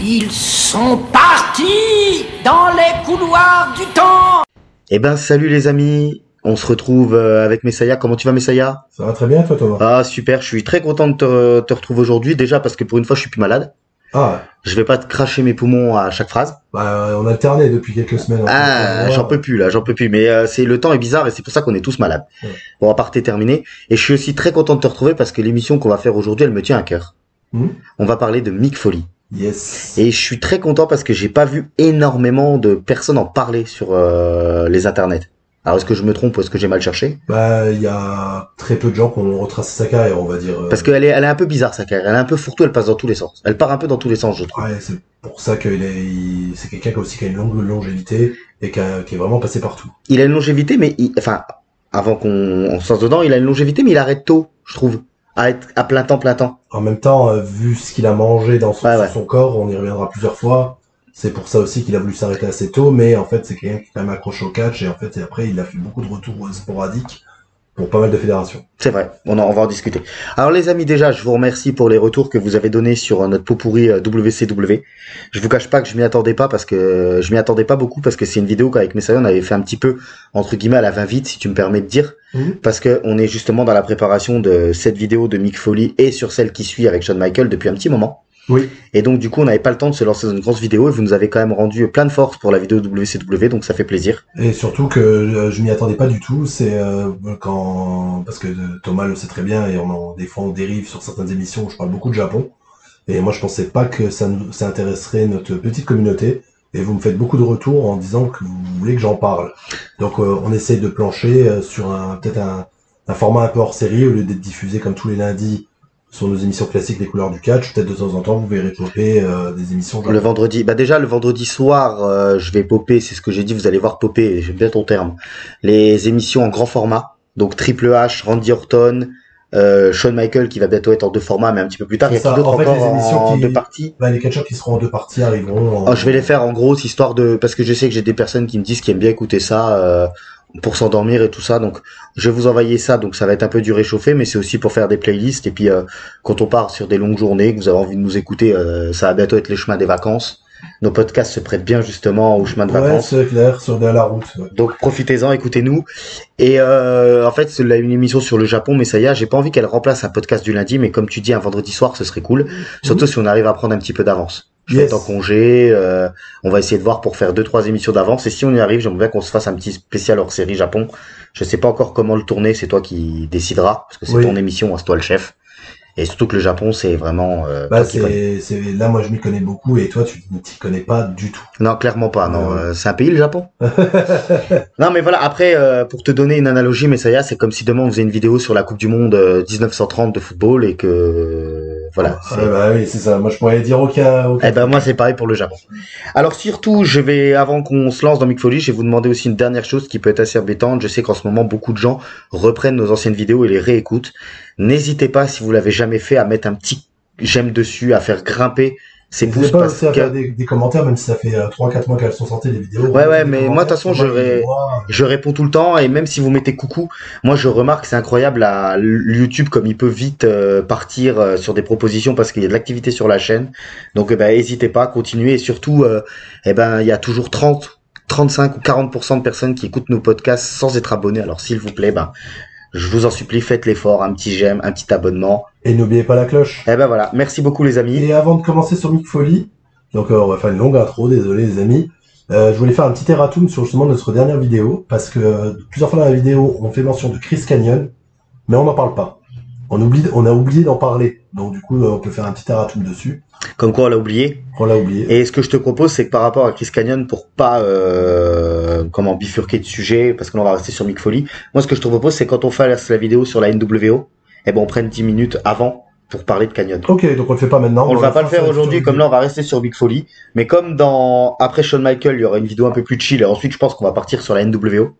Ils sont partis dans les couloirs du temps. Eh ben salut les amis, on se retrouve avec Messaya. Comment tu vas Messaya? Ça va très bien toi Thomas? Ah super, je suis très content de te retrouver aujourd'hui, déjà parce que pour une fois je suis plus malade. Ah, Je vais pas te cracher mes poumons à chaque phrase. bah on alternait depuis quelques semaines. Ah, j'en peux plus là, j'en peux plus. Mais c'est le temps est bizarre et c'est pour ça qu'on est tous malades. Ouais. Bon, à part terminé. Et je suis aussi très content de te retrouver parce que l'émission qu'on va faire aujourd'hui, elle me tient à cœur. On va parler de Mick Foley. Yes. Et je suis très content parce que j'ai pas vu énormément de personnes en parler sur les internets. Alors est-ce que je me trompe ou est-ce que j'ai mal cherché? Bah il y a très peu de gens qui ont retracé sa carrière, on va dire. Parce qu'elle est un peu bizarre sa carrière, elle est un peu fourre-tout, elle passe dans tous les sens. Elle part un peu dans tous les sens, je trouve. Ouais, c'est pour ça c'est quelqu'un qui a une longue longévité et qui est vraiment passé partout. Il a une longévité, mais enfin, avant qu'on se lance dedans, il a une longévité, mais il arrête tôt, je trouve. À être à plein temps. En même temps, vu ce qu'il a mangé sur son corps, on y reviendra plusieurs fois. C'est pour ça aussi qu'il a voulu s'arrêter assez tôt, mais en fait c'est quelqu'un qui est quand même accroché au catch et en fait après il a fait beaucoup de retours sporadiques pour pas mal de fédérations. C'est vrai, on va en discuter. Alors les amis, déjà, je vous remercie pour les retours que vous avez donnés sur notre pot pourri WCW. Je vous cache pas que je m'y attendais pas beaucoup parce que c'est une vidéo qu'avec Messaya on avait fait un petit peu entre guillemets à la va-vite, si tu me permets de dire, parce que on est justement dans la préparation de cette vidéo de Mick Foley et sur celle qui suit avec Shawn Michaels depuis un petit moment. Oui. Et donc du coup on n'avait pas le temps de se lancer dans une grosse vidéo et vous nous avez quand même rendu plein de force pour la vidéo WCW, donc ça fait plaisir. Et surtout que je m'y attendais pas du tout, c'est parce que Thomas le sait très bien et des fois on dérive sur certaines émissions où je parle beaucoup de Japon et moi je pensais pas que ça intéresserait notre petite communauté et vous me faites beaucoup de retours en disant que vous voulez que j'en parle. Donc on essaye de plancher sur peut-être un format un peu hors série au lieu d'être diffusé comme tous les lundis sur nos émissions classiques Les Couleurs du Catch. Peut-être de temps en temps vous verrez popper des émissions le vendredi. Bah déjà le vendredi soir je vais popper, c'est ce que j'ai dit, vous allez voir popper, j'aime bien ton terme, les émissions en grand format, donc Triple H, Randy Orton, Shawn Michaels qui va bientôt être en 2 formats mais un petit peu plus tard. Il y a d'autres encore les émissions en 2 parties. Bah, les catcheurs qui seront en 2 parties arriveront Je vais les faire en gros histoire de, parce que je sais que j'ai des personnes qui me disent qu'ils aiment bien écouter ça pour s'endormir et tout ça, donc je vais vous envoyer ça, donc ça va être un peu du réchauffé, mais c'est aussi pour faire des playlists, et puis quand on part sur des longues journées, que vous avez envie de nous écouter, ça va bientôt être les chemins des vacances, nos podcasts se prêtent bien justement aux chemins de vacances. Ouais, c'est clair, sur la route. Ouais. Donc profitez-en, écoutez-nous, et en fait c'est une émission sur le Japon, mais ça y est, j'ai pas envie qu'elle remplace un podcast du lundi, mais comme tu dis, un vendredi soir ce serait cool, surtout si on arrive à prendre un petit peu d'avance. Je vais être en congé, on va essayer de voir pour faire 2-3 émissions d'avance, et si on y arrive, j'aimerais bien qu'on se fasse un petit spécial hors série Japon. Je sais pas encore comment le tourner, c'est toi qui décideras, parce que c'est ton émission, c'est toi le chef. Et surtout que le Japon, c'est vraiment... là, moi, je m'y connais beaucoup, et toi, tu ne t'y connais pas du tout. Non, clairement pas, non. C'est un pays, le Japon. Non, mais voilà, après, pour te donner une analogie, Messaya, c'est comme si demain on faisait une vidéo sur la Coupe du Monde 1930 de football, et que... Voilà. Oui, c'est ça. Moi, je pourrais dire aucun. Eh ben, moi, c'est pareil pour le Japon. Alors, surtout, avant qu'on se lance dans Mick Foley, je vais vous demander aussi une dernière chose qui peut être assez embêtante. Je sais qu'en ce moment, beaucoup de gens reprennent nos anciennes vidéos et les réécoutent. N'hésitez pas, si vous l'avez jamais fait, à mettre un petit j'aime dessus, à faire grimper ses pouces. N'hésitez pas aussi à faire des commentaires, même si ça fait 3-4 mois qu'elles sont sorties, les vidéos. Ouais, mais moi, de toute façon, je réponds tout le temps, et même si vous mettez coucou, moi, je remarque, c'est incroyable, YouTube, comme il peut vite partir sur des propositions parce qu'il y a de l'activité sur la chaîne. Donc, n'hésitez pas, continuez, et surtout, il y a toujours 35 ou 40% de personnes qui écoutent nos podcasts sans être abonnés. Alors, s'il vous plaît, je vous en supplie, faites l'effort, un petit j'aime, un petit abonnement. Et n'oubliez pas la cloche. Voilà, merci beaucoup les amis. Et avant de commencer sur Mick Foley, donc on va faire une longue intro, désolé les amis, je voulais faire un petit erratum sur justement notre dernière vidéo, parce que plusieurs fois dans la vidéo, on fait mention de Chris Kanyon, mais on n'en parle pas. On a oublié d'en parler, donc du coup on peut faire un petit erratum dessus. Comme quoi on l'a oublié. On l'a oublié. Et ce que je te propose, c'est que par rapport à Chris Kanyon, pour pas bifurquer de sujet, parce qu'on va rester sur Mick Foley, moi ce que je te propose, c'est quand on fait la vidéo sur la NWO, on prenne 10 minutes avant pour parler de Kanyon. Ok, donc on le fait pas maintenant. On va pas le faire aujourd'hui, comme là on va rester sur Mick Foley, mais comme après Shawn Michaels, il y aura une vidéo un peu plus chill, et ensuite je pense qu'on va partir sur la NWO,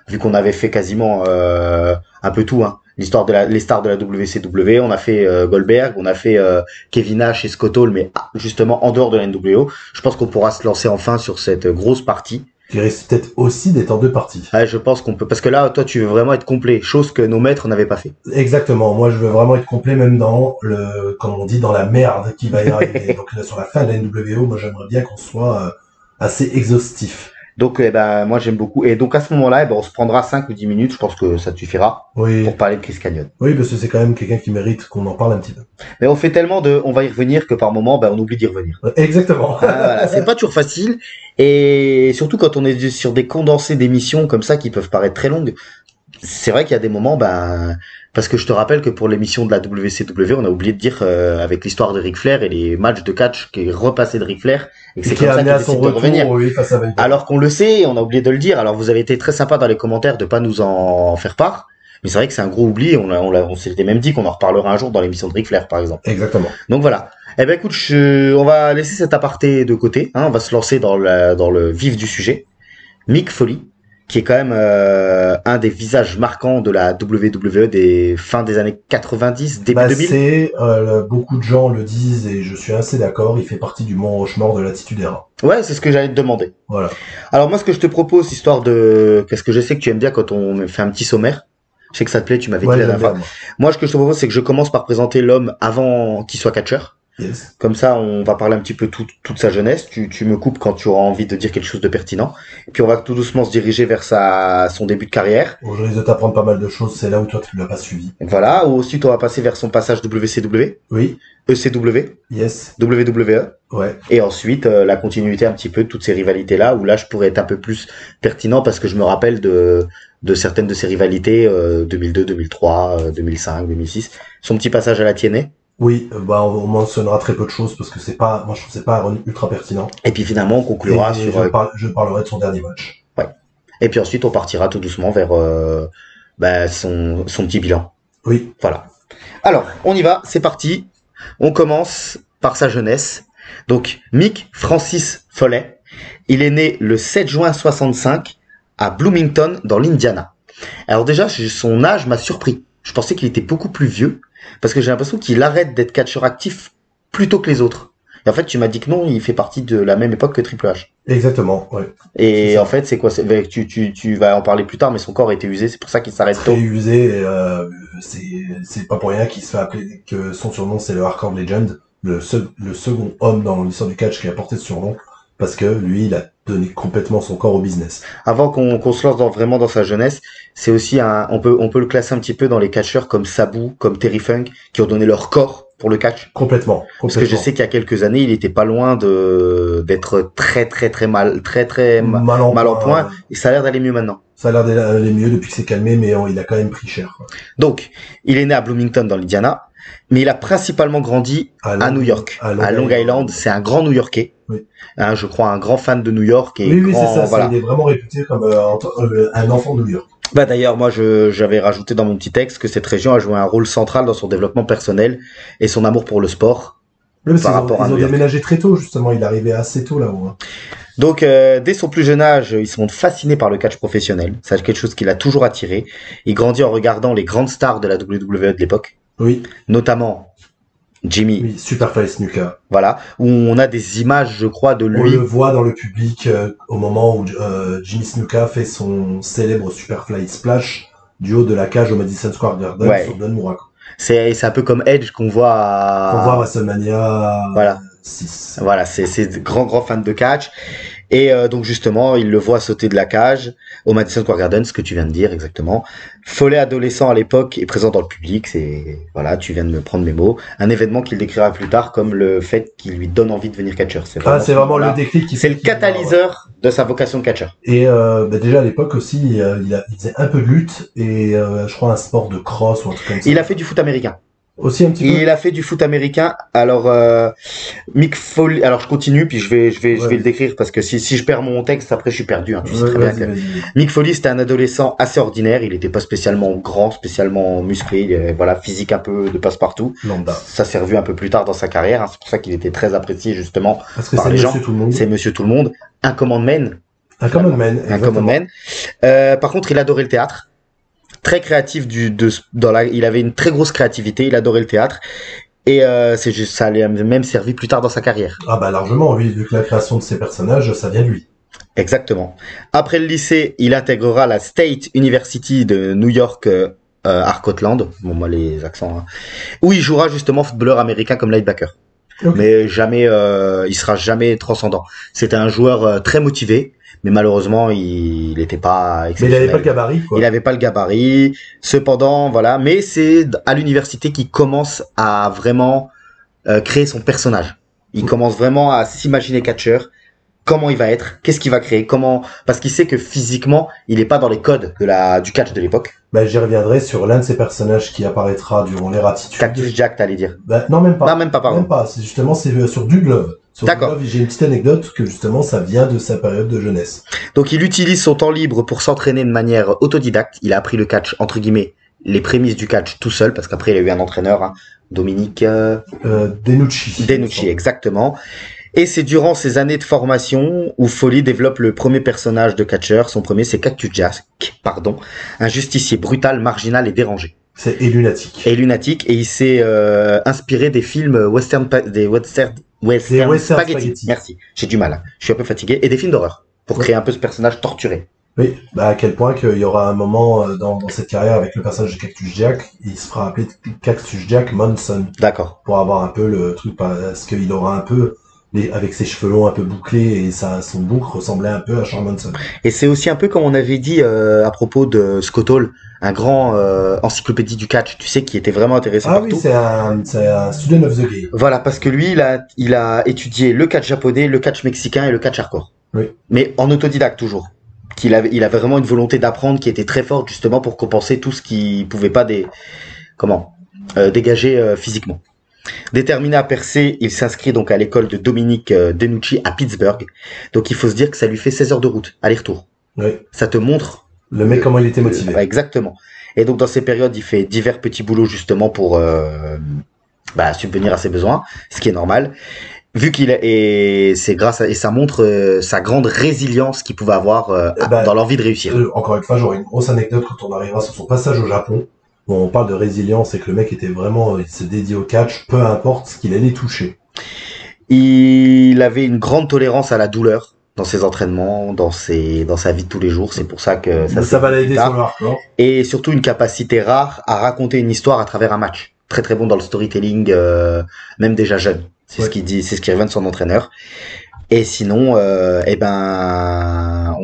vu qu'on avait fait quasiment un peu tout, l'histoire les stars de la WCW, on a fait Goldberg, on a fait Kevin Nash et Scott Hall, mais justement en dehors de la NWO. Je pense qu'on pourra se lancer enfin sur cette grosse partie. Qui risque peut-être aussi d'être en 2 parties. Ouais, je pense qu'on peut, parce que là, toi, tu veux vraiment être complet, chose que nos maîtres n'avaient pas fait. Exactement. Moi, je veux vraiment être complet, même dans comme on dit, dans la merde qui va y arriver. Donc, là, sur la fin de la NWO, moi, j'aimerais bien qu'on soit assez exhaustif. Donc, moi, j'aime beaucoup. Et donc, à ce moment-là, on se prendra 5 ou 10 minutes, je pense que ça te suffira, Oui. pour parler de Chris Canyon. Oui, parce que c'est quand même quelqu'un qui mérite qu'on en parle un petit peu. Mais on fait tellement on va y revenir que par moment, on oublie d'y revenir. Exactement. Voilà, c'est pas toujours facile. Et surtout quand on est sur des condensés d'émissions comme ça qui peuvent paraître très longues, c'est vrai qu'il y a des moments, parce que je te rappelle que pour l'émission de la WCW, on a oublié de dire avec l'histoire de Ric Flair et les matchs de catch qui est repassé de Ric Flair et que c'est qui comme a ça amené qu'il à son décide de retour, revenir. oui, face à Vader. Alors qu'on le sait, on a oublié de le dire. Alors vous avez été très sympa dans les commentaires de pas nous en faire part, mais c'est vrai que c'est un gros oubli. On s'était même dit qu'on en reparlera un jour dans l'émission de Ric Flair, par exemple. Exactement. Donc voilà. Eh ben écoute, on va laisser cet aparté de côté. On va se lancer dans le vif du sujet. Mick Foley, qui est quand même un des visages marquants de la WWE des fins des années 90, début 2000. Beaucoup de gens le disent et je suis assez d'accord, il fait partie du Mont Rushmore de l'Attitude Era. Ouais, c'est ce que j'allais te demander. Voilà. Alors moi, ce que je te propose, histoire de... Qu'est-ce que je sais que tu aimes bien quand on fait un petit sommaire. Je sais que ça te plaît, tu m'avais dit la dernière fois. Moi, ce que je te propose, c'est que je commence par présenter l'homme avant qu'il soit catcheur. Yes. Comme ça, on va parler un petit peu toute sa jeunesse. Tu me coupes quand tu auras envie de dire quelque chose de pertinent. Et puis on va tout doucement se diriger vers son début de carrière. Bon, je risque de t'apprendre pas mal de choses, c'est là où toi tu ne l'as pas suivi. Voilà, ensuite on va passer vers son passage WCW, Oui. ECW, Yes. WWE. Ouais. Et ensuite la continuité un petit peu de toutes ces rivalités-là, où là je pourrais être un peu plus pertinent parce que je me rappelle de certaines de ces rivalités, 2002, 2003, 2005, 2006. Son petit passage à la TNA. Oui, on mentionnera très peu de choses parce que moi je trouve que c'est pas un run ultra pertinent. Et puis finalement on conclura sur... Je parlerai de son dernier match. Ouais. Et puis ensuite on partira tout doucement vers son petit bilan. Oui. Voilà. Alors, on y va, c'est parti. On commence par sa jeunesse. Donc, Mick Francis Foley, il est né le 7 juin 65 à Bloomington dans l'Indiana. Alors déjà, son âge m'a surpris. Je pensais qu'il était beaucoup plus vieux. Parce que j'ai l'impression qu'il arrête d'être catcheur actif plus tôt que les autres. Et en fait, tu m'as dit que non, il fait partie de la même époque que Triple H. Exactement, ouais. Et en fait, c'est quoi? Tu vas en parler plus tard, mais son corps était usé, c'est pour ça qu'il s'arrête tôt. Très usé, c'est pas pour rien qu'il se fait appeler, que son surnom c'est le Hardcore Legend, le second homme dans l'histoire du catch qui a porté ce surnom, parce que lui, il a donné complètement son corps au business. Avant qu'on se lance vraiment dans sa jeunesse, c'est aussi on peut le classer un petit peu dans les catcheurs comme Sabu, comme Terry Funk, qui ont donné leur corps pour le catch. Complètement. Parce que je sais qu'il y a quelques années, il était pas loin d'être très mal en point. Et ça a l'air d'aller mieux maintenant. Ça a l'air d'aller mieux depuis que c'est calmé, mais il a quand même pris cher, quoi. Donc, il est né à Bloomington dans l'Indiana, mais il a principalement grandi à New York, à Long Island. C'est un grand New-Yorkais. Oui. Je crois un grand fan de New York. Et oui, c'est ça. Voilà. Il est vraiment réputé comme un enfant de New York. D'ailleurs, moi, j'avais rajouté dans mon petit texte que cette région a joué un rôle central dans son développement personnel et son amour pour le sport. Oui, ils ont déménagé très tôt, justement. Il est arrivé assez tôt là-haut. Hein. Donc, dès son plus jeune âge, il se montre fasciné par le catch professionnel. C'est quelque chose qui l'a toujours attiré. Il grandit en regardant les grandes stars de la WWE de l'époque. Oui. Notamment Jimmy. Oui, Superfly Snuka. Voilà, où on a des images, je crois, de lui. On le voit dans le public au moment où Jimmy Snuka fait son célèbre Superfly Splash du haut de la cage au Madison Square Garden sur Don Muraco. C'est un peu comme Edge qu'on voit à WrestleMania 6. Voilà, c'est grand fan de catch. Et donc justement, il le voit sauter de la cage au Madison Square Garden, ce que tu viens de dire exactement. Foley adolescent à l'époque est présent dans le public, tu viens de me prendre mes mots. Un événement qu'il décrira plus tard comme le fait qu'il lui donne envie de devenir catcheur. C'est vraiment le déclic. C'est le catalyseur de sa vocation de catcheur. Et déjà à l'époque aussi, il faisait un peu de lutte et je crois un sport de cross ou un truc comme ça. Il a fait du foot américain. Aussi un petit peu. Il a fait du foot américain. Alors Mick Foley. Alors je continue puis je vais le décrire parce que si je perds mon texte après je suis perdu. Tu sais très bien que Mick Foley c'était un adolescent assez ordinaire. Il était pas spécialement grand, spécialement musclé. Physique un peu de passe-partout. Lambda. Ça s'est revu un peu plus tard dans sa carrière. C'est pour ça qu'il était très apprécié justement par les gens. C'est Monsieur Tout le Monde. Un command man. Un command man. Par contre il adorait le théâtre. Très créatif il avait une très grosse créativité, il adorait le théâtre et ça lui a même servi plus tard dans sa carrière. Largement, oui, vu que la création de ses personnages, ça vient de lui. Exactement. Après le lycée, il intégrera la State University de New York Harcourt, bon moi les accents, hein, où il jouera justement footballeur américain comme linebacker. Ok. Mais jamais, il sera jamais transcendant. C'était un joueur très motivé, mais malheureusement, il n'était pas Mais il exceptionnel. avait pas le gabarit, quoi. Il avait pas le gabarit. Cependant, voilà. Mais c'est à l'université qu'il commence à vraiment créer son personnage. Il commence vraiment à s'imaginer catcheur. Comment il va être, qu'est-ce qu'il va créer, comment, parce qu'il sait que physiquement, il est pas dans les codes du catch de l'époque. Bah, j'y reviendrai sur l'un de ces personnages qui apparaîtra durant l'ère Attitude. Cactus Jack, t'allais dire. Bah, non, même pas. Non, même pas, pardon. Même pas. C'est justement, sur du glove. Sur du D'accord. glove, j'ai une petite anecdote que justement, ça vient de sa période de jeunesse. Donc il utilise son temps libre pour s'entraîner de manière autodidacte. Il a appris le catch, entre guillemets, les prémices du catch tout seul, parce qu'après il a eu un entraîneur, hein, Dominique Denucci, exactement. Et c'est durant ces années de formation où Foley développe le premier personnage de catcheur. Son premier, c'est Cactus Jack, un justicier brutal, marginal et dérangé. C'est lunatique. Et lunatique, et il s'est inspiré des films western spaghetti. Merci, j'ai du mal, je suis un peu fatigué, et des films d'horreur pour créer un peu ce personnage torturé. Oui, bah à quel point qu'il y aura un moment dans cette carrière avec le personnage de Cactus Jack, il se fera appeler Cactus Jack Monson. D'accord. Pour avoir un peu le truc, parce qu'il aura un peu, avec ses cheveux longs un peu bouclés et son bouc ressemblait un peu à Charles Manson. Et c'est aussi un peu comme on avait dit à propos de Scott Hall, un grand encyclopédie du catch, tu sais, qui était vraiment intéressé par tout. Ah oui, c'est un student of the game. Voilà, parce que lui, il a étudié le catch japonais, le catch mexicain et le catch hardcore. Oui. Mais en autodidacte toujours. Il avait vraiment une volonté d'apprendre qui était très forte justement pour compenser tout ce qui pouvait pas dégager physiquement. Déterminé à percer, il s'inscrit donc à l'école de Dominique Denucci à Pittsburgh. Donc il faut se dire que ça lui fait 16 heures de route, aller-retour. Oui. Ça te montre le mec comment il était motivé. Exactement. Et donc dans ces périodes, il fait divers petits boulots justement pour subvenir à ses besoins, ce qui est normal. Vu ça montre sa grande résilience qu'il pouvait avoir dans l'envie de réussir. Encore une fois, j'aurai une grosse anecdote quand on arrivera sur son passage au Japon, où on parle de résilience et que le mec était vraiment, il se dédiait au catch, peu importe ce qu'il allait toucher. Il avait une grande tolérance à la douleur dans ses entraînements, dans sa vie de tous les jours. C'est pour ça que ça va l'aider sur le hardcore. Et surtout une capacité rare à raconter une histoire à travers un match. Très très bon dans le storytelling, même déjà jeune. C'est ce qu'il dit, c'est ce qui revient de son entraîneur. Et sinon, on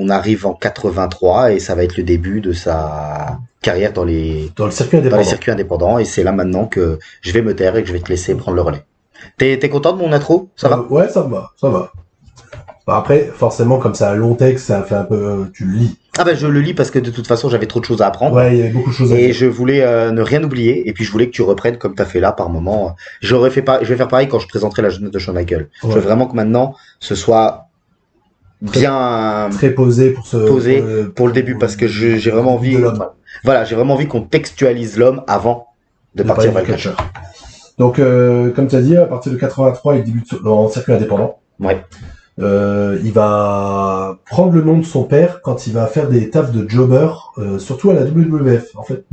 arrive en 83 et ça va être le début de sa carrière dans les circuits indépendants. Et c'est là maintenant que je vais me taire et que je vais te laisser prendre le relais. T'es content de mon intro? Ça va? Ouais, ça va. Bah après, forcément, comme c'est un long texte, ça fait un peu, tu le lis. Ah ben je le lis parce que de toute façon j'avais trop de choses à apprendre. Ouais, il y avait beaucoup de choses à dire. Et je voulais ne rien oublier et puis je voulais que tu reprennes comme t'as fait là par moment. Je vais faire pareil quand je présenterai la jeunesse de Shawn Michaels. Ouais. Je veux vraiment que maintenant ce soit bien très posé pour le début parce que j'ai vraiment envie j'ai vraiment envie qu'on textualise l'homme avant de partir vers le catch. Donc comme tu as dit, à partir de 83, il débute en circuit indépendant. Ouais. Il va prendre le nom de son père quand il va faire des tafs de jobber, surtout à la WWF. En fait,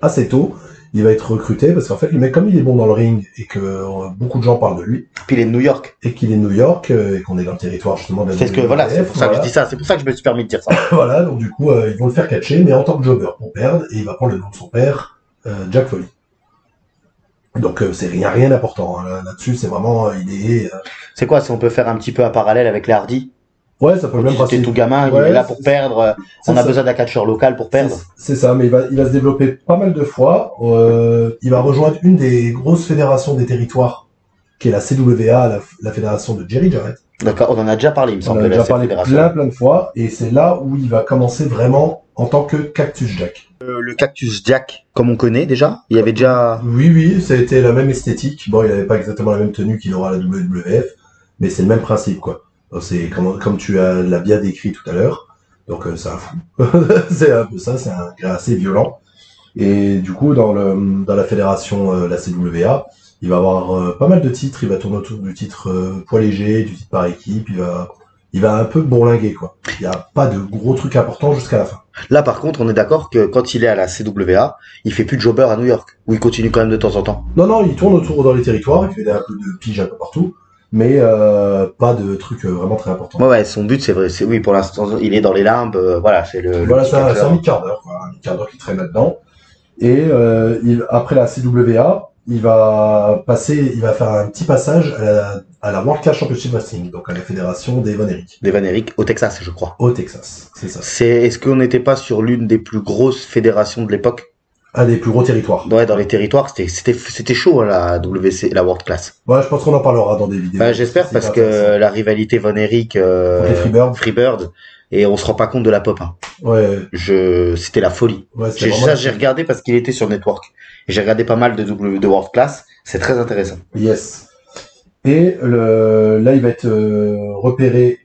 assez tôt, il va être recruté parce qu'en fait, le mec, comme il est bon dans le ring et que beaucoup de gens parlent de lui. Puis il est de New York. Et qu'il est de New York et qu'on est dans le territoire justement de la WWF. C'est pour ça que je dis ça. C'est pour ça que je me suis permis de dire ça. Voilà, donc du coup, ils vont le faire catcher, mais en tant que jobber pour perdre, et il va prendre le nom de son père, Jack Foley. Donc c'est rien d'important hein. Là-dessus, c'est vraiment C'est quoi si on peut faire un petit peu un parallèle avec les Hardy? Ouais, ça peut même passer. C'était tout gamin, il est là pour perdre. On a besoin d'un catcheur local pour perdre. C'est ça, mais il va se développer pas mal de fois. Il va rejoindre une des grosses fédérations des territoires, qui est la CWA, la fédération de Jerry Jarrett. D'accord, on en a déjà parlé, il me semble. On en a déjà parlé plein de fois, et c'est là où il va commencer vraiment en tant que Cactus Jack. Le Cactus Jack, comme on connaît déjà, il y avait déjà... Oui, ça a été la même esthétique. Bon, il avait pas exactement la même tenue qu'il aura à la WWF, mais c'est le même principe, quoi. C'est comme tu l'as bien décrit tout à l'heure. Donc, c'est un fou. C'est un peu ça, c'est un gars assez violent. Et du coup, dans la fédération, la CWA, il va avoir pas mal de titres. Il va tourner autour du titre poids léger, du titre par équipe. Il va un peu bourlinguer, quoi. Il n'y a pas de gros trucs importants jusqu'à la fin. Là, par contre, on est d'accord que quand il est à la CWA, il fait plus de jobber à New York, où il continue quand même de temps en temps. Non, il tourne autour dans les territoires, il fait un peu de pige un peu partout. mais pas de trucs vraiment très importants. Ouais, son but, c'est vrai, oui, pour l'instant, il est dans les limbes, voilà, c'est Voilà, petit c'est un catcheur. mi-quart d'heure, quoi, un mi-quart d'heure qui traîne là-dedans. Et après la CWA, il va faire un petit passage à la World Class Championship Wrestling, donc à la fédération des Von Erich, Van Eric, au Texas, je crois. au Texas, c'est ça. Est-ce qu'on n'était pas sur l'une des plus grosses fédérations de l'époque? Un des plus gros territoires. Ouais, dans les territoires, c'était chaud, hein, la WC, la World Class. Ouais, je pense qu'on en parlera dans des vidéos. Bah, j'espère, C'est parce hyper que intéressant. la rivalité Von Eric, Contre les Freebirds. Freebird, et on se rend pas compte de la pop, hein. Ouais, C'était la folie. ouais, c'était vraiment. J'ai regardé parce qu'il était sur Network. Et j'ai regardé pas mal de World Class. C'est très intéressant. Yes. Et là, il va être repéré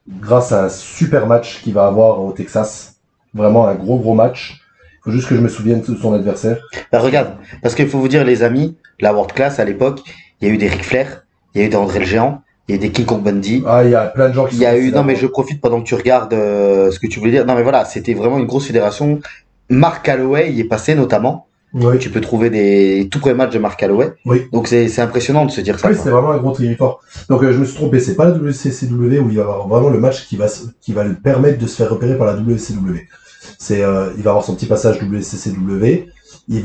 grâce à un super match qu'il va avoir au Texas. Vraiment un gros match. Il faut juste que je me souvienne de son adversaire. Bah, regarde, parce qu'il faut vous dire, les amis, la World Class, à l'époque, il y a eu des Ric Flair, il y a eu des André le Géant, il y a eu des King Kong Bundy. Ah, il y a plein de gens qui Il y a sont eu, passés non mais là-bas. je profite pendant que tu regardes ce que tu voulais dire. Non mais voilà, c'était vraiment une grosse fédération. Mark Calloway y est passé notamment. Oui, Tu peux trouver des tout premiers matchs de Mark Calloway. oui. Donc c'est impressionnant de se dire ça. Oui, quoi. c'est vraiment un gros territoire. Donc je me suis trompé, c'est pas la WCCW où il va avoir vraiment le match qui va le permettre de se faire repérer par la WCW. Il va avoir son petit passage WCCW.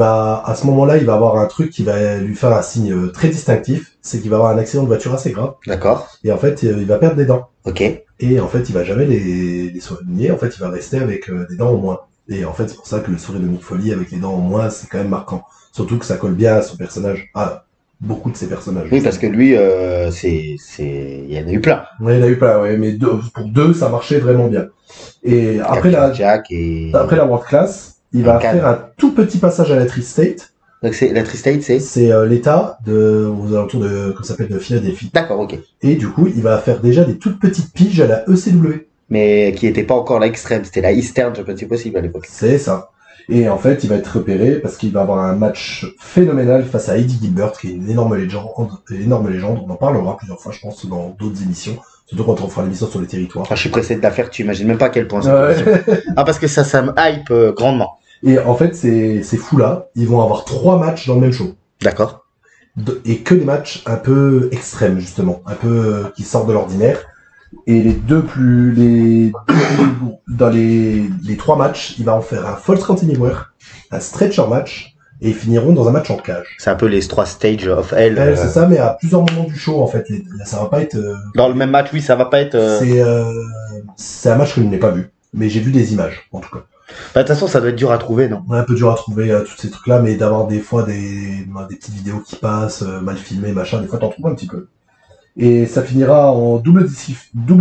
À ce moment-là, il va avoir un truc qui va lui faire un signe très distinctif, c'est qu'il va avoir un accident de voiture assez grave. D'accord. Et en fait, il va perdre des dents. Ok. Et en fait, il va jamais les soigner. En fait, il va rester avec des dents en moins. Et en fait, c'est pour ça que le sourire de Mick Foley avec les dents en moins, c'est quand même marquant. Surtout que ça colle bien à son personnage, à beaucoup de ses personnages. Oui, parce que lui, il y en a eu plein. Ouais, il a eu plein, ouais, mais pour deux, ça marchait vraiment bien. Et après Jack et. après la World Class, il va Cannes. faire un tout petit passage à la Tri-State. Donc c'est la Tri-State, c'est. C'est l'état aux alentours de, comme ça s'appelle, de Philadelphie. D'accord, ok. Et du coup, il va faire déjà des toutes petites piges à la ECW. Mais qui était pas encore la extrême, c'était la Eastern Championship possible à l'époque. C'est ça. Et en fait, il va être repéré parce qu'il va avoir un match phénoménal face à Eddie Gilbert, qui est une énorme légende. On en parlera plusieurs fois, je pense, dans d'autres émissions. Surtout quand on fera l'émission sur les territoires. Ah, je suis pressé de la faire, tu imagines même pas à quel point c'est. Ouais. Ah, parce que ça me hype grandement. Et en fait, ces fous-là, ils vont avoir 3 matchs dans le même show. D'accord. Et que des matchs un peu extrêmes, justement. Un peu qui sortent de l'ordinaire. Et dans les 3 matchs, il va en faire un Falls Count Anywhere, un Stretcher match, et ils finiront dans un match en cage. C'est un peu les 3 stages of hell. C'est ça, mais à plusieurs moments du show, en fait. Ça va pas être... Dans le même match, oui, ça va pas être. C'est un match que je n'ai pas vu. Mais j'ai vu des images, en tout cas. Bah, de toute façon, ça doit être dur à trouver, non? On est un peu dur à trouver tous ces trucs-là, mais d'avoir des fois des petites vidéos qui passent, mal filmées, machin, des fois t'en trouves un petit peu. Et ça finira en double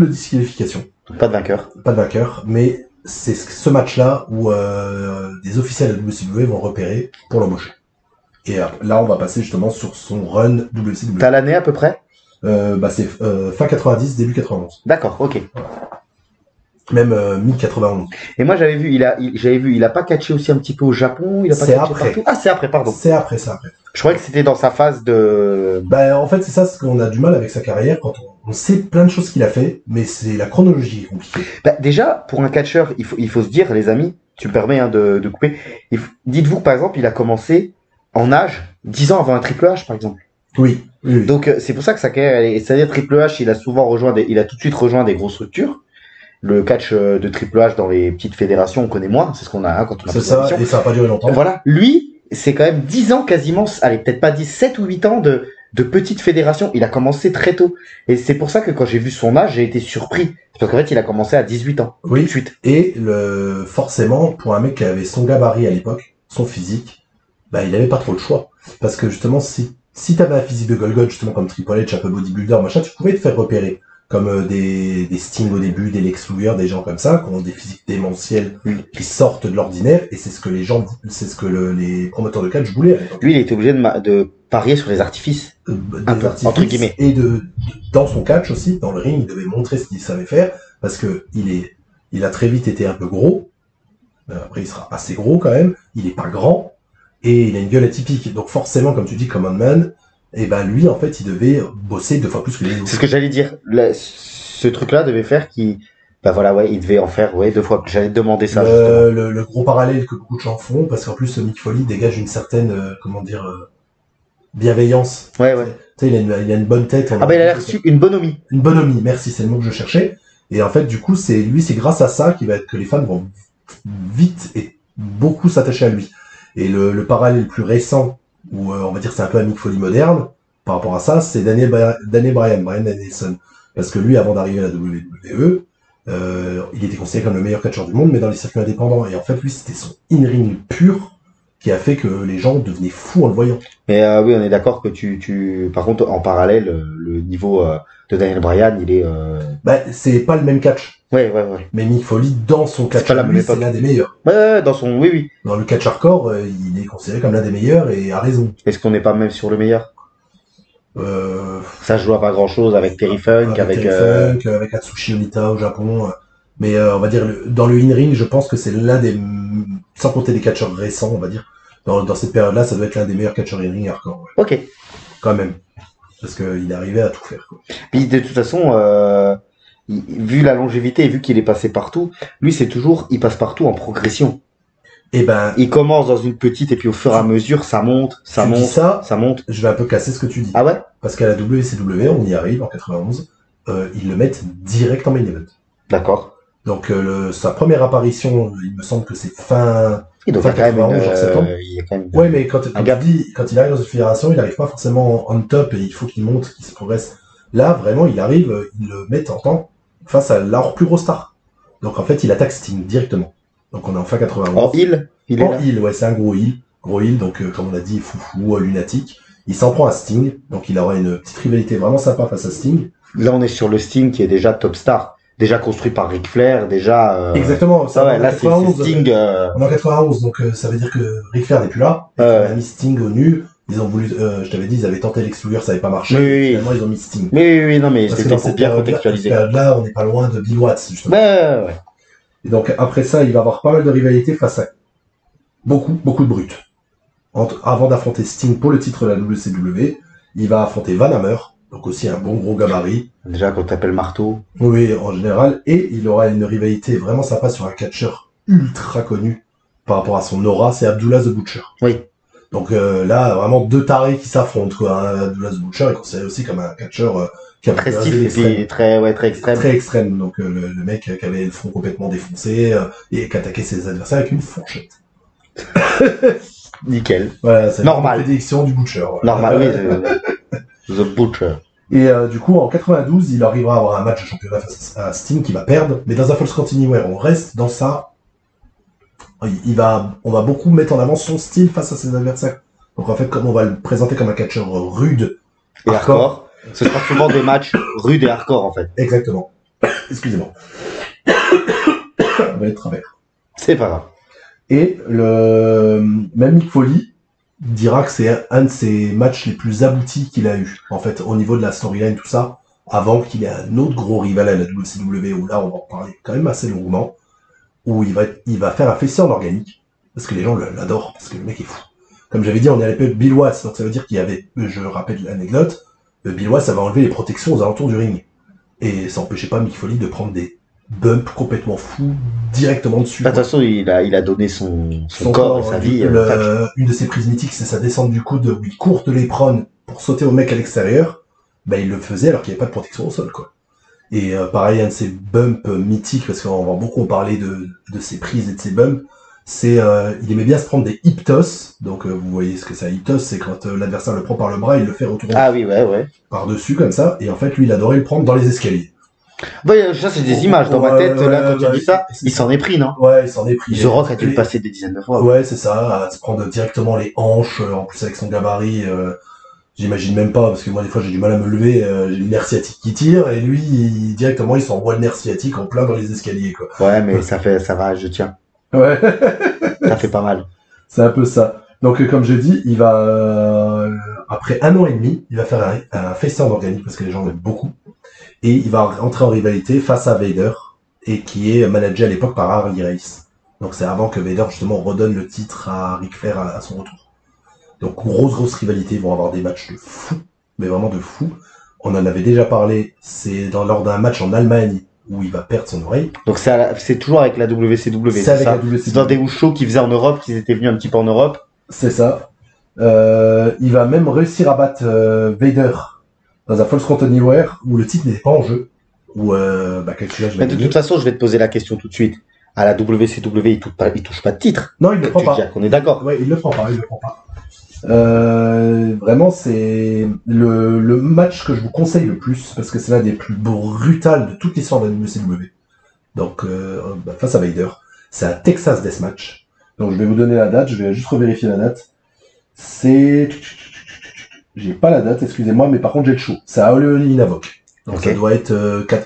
disqualification. Pas de vainqueur. Pas de vainqueur, mais c'est ce match-là où des officiels de WCW vont le repérer pour l'embaucher. Et là, on va passer justement sur son run WCW. T'as l'année à peu près? C'est fin 90, début 91. D'accord, ok. Même mi-91. Et moi, j'avais vu, il a pas catché aussi un petit peu au Japon, il a pas C'est catché après. partout. Ah, c'est après, pardon. C'est après. Je croyais que c'était dans sa phase de. En fait, c'est ça ce qu'on a du mal avec sa carrière, quand on sait plein de choses qu'il a fait, mais c'est la chronologie qui est compliquée. Bah, déjà, pour un catcheur, il faut se dire, les amis, tu me permets de couper. Dites-vous que par exemple, il a commencé en âge 10 ans avant un Triple H, par exemple. Oui. Donc c'est pour ça que sa carrière, c'est-à-dire Triple H, il a tout de suite rejoint des grosses structures. Le catch de Triple H dans les petites fédérations, on connaît moins, c'est ce qu'on a quand on a C'est fait ça, l'émission. et ça n'a pas duré longtemps. Voilà, lui, c'est quand même 10 ans quasiment, allez, peut-être pas 10, 7 ou 8 ans de petites fédérations. Il a commencé très tôt. Et c'est pour ça que quand j'ai vu son âge, j'ai été surpris. Parce qu'en fait, il a commencé à 18 ans. Oui. Tout de suite. Et forcément, pour un mec qui avait son gabarit à l'époque, son physique, il avait pas trop le choix. Parce que justement, si t'avais un physique de Golgoth, justement comme Triple H, un peu bodybuilder, machin, tu pouvais te faire repérer. Comme des Sting au début, des Lex Luger, des gens comme ça, qui ont des physiques démentiels, qui sortent de l'ordinaire, et c'est ce que les promoteurs de catch voulaient à l'époque. Lui, il était obligé de parier sur les artifices. Des artifices, entre guillemets. Et dans son catch aussi, dans le ring, il devait montrer ce qu'il savait faire, parce que il a très vite été un peu gros. Après, il sera assez gros quand même. Il est pas grand, et il a une gueule atypique. Donc forcément, comme tu dis, Common Man, et lui, en fait, il devait bosser 2 fois plus que les autres. C'est ce que j'allais dire. Ce truc-là devait faire qu'il, il devait en faire, 2 fois plus. J'allais te demander ça, justement. Le gros parallèle que beaucoup de gens font, parce qu'en plus, Mick Foley dégage une certaine, bienveillance. Ouais. Tu sais, il a une bonne tête. Ah bah il a l'air une bonhomie. Une bonhomie, merci, c'est le mot que je cherchais. Et en fait, du coup, c'est grâce à ça que les fans vont vite et beaucoup s'attacher à lui. Et le parallèle le plus récent, où on va dire c'est un peu un Mick Foley moderne, par rapport à ça, c'est Brian Danielson. Parce que lui, avant d'arriver à la WWE, il était considéré comme le meilleur catcheur du monde, mais dans les circuits indépendants. Et en fait, lui, c'était son in-ring pur qui a fait que les gens devenaient fous en le voyant. Mais oui, on est d'accord que par contre, en parallèle, le niveau de Daniel Bryan, il est... Bah, c'est pas le même catch. Ouais. Mais Mick Foley, dans son catch, c'est l'un des meilleurs. Ouais, dans son... Oui. Dans le catch hardcore, il est considéré comme l'un des meilleurs et a raison. Est-ce qu'on n'est pas même sur le meilleur? Ça se joue à pas grand chose avec Terry Funk, avec Atsushi Onita au Japon. Mais on va dire, dans le in-ring, je pense que c'est l'un des... Sans compter les catcheurs récents, on va dire. Dans cette période-là, ça doit être l'un des meilleurs catcheurs in-ring hardcore. Ouais. Ok. Quand même. Parce qu'il arrivait à tout faire. Quoi. Puis de toute façon, vu la longévité et vu qu'il est passé partout, lui il passe partout en progression. Et ben, il commence dans une petite et puis au fur et à mesure, ça monte. Ça monte. Je vais un peu casser ce que tu dis. Ah ouais? Parce qu'à la WCW, on y arrive en 91, ils le mettent direct en main event. D'accord. Donc sa première apparition, il me semble que c'est fin. Il doit fin 91, genre septembre. Ouais, mais quand il arrive dans une fédération, il n'arrive pas forcément on top et il faut qu'il monte, qu'il se progresse. Là, vraiment, il arrive, ils le mettent en temps face à leur plus gros star. Donc en fait, il attaque Sting directement. Donc on est en fin 91. En heal? En heal, ouais, c'est un gros heal. Gros heal, donc comme on l'a dit, foufou, lunatique. Il s'en prend à Sting, donc il aura une petite rivalité vraiment sympa face à Sting. Là, on est sur le Sting qui est déjà top star. Déjà construit par Ric Flair, déjà... Exactement. Ça ouais, là, c'est Sting... On est en 91, donc ça veut dire que Ric Flair n'est plus là. On a mis Sting au nu. Ils ont voulu, je t'avais dit, ils avaient tenté l'exclure, ça n'avait pas marché. Oui. Finalement, ils ont mis Sting. Oui, non, mais c'était pour bien contextualiser. Là, on n'est pas loin de Bill Watts, justement. Ouais. Et donc, après ça, il va avoir pas mal de rivalités face à beaucoup de brutes. Avant d'affronter Sting pour le titre de la WCW, il va affronter Van Hammer, donc aussi un bon gros gabarit. Déjà, quand t'appelles marteau. Oui, en général. Et il aura une rivalité vraiment sympa sur un catcheur ultra connu par rapport à son aura, c'est Abdullah the Butcher. Oui. Donc là, vraiment deux tarés qui s'affrontent, quoi. Abdullah the Butcher est considéré aussi comme un catcheur qui a très stiff et très extrême. Très extrême. Donc le mec qui avait le front complètement défoncé et qui attaquait ses adversaires avec une fourchette. Nickel. Voilà, c'est normal. La prédiction du Butcher. Voilà. Normal, oui. The Butcher. Et du coup, en 92, il arrivera à avoir un match de championnat face à Sting qui va perdre, mais dans un False Continuum, on reste dans ça. On va beaucoup mettre en avant son style face à ses adversaires. Donc en fait, comme on va le présenter comme un catcheur rude et hardcore, ce sera souvent des matchs rudes et hardcore en fait. Exactement. Excusez-moi. On va être travers. C'est pas grave. Et même Mick Foley dira que c'est un de ses matchs les plus aboutis qu'il a eu, en fait, au niveau de la storyline, tout ça, avant qu'il ait un autre gros rival à la WCW, où là, on va en parler quand même assez longuement, où il va faire un fessier en organique, parce que les gens l'adorent, parce que le mec est fou. Comme j'avais dit, on est à l'époque Bill Watts, donc ça veut dire qu'il y avait, je rappelle l'anecdote, Bill Watts avait enlevé les protections aux alentours du ring. Et ça empêchait pas Mick Foley de prendre des bumps complètement fous directement dessus. De toute façon, il a donné son corps et sa vie. Une de ses prises mythiques, c'est sa descente du coude où il court de l'éperon pour sauter au mec à l'extérieur. Bah, il le faisait alors qu'il n'y avait pas de protection au sol, quoi. Et pareil, un de ses bumps mythiques, parce qu'on va beaucoup parler de ses prises et de ses bumps, c'est il aimait bien se prendre des hip toss. Donc vous voyez ce que c'est un hip toss, c'est quand l'adversaire le prend par le bras, il le fait retourner par-dessus comme ça. Et en fait, lui, il adorait le prendre dans les escaliers. Ouais, ça c'est des images dans ma tête, là, quand tu dis ça, il s'en est pris, non? Ouais, il s'en est pris. The Rock a dû le passer des dizaines de fois. Ouais, c'est ça, à se prendre directement les hanches, en plus avec son gabarit, j'imagine même pas, parce que moi des fois j'ai du mal à me lever, j'ai le nerf sciatique qui tire, et lui, directement il s'envoie le nerf sciatique en plein dans les escaliers, quoi. Ouais, mais ça va, je tiens. Ouais. Ça fait pas mal. C'est un peu ça. Donc comme je dis, il va, après 1 an et demi, il va faire un face-turn organique, parce que les gens l'aiment beaucoup. Et il va rentrer en rivalité face à Vader, et qui est managé à l'époque par Harley Race. Donc c'est avant que Vader justement redonne le titre à Ric Flair à son retour. Donc grosse rivalité, ils vont avoir des matchs de fou, mais vraiment de fou. On en avait déjà parlé, c'est lors d'un match en Allemagne où il va perdre son oreille. Donc c'est toujours avec la WCW, c'est avec ça la WCW. C'est dans des shows qu'ils faisaient en Europe, qu'ils étaient venus un petit peu en Europe. C'est ça. Il va même réussir à battre Vader dans un Falls Count Anywhere où le titre n'était pas en jeu. Où quelque chose. Mais de toute façon, je vais te poser la question tout de suite. À la WCW, il touche pas de titre. Non, il ne le prend pas. On est d'accord. Ouais, il le prend pas. Vraiment, c'est le match que je vous conseille le plus parce que c'est l'un des plus brutals de toute l'histoire de la WCW. Donc, face à Vader, c'est un Texas Deathmatch. Donc, je vais vous donner la date. Je vais juste revérifier la date. J'ai pas la date, excusez-moi, mais par contre j'ai le show. C'est à Halloween Havoc. Donc Okay.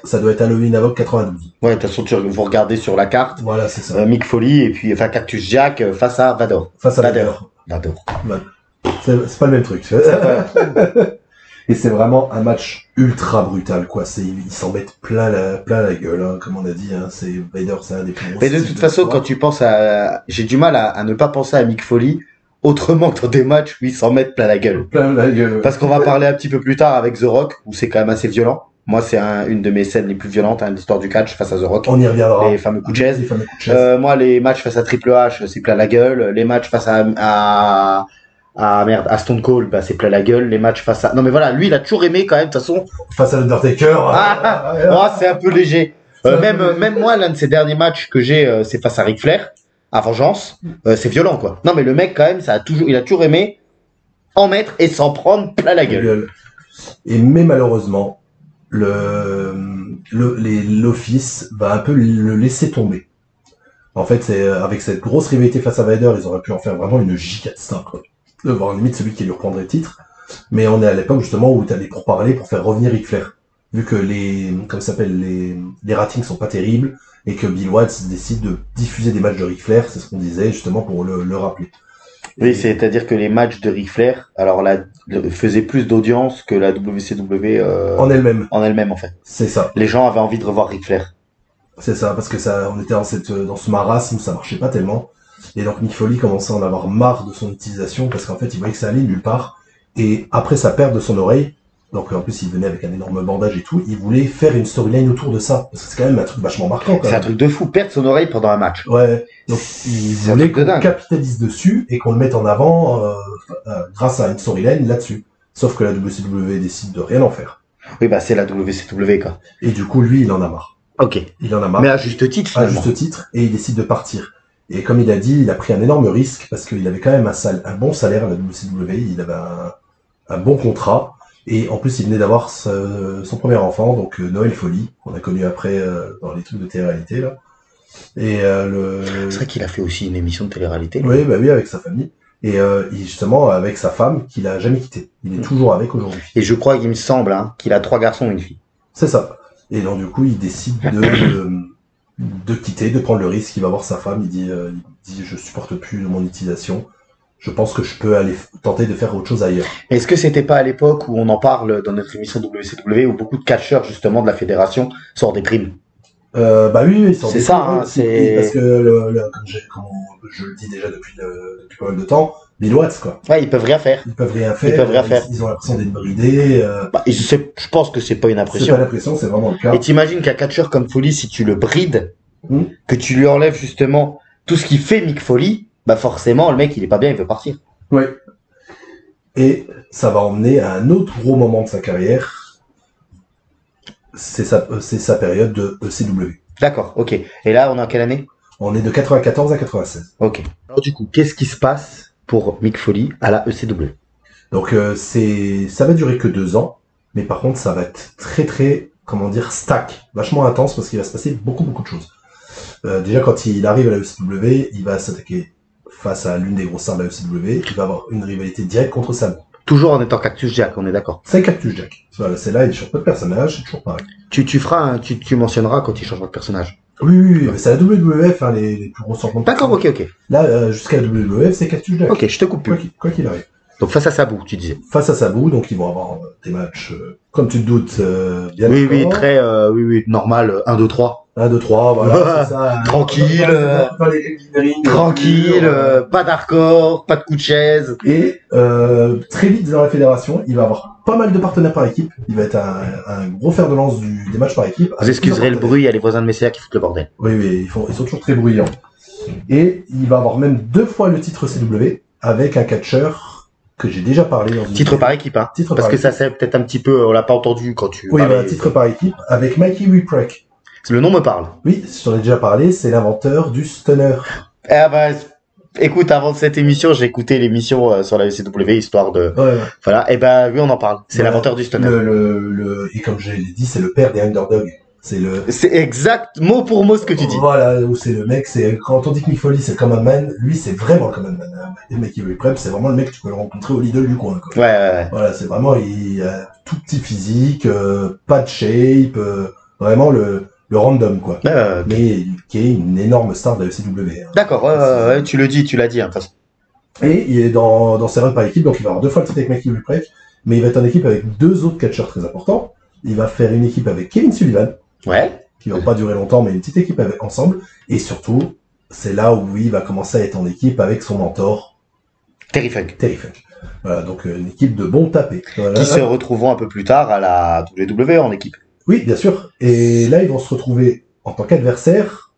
ça doit être Halloween Havoc 92. Ouais, de toute façon, vous regardez sur la carte. Voilà, c'est ça. Mick Foley et puis Cactus Jack face à Vador. Face à Vader. Vador. C'est pas le même truc. Et c'est vraiment un match ultra brutal, quoi. Ils s'en mettent plein la gueule, hein, comme on a dit. Hein. C'est Vader, c'est un des plus gros. Mais de toute façon, quand tu penses j'ai du mal à ne pas penser à Mick Foley autrement que dans des matchs où ils s'en mettent plein la gueule. Ouais. Parce qu'on va parler un petit peu plus tard avec The Rock, où c'est quand même assez violent. Moi, c'est une de mes scènes les plus violentes de l'histoire du catch face à The Rock. On y reviendra. Les fameux coups de chaise. Moi, les matchs face à Triple H, c'est plein la gueule. Les matchs face à Stone Cold, c'est plein la gueule. Les matchs face à... Non, mais voilà, lui, il a toujours aimé quand même, de toute façon. Face à l'Undertaker. C'est un peu léger. Même moi, l'un de ces derniers matchs que j'ai, c'est face à Ric Flair. À Vengeance, c'est violent, quoi. Non, mais le mec, quand même, il a toujours aimé en mettre et s'en prendre plein la gueule. Mais malheureusement, l'Office va un peu le laisser tomber. En fait, c'est avec cette grosse rivalité face à Vader, ils auraient pu en faire vraiment une giga star, quoi. De voir limite celui qui lui reprendrait le titre. Mais on est à l'époque, justement, où t'as des pourparlers pour faire revenir Ric Flair. Vu que les ratings sont pas terribles, et que Bill Watts décide de diffuser des matchs de Ric Flair, c'est ce qu'on disait, justement, pour le rappeler. Oui, c'est-à-dire que les matchs de Ric Flair, alors là, faisaient plus d'audience que la WCW en elle-même. En elle-même, en fait. C'est ça. Les gens avaient envie de revoir Ric Flair. C'est ça, parce que on était dans ce marasme où ça marchait pas tellement. Et donc Mick Foley commençait à en avoir marre de son utilisation, parce qu'en fait, il voyait que ça allait nulle part. Et après sa perte de son oreille, donc en plus il venait avec un énorme bandage et tout, il voulait faire une storyline autour de ça, parce que c'est quand même un truc vachement marquant. C'est un truc de fou, perdre son oreille pendant un match. Ouais, donc il voulait qu'on capitalise dessus et qu'on le mette en avant grâce à une storyline là-dessus. Sauf que la WCW décide de rien en faire. Oui, c'est la WCW, quoi. Et du coup, lui, il en a marre. Ok. Il en a marre. Mais à juste titre, finalement. À juste titre, et il décide de partir. Et comme il a dit, il a pris un énorme risque parce qu'il avait quand même un bon salaire à la WCW, il avait un bon contrat. Et en plus, il venait d'avoir son premier enfant, donc Noël Foley, qu'on a connu après dans les trucs de télé-réalité, là. Et c'est vrai qu'il a fait aussi une émission de télé-réalité. Oui, avec sa famille. Et justement, avec sa femme, qu'il a jamais quitté. Il est toujours avec aujourd'hui. Et je crois qu'il me semble qu'il a 3 garçons et une fille. C'est ça. Et donc, du coup, il décide de quitter, de prendre le risque. Il va voir sa femme, il dit je supporte plus mon utilisation. Je pense que je peux aller tenter de faire autre chose ailleurs. Est-ce que c'était pas à l'époque où on en parle dans notre émission WCW où beaucoup de catcheurs justement de la fédération sortent des primes? Oui, ils sortent des primes. C'est ça, c'est... Parce que, comme je le dis déjà depuis pas mal de temps, Bill Watts, quoi. Ouais, ils peuvent rien faire. Ils ont l'impression d'être bridés. Je pense que c'est pas une impression. C'est pas l'impression, c'est vraiment le cas. Et t'imagines qu'un catcheur comme Foley, si tu le brides, que tu lui enlèves justement tout ce qui fait Mick Foley, forcément, le mec, il est pas bien, il veut partir. Oui. Et ça va emmener à un autre gros moment de sa carrière. C'est sa période de ECW. D'accord, ok. Et là, on est en quelle année? On est de 94 à 96. Ok. Alors du coup, qu'est-ce qui se passe pour Mick Foley à la ECW? Donc ça va durer que 2 ans, mais par contre, ça va être très très, stack, vachement intense parce qu'il va se passer beaucoup de choses. Déjà, quand il arrive à la ECW, il va s'attaquer face à l'une des grosses stars de la ECW. Il va avoir une rivalité directe contre Sabu. Toujours en étant Cactus Jack, on est d'accord. C'est Cactus Jack. Voilà, c'est là, il change pas de personnage, c'est toujours pareil. Tu mentionneras quand il changera de personnage. Oui, c'est la WWF, les plus grosses rencontres. D'accord, ok. Là, jusqu'à la WWF, c'est Cactus Jack. Ok, je te coupe plus. Quoi qu'il arrive. Donc face à Sabu, tu disais. Face à Sabu, donc ils vont avoir des matchs, comme tu te doutes, bien. Oui, très, normal, 1, 2, 3. 1, 2, 3, voilà, c'est ça. Tranquille, pas d'hardcore, pas de coup de chaise. Et très vite dans la fédération, il va avoir pas mal de partenaires par équipe. Il va être un gros fer de lance des matchs par équipe. Vous excuserez le bruit, il y a les voisins de Messia qui foutent le bordel. Oui, ils sont toujours très bruyants. Et il va avoir même 2 fois le titre CW avec un catcheur que j'ai déjà parlé. Titre par équipe, hein. Titre Parce par que équipe. ça c'est peut-être un petit peu, on l'a pas entendu quand tu Oui, parlais. bah, titre par équipe, avec Mikey Whipwreck. Le nom me parle. Oui, je t'en ai déjà parlé, c'est l'inventeur du stunner. Eh ben, écoute, avant cette émission, j'ai écouté l'émission sur la ECW, histoire de... Ouais. Voilà, et ben, lui, on en parle. C'est l'inventeur du stunner. Et comme je l'ai dit, c'est le père des underdogs. C'est exact, mot pour mot, ce que tu dis. Voilà, où c'est le mec, quand on dit que Mick Foley c'est le Common Man, lui c'est vraiment le Common Man. Et Mikey Whipwreck, c'est vraiment le mec que tu peux le rencontrer au Lidl du coin, quoi. Ouais. Voilà, c'est vraiment, il a tout petit physique, pas de shape, vraiment le random, quoi. Mais qui est une énorme star de la ECW. Hein. D'accord, ouais, tu l'as dit, hein, de toute façon. Et il est dans ses runs par équipe, donc il va avoir 2 fois le titre avec Mikey Whipwreck, mais il va être en équipe avec 2 autres catcheurs très importants. Il va faire une équipe avec Kevin Sullivan. Ouais. Qui va pas durer longtemps, mais une petite équipe ensemble. Et surtout, c'est là où il va commencer à être en équipe avec son mentor. Terry Funk. Voilà, donc une équipe de bons tapés. Voilà. Qui se retrouveront un peu plus tard à la WWE en équipe. Oui, bien sûr. Et là, ils vont se retrouver en tant qu'adversaires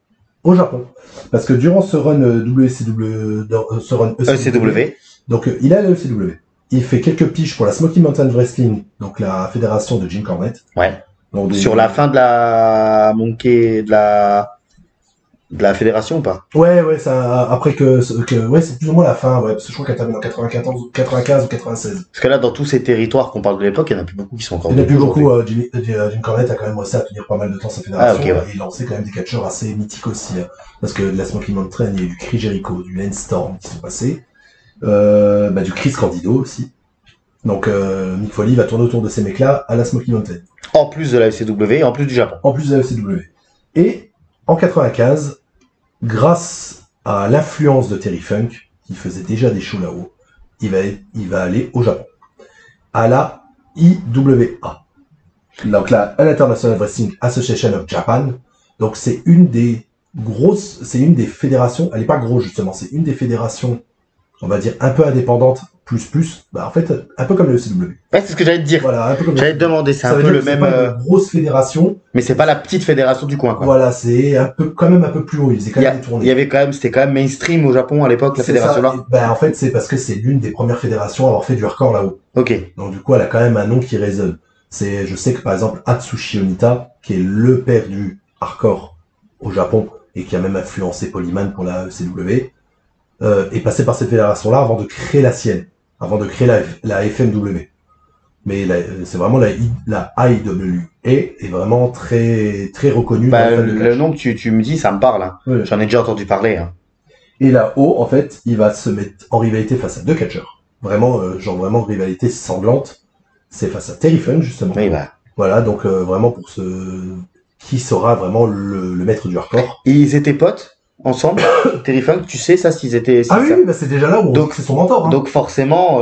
au Japon. Parce que durant ce run ce run ECW, donc il a la ECW. Il fait quelques piges pour la Smoky Mountain Wrestling, donc la fédération de Jim Cornette. Ouais. Donc, sur la fin de la Monkey, de la fédération ou pas? Ouais, ça, après ouais, c'est plus ou moins la fin, ouais, parce que je crois qu'elle termine en 95 ou 96. Parce que là, dans tous ces territoires qu'on parle de l'époque, il n'y en a plus beaucoup qui sont encore. Il n'y en a plus beaucoup, Jim Cornette a quand même réussi à tenir pas mal de temps sa fédération, ouais. Et il lançait quand même des catcheurs assez mythiques aussi, hein, parce que de la Smoky Mountain, il y a eu du Chris Jericho, du Lance Storm qui sont passés, du Chris Candido aussi. Donc, Mick Foley va tourner autour de ces mecs-là à la Smoky Mountain. En plus de la ECW et en plus du Japon. En plus de la ECW. Et en 95, grâce à l'influence de Terry Funk, qui faisait déjà des shows là-haut, il va aller au Japon. À la IWA. Donc la International Wrestling Association of Japan. Donc c'est une des fédérations, elle est pas grosse justement, c'est une des fédérations, on va dire, un peu indépendantes, en fait, un peu comme le ECW. Ouais, c'est ce que j'allais te dire. Voilà, un peu comme j'allais te demander, c'est un peu le même. C'est pas une grosse fédération. Mais c'est pas la petite fédération du coin, quoi. Voilà, c'est quand même un peu plus haut. Ils faisaient quand même des tournées. C'était quand même mainstream au Japon à l'époque, la fédération là. En fait, c'est parce que c'est l'une des premières fédérations à avoir fait du hardcore là-haut. Ok. Donc, du coup, elle a quand même un nom qui résonne. Je sais que par exemple, Atsushi Onita, qui est le père du hardcore au Japon, et qui a même influencé Polyman pour la ECW, est passé par cette fédération-là avant de créer la sienne. Avant de créer la FMW. Mais c'est vraiment la IWA est vraiment très, très reconnue. Le nom que tu me dis, ça me parle. Hein. Ouais. J'en ai déjà entendu parler. Hein. Et là-haut, en fait, il va se mettre en rivalité face à 2 catcheurs. Vraiment, vraiment rivalité sanglante. C'est face à Terry Funk, justement. Oui, bah. Voilà, donc vraiment pour qui sera vraiment le maître du hardcore. Et ils étaient potes ensemble, Terry Funk, tu sais ça, s'ils étaient... oui, bah c'est déjà là où c'est son mentor. Hein. Donc forcément,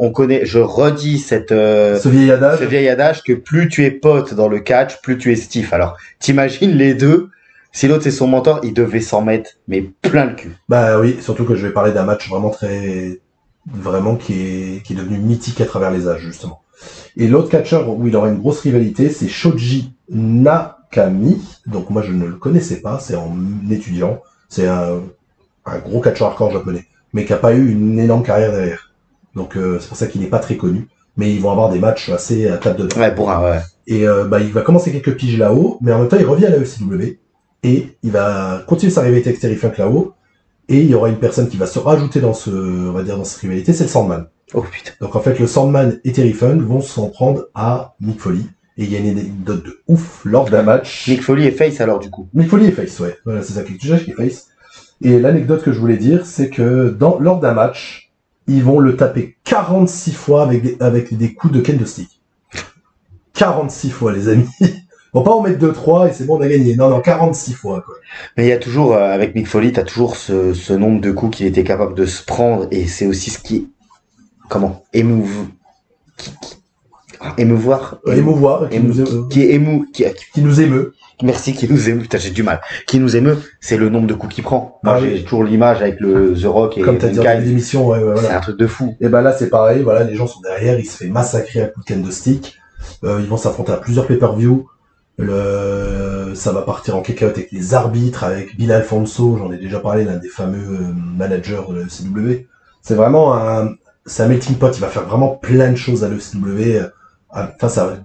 on connaît, je redis ce vieil adage que plus tu es pote dans le catch, plus tu es stiff. Alors, t'imagines les deux, si l'autre c'est son mentor, ils devaient s'en mettre, mais plein le cul. Bah oui, surtout que je vais parler d'un match vraiment qui est devenu mythique à travers les âges, justement. Et l'autre catcheur où il aura une grosse rivalité, c'est Shoji Nakami. Donc moi je ne le connaissais pas, c'est en étudiant. C'est un gros catcheur hardcore japonais, mais qui n'a pas eu une énorme carrière derrière. Donc c'est pour ça qu'il n'est pas très connu. Mais ils vont avoir des matchs assez à table de dents. Ouais. Et il va commencer quelques piges là-haut, mais en même temps il revient à la ECW et il va continuer sa rivalité avec Terry Funk là-haut. Et il y aura une personne qui va se rajouter dans cette rivalité, c'est le Sandman. Oh putain. Donc en fait le Sandman et Terry Funk vont s'en prendre à Mick Foley. Et il y a une anecdote de ouf lors d'un match. Mick Foley est face alors du coup. Mick Foley est face, ouais. Voilà, c'est ça qui est face. Et l'anecdote que je voulais dire, c'est que lors d'un match, ils vont le taper 46 fois avec des coups de kendo stick. 46 fois, les amis. Bon, pas en mettre 2-3 et c'est bon, on a gagné. Non, 46 fois, quoi. Mais il y a toujours, avec Mick Foley, t'as toujours ce nombre de coups qu'il était capable de se prendre et c'est aussi ce qui, émouvoir, qui nous émeut. Merci, qui nous émeut. Putain, j'ai du mal. Qui nous émeut, c'est le nombre de coups qu'il prend. Moi, j'ai toujours l'image avec le The Rock et comme t'as dit dans l'émission, voilà. C'est un truc de fou. Et ben là, c'est pareil. Voilà, les gens sont derrière, il se fait massacrer à coups de kendo stick. Ils vont s'affronter à plusieurs pay-per-view. Ça va partir en kick-out avec les arbitres, avec Bill Alfonso. J'en ai déjà parlé, l'un des fameux managers de la CW. C'est vraiment c'est un melting pot, il va faire vraiment plein de choses à l'ECW. Enfin,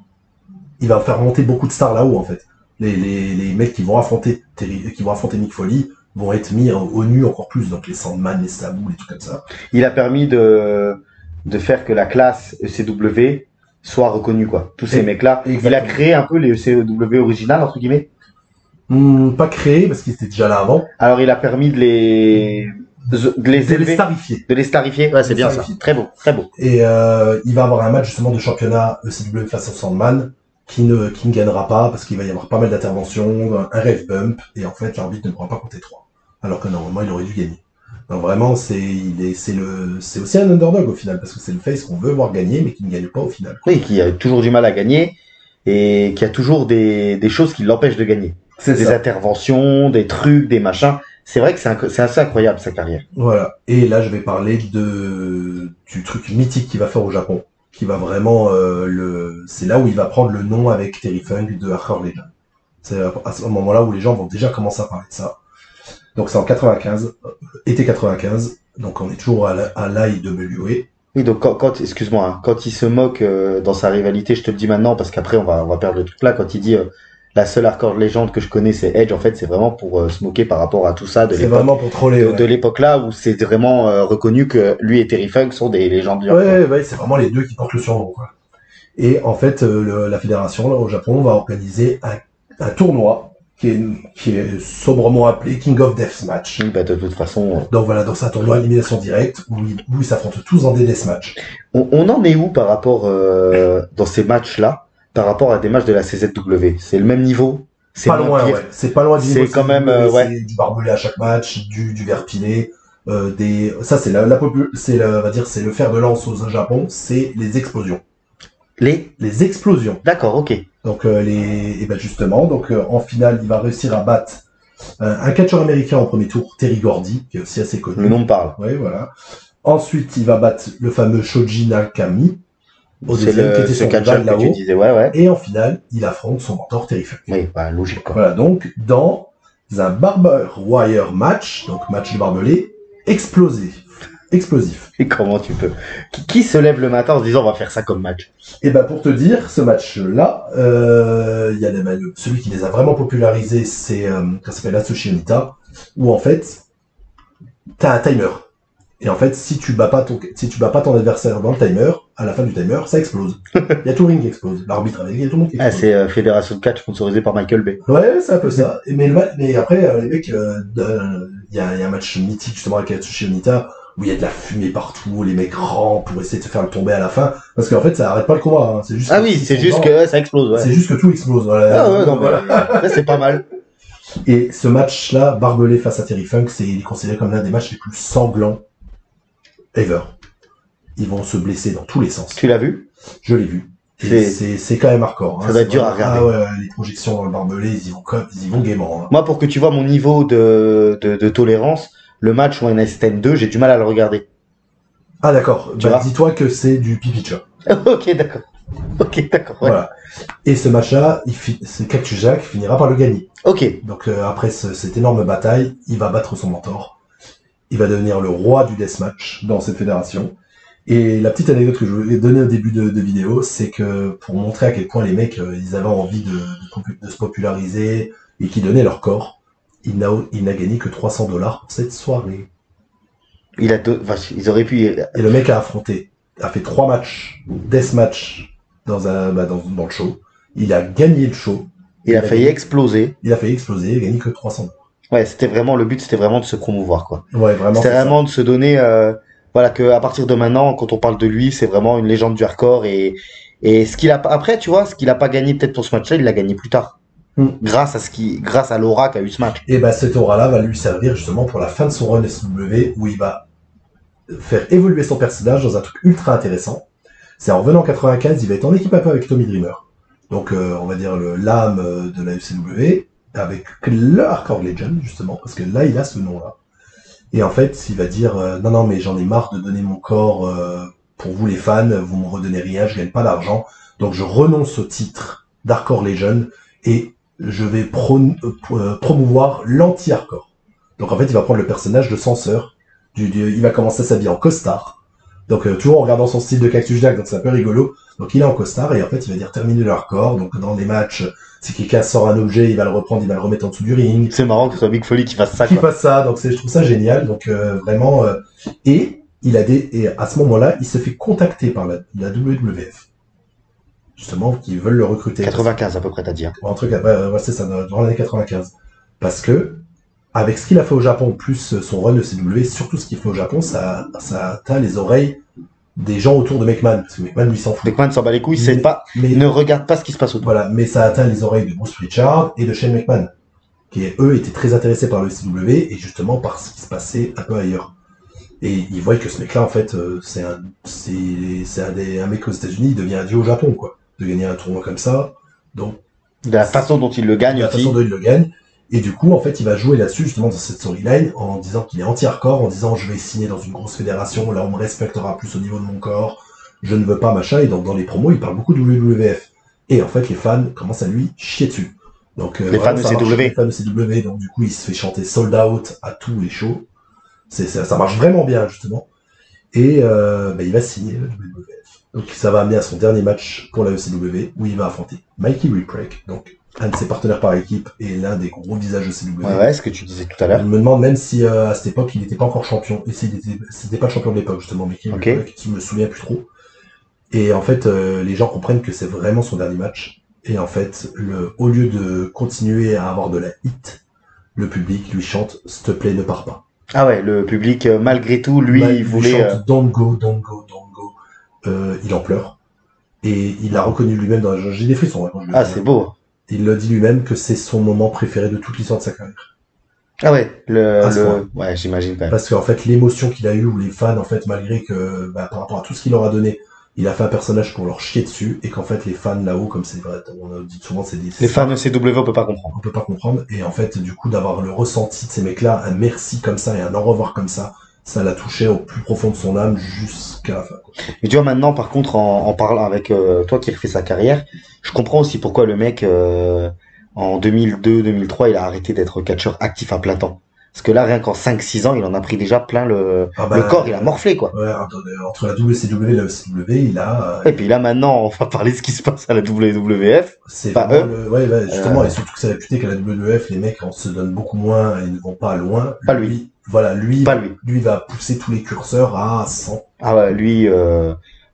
il va faire monter beaucoup de stars là-haut, en fait. Les mecs qui vont affronter Mick Foley vont être mis au nu encore plus, donc les Sandman, les Sabu, les trucs comme ça. Il a permis de faire que la classe ECW soit reconnue, quoi. Tous ces mecs-là. Exactement. Il a créé un peu les ECW originales, entre guillemets. Pas créé, parce qu'ils étaient déjà là avant. Alors, il a permis de les élever. Starifier. De les starifier. Ouais, c'est bien ça. Starifier. Très beau, très beau. Et il va avoir un match justement de championnat ECW face au Sandman qui ne gagnera pas parce qu'il va y avoir pas mal d'interventions, un ref bump, et en fait l'arbitre ne pourra pas compter 3. Alors que normalement il aurait dû gagner. Donc vraiment c'est aussi un underdog au final, parce que c'est le face qu'on veut voir gagner mais qui ne gagne pas au final. Oui, qui a toujours du mal à gagner et qui a toujours des choses qui l'empêchent de gagner. C'est des ça. interventions, des trucs, des machins. C'est vrai que c'est assez incroyable sa carrière. Voilà. Et là je vais parler du truc mythique qu'il va faire au Japon, qui va vraiment c'est là où il va prendre le nom avec Terry Funk de Hardcore Legend. C'est à ce moment-là où les gens vont déjà commencer à parler de ça. Donc c'est en 95, été 95, donc on est toujours à l'IWA. Oui, donc excuse-moi, hein, quand il se moque dans sa rivalité, je te le dis maintenant parce qu'après on va perdre le truc là, quand il dit la seule hardcore légende que je connais c'est Edge, en fait c'est vraiment pour se moquer par rapport à tout ça de C'est l'époque. vraiment pour troller. De l'époque là où c'est vraiment reconnu que lui et Terry Funk sont des légendes du hardcore. Ouais, c'est vraiment les deux qui portent le surnom, quoi. Et en fait, la fédération là au Japon va organiser un tournoi qui est sobrement appelé King of Deathmatch. Bah, de toute façon, Donc voilà, dans un tournoi à élimination directe où ils s'affrontent tous en des deathmatch. on en est où par rapport dans ces matchs-là, par rapport à des matchs de la CZW? C'est le même niveau? C'est Pas moins loin, pire? ouais. C'est pas loin du C'est niveau quand même, CW, ouais. c'est du barbelé à chaque match, du verre pilé, ça c'est on va dire, c'est le fer de lance au Japon, c'est les explosions. Les explosions. D'accord, ok. Donc et ben justement, donc en finale, il va réussir à battre un catcheur américain en premier tour, Terry Gordy, qui est aussi assez connu. Le nom me parle. Ouais, voilà. Ensuite, il va battre le fameux Shoji Nakami au C'est deuxième, qui était ce son catch-up rival que tu là-haut. disais, ouais. Et en finale, il affronte son mentor Terry Funk. Oui, bah, logique, quoi. Voilà, donc dans un barber wire match, donc match de barbelé, explosif. Et comment tu peux? Qui se lève le matin en se disant on va faire ça comme match? Et ben pour te dire, ce match-là, il y a celui qui les a vraiment popularisés, c'est ça s'appelle Atsushi Onita, où en fait, t'as un timer. Et en fait, si tu bats pas ton adversaire dans le timer, à la fin du timer, ça explose. Il y a tout le ring qui explose. L'arbitre avec, il y a tout le monde qui Ah, explose. c'est Fédération de catch sponsorisée par Michael Bay. Ouais, c'est un peu ça. Mais après, les mecs, il y a un match mythique justement avec Atsushi Onita, où il y a de la fumée partout, les mecs rampent pour essayer de se faire le tomber à la fin, parce qu'en fait, ça arrête pas le combat. Hein. C'est juste Ah oui, c'est juste que ça explose, ouais. C'est juste que tout explose. Voilà. Ah ouais, non, voilà. Là, c'est pas mal. Et ce match-là, barbelé face à Terry Funk, il est considéré comme l'un des matchs les plus sanglants ever. Ils vont se blesser dans tous les sens. Tu l'as vu? Je l'ai vu. C'est quand même hardcore. Ça doit être dur à regarder. Ah ouais, les projections dans le barbelé, ils y vont gaiement. Hein. Moi, pour que tu vois mon niveau de tolérance, le match où NSTN 2, j'ai du mal à le regarder. Ah d'accord. Tu vois dis-toi que c'est du pipi chat. Ok, d'accord. Ok, d'accord. Ouais. Voilà. Et ce match-là, c'est Cactus Jack finira par le gagner. Ok. Donc après cette énorme bataille, il va battre son mentor. Il va devenir le roi du deathmatch dans cette fédération. Et la petite anecdote que je voulais donner au début de vidéo, c'est que pour montrer à quel point les mecs, ils avaient envie de se populariser et qu'ils donnaient leur corps, il n'a gagné que $300 pour cette soirée. Ils auraient pu. Et le mec a fait 3 matchs, deathmatch dans le show. Il a gagné le show. Il a failli exploser. Il a failli exploser, il a gagné que $300. Ouais, le but, c'était vraiment de se promouvoir, quoi. Ouais, vraiment. C'était vraiment de se donner, voilà, que à partir de maintenant, quand on parle de lui, c'est vraiment une légende du hardcore et ce qu'il a après, tu vois, ce qu'il a pas gagné peut-être pour ce match-là, il l'a gagné plus tard. Grâce à l'aura qu'a eu ce match. Et cette aura-là va lui servir justement pour la fin de son run SW où il va faire évoluer son personnage dans un truc ultra intéressant. C'est en revenant en 95, il va être en équipe un peu avec Tommy Dreamer. Donc, on va dire l'âme de la FCW, avec le Hardcore Legend, justement, parce que là, il a ce nom-là. Et en fait, il va dire, non, mais j'en ai marre de donner mon corps pour vous les fans, vous me redonnez rien, je gagne pas d'argent, donc je renonce au titre d'Hardcore Legend et je vais promouvoir l'anti-hardcore. Donc en fait, il va prendre le personnage de censeur, il va commencer à s'habiller en costard, Donc toujours en regardant son style de Cactus Jack, donc c'est un peu rigolo. Donc il est en costard et en fait il va dire terminer le hardcore. Donc dans les matchs, si quelqu'un sort un objet, il va le reprendre, il va le remettre en dessous du ring. C'est marrant que ce soit Mick Foley qui fasse ça. Qui fasse ça, donc je trouve ça génial. Donc vraiment, et et à ce moment-là, il se fait contacter par la WWF, justement, qui veulent le recruter. 95 à peu près, t'as dit. Un truc, c'est ça, dans l'année 95. Parce que avec ce qu'il a fait au Japon, plus son run de CW, surtout ce qu'il fait au Japon, ça atteint les oreilles des gens autour de McMahon. Parce que McMahon, lui, s'en fout. McMahon s'en bat les couilles, ne regarde pas ce qui se passe autour. Voilà, mais ça atteint les oreilles de Bruce Pritchard et de Shane McMahon, qui eux étaient très intéressés par le CW et justement par ce qui se passait un peu ailleurs. Et ils voient que ce mec-là, en fait, c'est un mec aux États-Unis, il devient un dieu au Japon, quoi. De gagner un tournoi comme ça. Donc, de la façon dont il le gagne aussi. De la façon dont il le gagne. Et du coup, en fait, il va jouer là-dessus, justement, dans cette storyline, en disant qu'il est anti-hardcore, en disant, je vais signer dans une grosse fédération, là, on me respectera plus au niveau de mon corps, je ne veux pas, machin. Et donc, dans les promos, il parle beaucoup de WWF. Et en fait, les fans commencent à lui chier dessus. Donc, les fans de CW. Les fans de CW, donc du coup, il se fait chanter Sold Out à tous les shows. Ça marche vraiment bien, justement. Et il va signer le WWF. Donc ça va amener à son dernier match pour la ECW, où il va affronter Mikey Whipwreck, donc un de ses partenaires par équipe et l'un des gros visages de CW. Ouais, ce que tu disais tout à l'heure. Je me demande même si à cette époque, il n'était pas encore champion. Et c'était pas le champion de l'époque, justement, Mikey Whipwreck, je me souviens plus trop. Et en fait, les gens comprennent que c'est vraiment son dernier match. Et en fait, au lieu de continuer à avoir de la hit, le public lui chante « S'il te plaît, ne pars pas ». Ah ouais, le public, malgré tout, il voulait... Il chante « Don't go, don't go, don't go ». Il en pleure. Et il l'a reconnu lui-même dans la... J'ai des frissons quand je le dis. Ah, c'est beau. Il le dit lui-même que c'est son moment préféré de toute l'histoire de sa carrière. Ah ouais, ouais, j'imagine quand même. Parce qu'en fait, l'émotion qu'il a eue, ou les fans, en fait, malgré que, par rapport à tout ce qu'il leur a donné, il a fait un personnage pour leur chier dessus, et qu'en fait, les fans là-haut, comme c'est vrai, on dit souvent, c'est des... Les fans de CW, on peut pas comprendre. On peut pas comprendre, et en fait, du coup, d'avoir le ressenti de ces mecs-là, un merci comme ça, et un au revoir comme ça l'a touché au plus profond de son âme jusqu'à la fin, quoi. Mais tu vois, maintenant, par contre, en parlant avec toi qui refait sa carrière, je comprends aussi pourquoi le mec, en 2002-2003, il a arrêté d'être catcheur actif à plein temps. Parce que là, rien qu'en 5-6 ans, il en a pris déjà plein le corps, il a morflé, quoi. Ouais, entre la WCW et la ECW, il a... Et puis là, maintenant, on va parler de ce qui se passe à la WWF. C'est pas eux. Ouais, justement, et surtout que c'est réputé qu'à la WWF, les mecs, on se donne beaucoup moins, ils ne vont pas loin. Pas lui. Voilà, lui pas lui. Lui va pousser tous les curseurs à 100. Ah ouais, lui,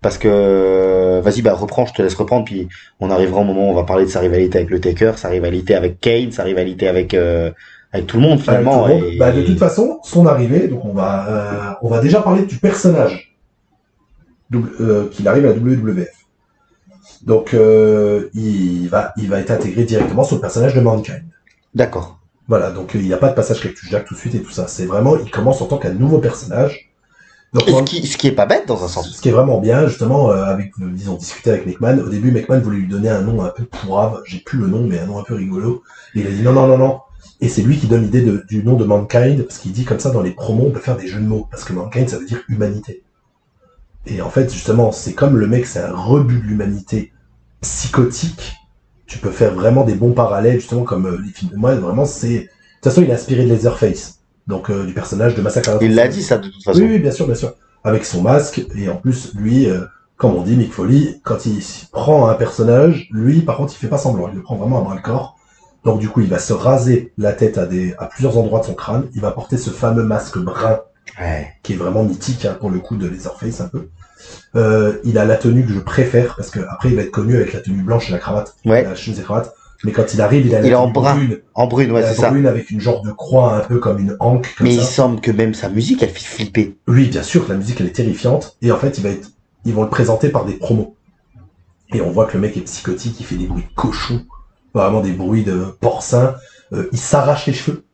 parce que, vas-y, reprends, je te laisse reprendre, puis on arrivera au moment où on va parler de sa rivalité avec le Taker, sa rivalité avec Kane, sa rivalité avec tout le monde, finalement. De toute façon, son arrivée, donc on va déjà parler du personnage qu'il arrive à la WWF. Donc, il va être intégré directement sur le personnage de Mankind. D'accord. Voilà, donc il n'y a pas de passage Cactus Jack tout de suite et tout ça. C'est vraiment, il commence en tant qu'un nouveau personnage. Donc, ce qui est pas bête dans un sens. Ce qui est vraiment bien, justement, disons, discuter avec McMahon. Au début, McMahon voulait lui donner un nom un peu pourrave. J'ai plus le nom, mais un nom un peu rigolo. Et il a dit non. Et c'est lui qui donne l'idée du nom de Mankind, parce qu'il dit comme ça dans les promos, on peut faire des jeux de mots. Parce que Mankind, ça veut dire humanité. Et en fait, justement, c'est comme le mec, c'est un rebut de l'humanité psychotique. Tu peux faire vraiment des bons parallèles, justement, comme les films de moi, vraiment, c'est... De toute façon, il est inspiré de Leatherface, donc du personnage de Massacre à la Il l'a dit, ça, de toute façon. Oui, bien sûr. Avec son masque, et en plus, lui, comme on dit, Mick Foley, quand il prend un personnage, lui, par contre, il fait pas semblant, il le prend vraiment à bras-le-corps. Donc, du coup, il va se raser la tête à plusieurs endroits de son crâne, il va porter ce fameux masque brun, qui est vraiment mythique, hein, pour le coup, de Leatherface, un peu. Il a la tenue que je préfère, parce que après il va être connu avec la tenue blanche et la cravate, la chemise et cravate. Mais quand il arrive, il a la tenue brune. En brune, ouais, c'est ça. Brune avec une genre de croix, un peu comme une anque. Mais il semble que même sa musique, elle fait flipper. Oui, bien sûr, la musique elle est terrifiante. Et en fait, ils vont le présenter par des promos. Et on voit que le mec est psychotique, il fait des bruits de cochon, vraiment des bruits de porcin. Il s'arrache les cheveux,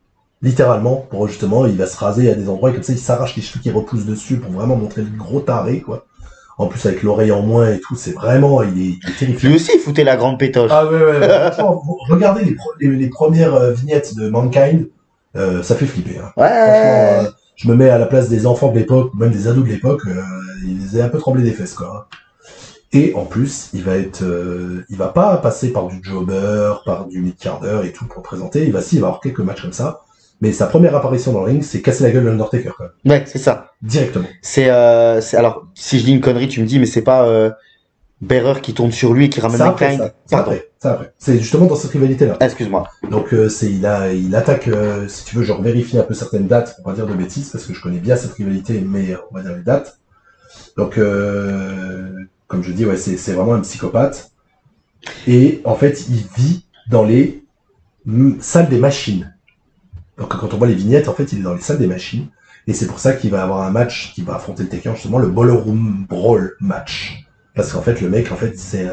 littéralement, pour justement, il va se raser à des endroits et comme ça, il s'arrache les cheveux qui repoussent dessus pour vraiment montrer le gros taré, quoi. En plus, avec l'oreille en moins et tout, c'est vraiment, il est terrifiant. Lui aussi, il foutait la grande pétoche. Ah ouais. Regardez les premières vignettes de Mankind, ça fait flipper. Hein. Ouais. Franchement, je me mets à la place des enfants de l'époque, même des ados de l'époque, ils faisaient un peu trembler des fesses, quoi. Et en plus, il va pas passer par du jobber, par du mid-carder et tout pour présenter. Il va avoir quelques matchs comme ça. Mais sa première apparition dans le ring, c'est casser la gueule de l'Undertaker, quand même. Ouais, c'est ça. Directement. Alors, si je dis une connerie, tu me dis, mais c'est pas Bearer qui tourne sur lui et qui ramène Mankind. C'est après. C'est justement dans cette rivalité-là. Excuse-moi. Donc il attaque, si tu veux, je revérifie un peu certaines dates pour pas dire de bêtises, parce que je connais bien cette rivalité, mais on va dire les dates. Donc comme je dis, ouais, c'est vraiment un psychopathe. Et en fait, il vit dans les salles des machines. Donc quand on voit les vignettes, en fait, il est dans les salles des machines. Et c'est pour ça qu'il va avoir un match qui va affronter le Taker, justement, le Ballroom Brawl match. Parce qu'en fait, le mec, en fait, c'est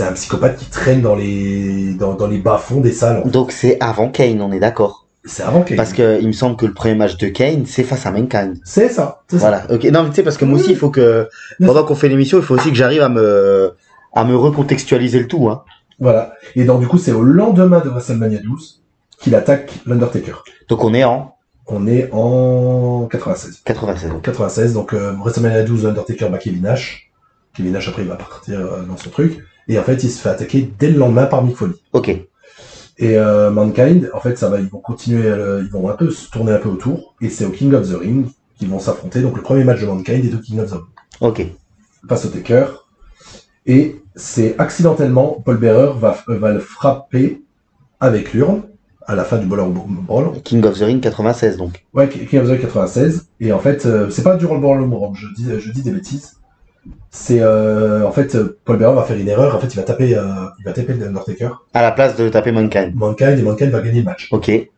un psychopathe qui traîne dans les bas-fonds des salles. Donc c'est avant Kane, on est d'accord. C'est avant Kane. Parce que il me semble que le premier match de Kane, c'est face à Mankind. C'est ça. Voilà. Ok. Non, mais tu sais, parce que moi aussi, il faut que pendant qu'on fait l'émission, il faut aussi que j'arrive à me recontextualiser le tout, hein. Voilà. Et donc du coup, c'est au lendemain de WrestleMania 12 qu'il attaque l'Undertaker. Donc on est en 96. 96. 96. Donc WrestleMania 12, Undertaker bat Kevin Nash. Kevin Nash après il va partir dans son truc. Et en fait, il se fait attaquer dès le lendemain par Mick Foley. Ok. Et Mankind, en fait, ils vont continuer, ils vont un peu se tourner un peu autour. Et c'est au King of the Ring qu'ils vont s'affronter. Donc le premier match de Mankind est au King of the Ring. Ok. Face au Taker. Et c'est accidentellement, Paul Bearer va le frapper avec l'urne à la fin du Brawl. King of the Ring 96 donc. Ouais, King of the Ring 96. Et en fait, c'est pas durant le Brawl, je dis des bêtises. C'est en fait Paul Bearer va faire une erreur. En fait, il va taper l'Undertaker à la place de taper Mankind. Mankind va gagner le match. Ok. Et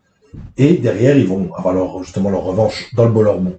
derrière, ils vont avoir leur revanche dans le Ballroom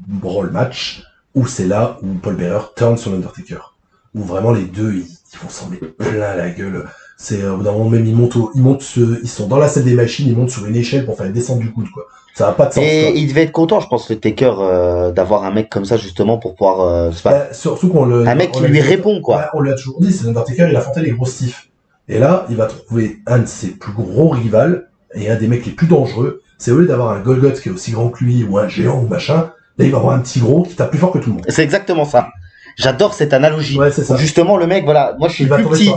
Brawl match, où c'est là où Paul Bearer turn sur l'Undertaker. Où vraiment les deux, ils vont s'en mettre plein la gueule. C'est au bout d'un moment même ils sont dans la salle des machines, ils montent sur une échelle pour faire une descente du coude, quoi. Ça n'a pas de sens. Et il devait être content, je pense, le Taker, d'avoir un mec comme ça justement pour pouvoir. Surtout un mec qui lui répond, quoi. On l'a toujours dit, c'est l'Undertaker, il affrontait les gros stiffs. Et là, il va trouver un de ses plus gros rivales et un des mecs les plus dangereux. C'est au lieu d'avoir un Golgoth qui est aussi grand que lui ou un géant ou machin, là il va avoir un petit gros qui tape plus fort que tout le monde. C'est exactement ça. J'adore cette analogie. Ouais, c'est ça. Justement, le mec, voilà, moi je suis le plus petit.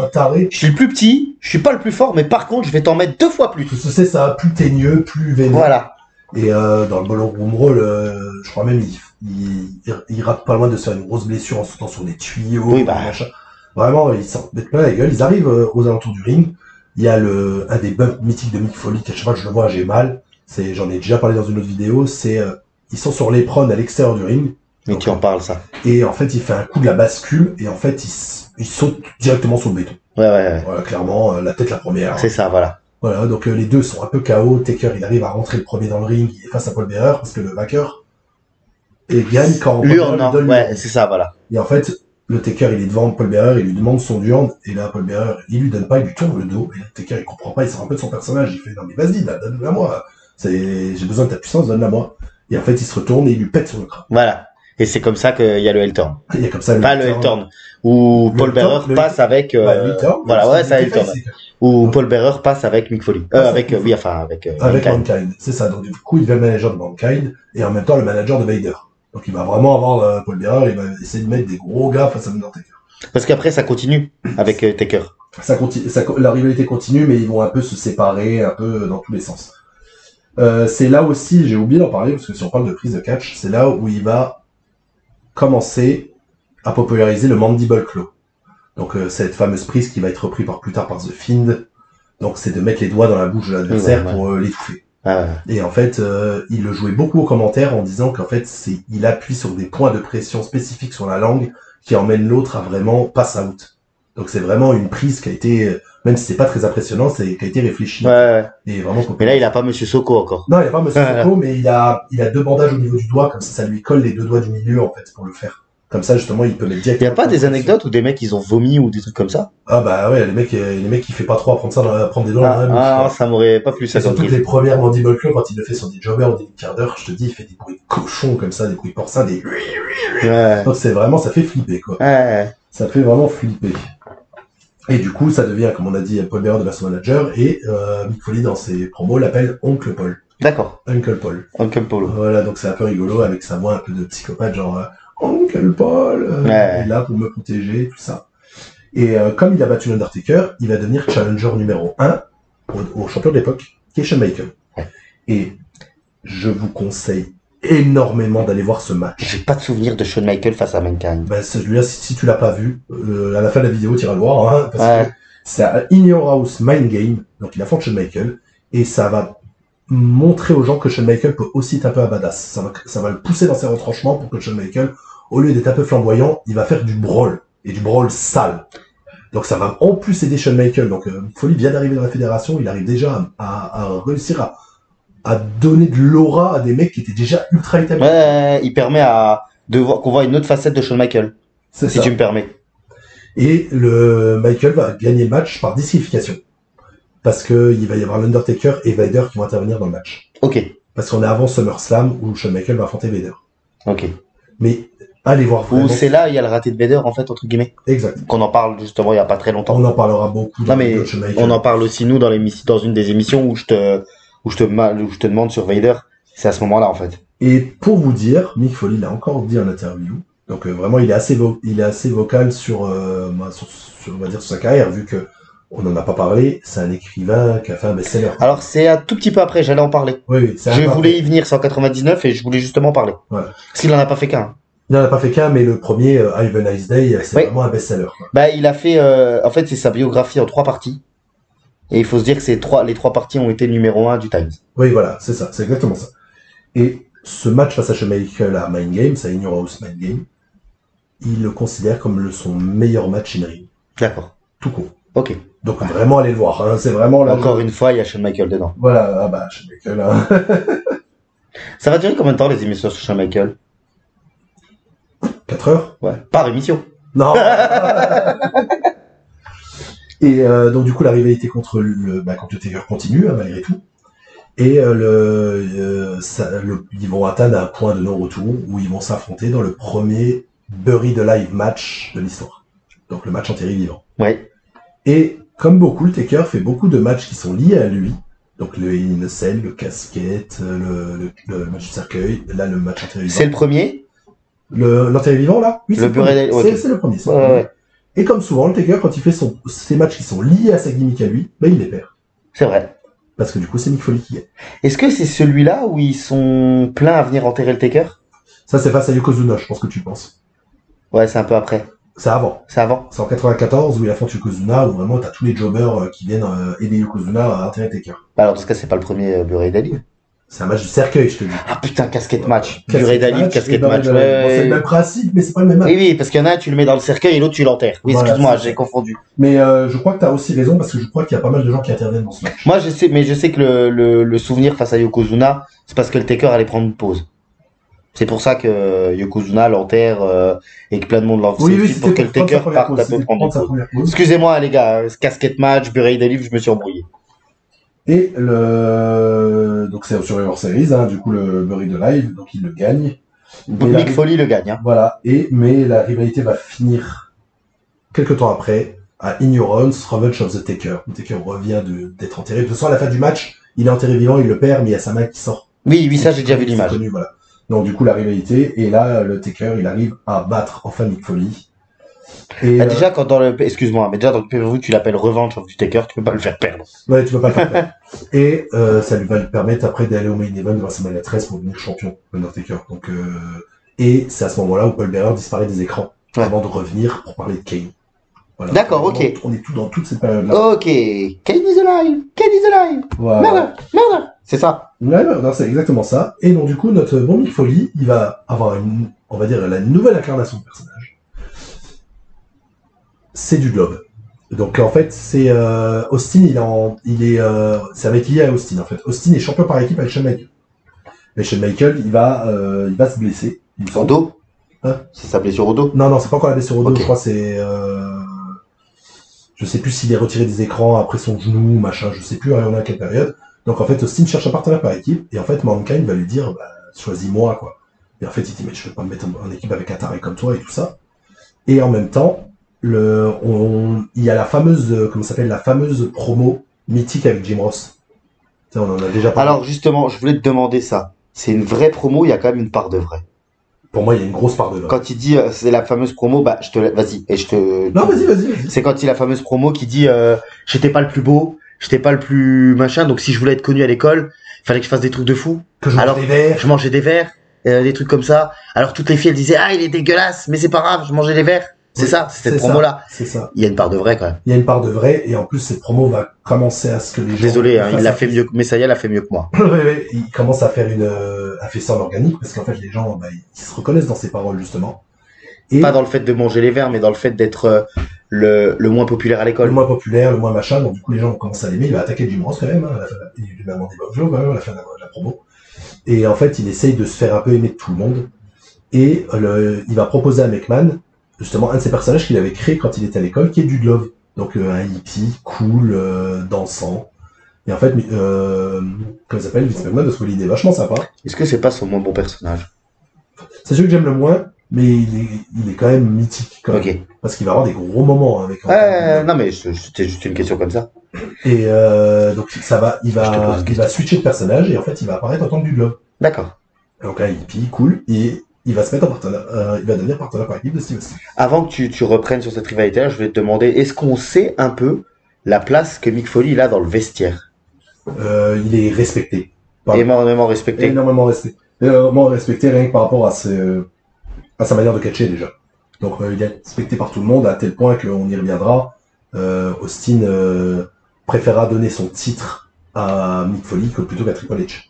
Je suis le plus petit, je suis pas le plus fort, mais par contre, je vais t'en mettre 2 fois plus. C'est ça, plus teigneux, plus vénère. Voilà. Et dans le Ballroom Brawl, je crois même il rate pas loin de se faire une grosse blessure en sautant sur des tuyaux. Oui, bah. Machin. Vraiment, ils s'en mettent plein la gueule. Ils arrivent aux alentours du ring. Il y a un des bumps mythiques de Mick Foley, qu'à chaque fois que je le vois, j'ai mal. J'en ai déjà parlé dans une autre vidéo. Ils sont sur l'éperon à l'extérieur du ring. Mais tu en parles, ça. Et en fait, il fait un coup de la bascule, et en fait, il saute directement sur le béton. Ouais. Voilà, clairement, la tête la première. C'est ça, voilà. Voilà, donc les deux sont un peu KO. Taker, il arrive à rentrer le premier dans le ring, il est face à Paul Bearer, parce que le vainqueur gagne quand Paul Bearer lui donne ouais, c'est ça, voilà. Et en fait, le Taker, il est devant Paul Bearer, il lui demande son urne, et là, Paul Bearer, il lui donne pas, il lui tourne le dos, et le Taker, il comprend pas, il sort un peu de son personnage, il fait, non mais vas-y, donne-la moi. J'ai besoin de ta puissance, donne-la moi. Et en fait, il se retourne et il lui pète sur le crâne. Voilà. Et c'est comme ça qu'il y a le Hellturn. Il y a comme ça pas le Hellturn. Où Paul Bearer passe avec, voilà, ouais, ça Hellturn. Où Paul Bearer passe avec Mick Foley. Avec Mankind. C'est ça. Donc, du coup, il devient le manager de Mankind, et en même temps, le manager de Vader. Donc, il va vraiment avoir Paul Bearer, il va essayer de mettre des gros gars face à Undertaker. Parce qu'après, ça continue avec Taker. La rivalité continue, mais ils vont un peu se séparer, un peu dans tous les sens. C'est là aussi, j'ai oublié d'en parler, parce que si on parle de prise de catch, c'est là où il va commencer à populariser le Mandible Claw. Donc cette fameuse prise qui va être reprise plus tard par The Fiend. Donc c'est de mettre les doigts dans la bouche de l'adversaire pour l'étouffer. Et en fait, il le jouait beaucoup aux commentaires en disant qu'en fait, il appuie sur des points de pression spécifiques sur la langue qui emmènent l'autre à vraiment pass out. Donc c'est vraiment une prise qui a été, même si c'est pas très impressionnant, qui a été réfléchie. Et vraiment mais là, il a pas Monsieur Soko encore. Non, il a pas Monsieur Soko, mais il a 2 bandages au niveau du doigt, comme ça lui colle les 2 doigts du milieu, en fait, pour le faire. Comme ça, justement, il peut mettre directement. Il y a pas des anecdotes où des mecs, ils ont vomi ou des trucs comme ça? Ah bah ouais, les mecs, il fait pas trop à prendre des doigts dans la bouche. Ah, ça m'aurait pas plu, ça. Surtout que les premières Mandible Claw, quand il le fait sur des jobbers ou des quart d'heure, je te dis, il fait des bruits de cochon, comme ça, des bruits porcins, des... Donc c'est vraiment, ça fait flipper, quoi. Ça fait vraiment flipper. Et du coup, ça devient, comme on a dit, Paul Bearer de son manager, et Mick Foley, dans ses promos, l'appelle Oncle Paul. D'accord. Uncle Paul. Uncle Paul. Voilà, donc c'est un peu rigolo, avec sa voix un peu de psychopathe, genre Oncle Paul, il est là pour me protéger, tout ça. Et comme il a battu l'Undertaker, il va devenir challenger numéro 1 au champion de l'époque, qui est Shawn Michaels. Et je vous conseille énormément d'aller voir ce match. J'ai pas de souvenir de Shawn Michaels face à Mankind. Ben, celui-là, si tu l'as pas vu, à la fin de la vidéo, tu iras le voir, hein, parce Ouais. que c'est un In Your House Mind Game, donc il affronte Shawn Michaels, et ça va montrer aux gens que Shawn Michaels peut aussi taper à badass. Ça va le pousser dans ses retranchements pour que Shawn Michaels, au lieu d'être un peu flamboyant, il va faire du brawl, et du brawl sale. Donc ça va en plus aider Shawn Michaels. Donc Foley vient d'arriver dans la fédération, il arrive déjà à réussir à donner de l'aura à des mecs qui étaient déjà ultra établis. Ouais, il permet qu'on voit une autre facette de Shawn Michaels, C'est si ça. tu me permets. Et Michael va gagner le match par disqualification. Parce que il va y avoir l'Undertaker et Vader qui vont intervenir dans le match. Ok, Parce qu'on est avant SummerSlam où Shawn Michaels va affronter Vader. ok. Mais allez voir Ou vraiment. c'est là, il y a le raté de Vader, en fait, entre guillemets. Exact. Qu'on en parle justement il y a pas très longtemps. On en parlera beaucoup dans Non, mais le Shawn Michaels. on en parle aussi, nous, dans une des émissions où je te demande sur Vader. C'est à ce moment-là, en fait. Et pour vous dire, Mick Foley l'a encore dit en interview. Donc vraiment, il est assez vocal sur on va dire, sur sa carrière, vu que on n'en a pas parlé. C'est un écrivain qui a fait un best-seller. Alors, c'est un tout petit peu après, j'allais en parler. Oui, c'est un Je peu voulais après. y venir, c'est en 99, et je voulais justement parler. Voilà. Parce qu'il en a pas fait qu'un. Il n'en a pas fait qu'un, mais le premier, Have a Nice Day, c'est Oui. vraiment un best-seller. Quoi. Bah, il a fait, en fait, c'est sa biographie en 3 parties. Et il faut se dire que les 3 parties ont été numéro 1 du Times. Oui, voilà, c'est ça, c'est exactement ça. Et ce match face à Shawn Michaels à Mind Game, c'est In Your House Mind Game, il le considère comme son meilleur match in ring. D'accord. Tout court. Ok. Donc vraiment, allez le voir. Hein, c'est vraiment là. Encore une fois, il y a Shawn Michaels dedans. Voilà, ah bah, Shawn Michaels. Hein. Ça va durer combien de temps, les émissions sur Shawn Michaels? 4 heures. Ouais. Par émission. Non. Et donc du coup la rivalité contre le Taker continue hein, malgré tout. Et ils vont atteindre un point de non-retour où ils vont s'affronter dans le premier Buried Alive match de l'histoire. Donc le match enterré vivant. Ouais. Et comme beaucoup, le Taker fait beaucoup de matchs qui sont liés à lui. Donc le In a Cell, le casquette, le match du cercueil, là le match enterré vivant. C'est le premier? L'enterré vivant là? Oui, Le Buried Alive, ok. c'est le premier. c'est le Ouais, premier. ouais. Et comme souvent, le Taker, quand il fait ses matchs qui sont liés à sa gimmick à lui, il les perd. C'est vrai. Parce que du coup, c'est Mick Foley qui gagne. Est-ce que c'est celui-là où ils sont pleins à venir enterrer le Taker? Ça, c'est face à Yokozuna, je pense que tu penses. Ouais, c'est un peu après. C'est avant. C'est avant. C'est en 94 où il affronte Yokozuna, où vraiment t'as tous les jobbers qui viennent aider Yokozuna à enterrer le Taker. Bah alors, dans ce cas, c'est pas le premier Buried Alive. C'est un match du cercueil, je te dis. Ah putain, casquette match. Casquette Buried Alive, match, casquette et match. Buried Alive. Bon, c'est le même principe, mais c'est pas le même match. Oui, oui, parce qu'il y en a un, tu le mets dans le cercueil et l'autre, tu l'enterres. Oui, Voilà, excuse-moi, c'est j'ai ça. confondu. Mais je crois que t'as aussi raison, parce que je crois qu'il y a pas mal de gens qui interviennent dans ce match. Moi, je sais que le souvenir face à Yokozuna, c'est parce que le Taker allait prendre une pause. C'est pour ça que Yokozuna l'enterre et que plein de monde l'enterre. Oui, C'est pour que le Taker parte un peu prendre une sa pause. première pause. Excusez-moi, les gars, casquette match, Buried Alive, je me suis embrouillé. Et donc c'est au Survivor Series, hein, du coup le Buried Alive, donc il le gagne. Donc Et Mick la- Foley le gagne. Hein. Voilà, mais la rivalité va finir quelques temps après à In Your House, Revenge of the Taker. Le Taker revient d'être enterré. De toute façon, à la fin du match, il est enterré vivant, il le perd, mais il y a sa main qui sort. Oui, oui, ça, j'ai déjà vu C'est l'image. connu, voilà. Donc du coup, la rivalité, et là, le Taker, il arrive à battre enfin Mick Foley. Et, Ah, déjà, excuse-moi, mais déjà, dans le pay-per-view, tu l'appelles revanche of du Taker, tu peux pas le faire perdre. ouais, tu peux pas le faire perdre. Et ça lui va lui permettre après d'aller au main event de WrestleMania 13 pour devenir champion, Undertaker. Donc, et c'est à ce moment-là où Paul Bearer disparaît des écrans Ouais. avant de revenir pour parler de Kane. Voilà. D'accord, Vraiment, ok. On est tout dans toute cette période-là. Ok, Kane is alive, Kane is alive, Voilà. murder, murder. C'est ça. Ouais, non, c'est exactement ça. Et donc du coup, notre bon Mick Foley, il va avoir on va dire, la nouvelle incarnation de personnage. C'est du globe. Donc en fait, c'est Austin, ça va être lié à Austin en fait. Austin est champion par équipe avec Shawn Michaels. Mais Shawn Michaels, il va se blesser. Il me Au semble. dos. Hein? C'est sa blessure au dos. Non, c'est pas encore la blessure au dos. Ok. Je crois que c'est je sais plus s'il est retiré des écrans après son genou, machin. Je sais plus on est à quelle période. Donc en fait, Austin cherche un partenaire par équipe et en fait, Mankind va lui dire, bah, choisis-moi quoi. Et en fait, il dit mais je vais pas me mettre en équipe avec un taré comme toi et tout ça. Et en même temps, il y a la fameuse, comment ça s'appelle, la fameuse promo mythique avec Jim Ross. Tu sais, on en a déjà parlé. Alors justement, je voulais te demander ça. C'est une vraie promo, il y a quand même une part de vrai. Pour moi, il y a une grosse part de vrai. Quand il dit c'est la fameuse promo, bah vas-y et je te. Non, vas-y. C'est quand il a la fameuse promo qui dit j'étais pas le plus beau, j'étais pas le plus machin, donc si je voulais être connu à l'école, fallait que je fasse des trucs de fou. Que je mange Alors, des verres. je mangeais des verres, des trucs comme ça. Alors toutes les filles elles disaient ah il est dégueulasse, mais c'est pas grave, je mangeais des verres. C'est Oui, ça, c'est cette c'est promo là. C'est ça. Il y a une part de vrai quand même. Il y a une part de vrai, et en plus, cette promo va commencer à ce que les gens... Désolé, hein, il fassent l'a un- fait mieux que Messiah l'a fait mieux que moi. Ouais, il commence à faire un faisceau organique, parce qu'en fait, les gens, ils se reconnaissent dans ses paroles, justement. Et Pas dans le fait de manger les verres, mais dans le fait d'être le moins populaire à le l'école. moins populaire, le moins machin, donc du coup, les gens vont commencer à l'aimer. Il va attaquer Jim Ross, quand même, hein, à la fin, il lui va demander bonjour, quand même, à la fin de la promo. Et en fait, il essaye de se faire un peu aimer de tout le monde. Et il va proposer à McMahon, justement, un de ses personnages qu'il avait créé quand il était à l'école, qui est Dude Love. Donc un hippie, cool, dansant. Et en fait, comment il s'appelle, Vince McMahon, de trouver l'idée vachement sympa. Est-ce que c'est pas son moins bon personnage? C'est celui que j'aime le moins, mais il est quand même mythique, quand même. Ok. Parce qu'il va avoir des gros moments avec Non mais c'était juste une question comme ça. Et donc il Je te pose une va switcher de personnage, et en fait, il va apparaître en tant que Dude Love. D'accord. Donc un hippie, cool, et il va se mettre en partenaire, il va devenir partenaire par équipe de Steve Austin. Avant que tu reprennes sur cette rivalité-là, je vais te demander, est-ce qu'on sait un peu la place que Mick Foley il a dans le vestiaire? Il est respecté. Par- Énormément respecté. Énormément respecté rien que par rapport à sa manière de catcher déjà. Donc il est respecté par tout le monde à tel point qu'on y reviendra. Austin préférera donner son titre à Mick Foley que plutôt qu'à Triple H.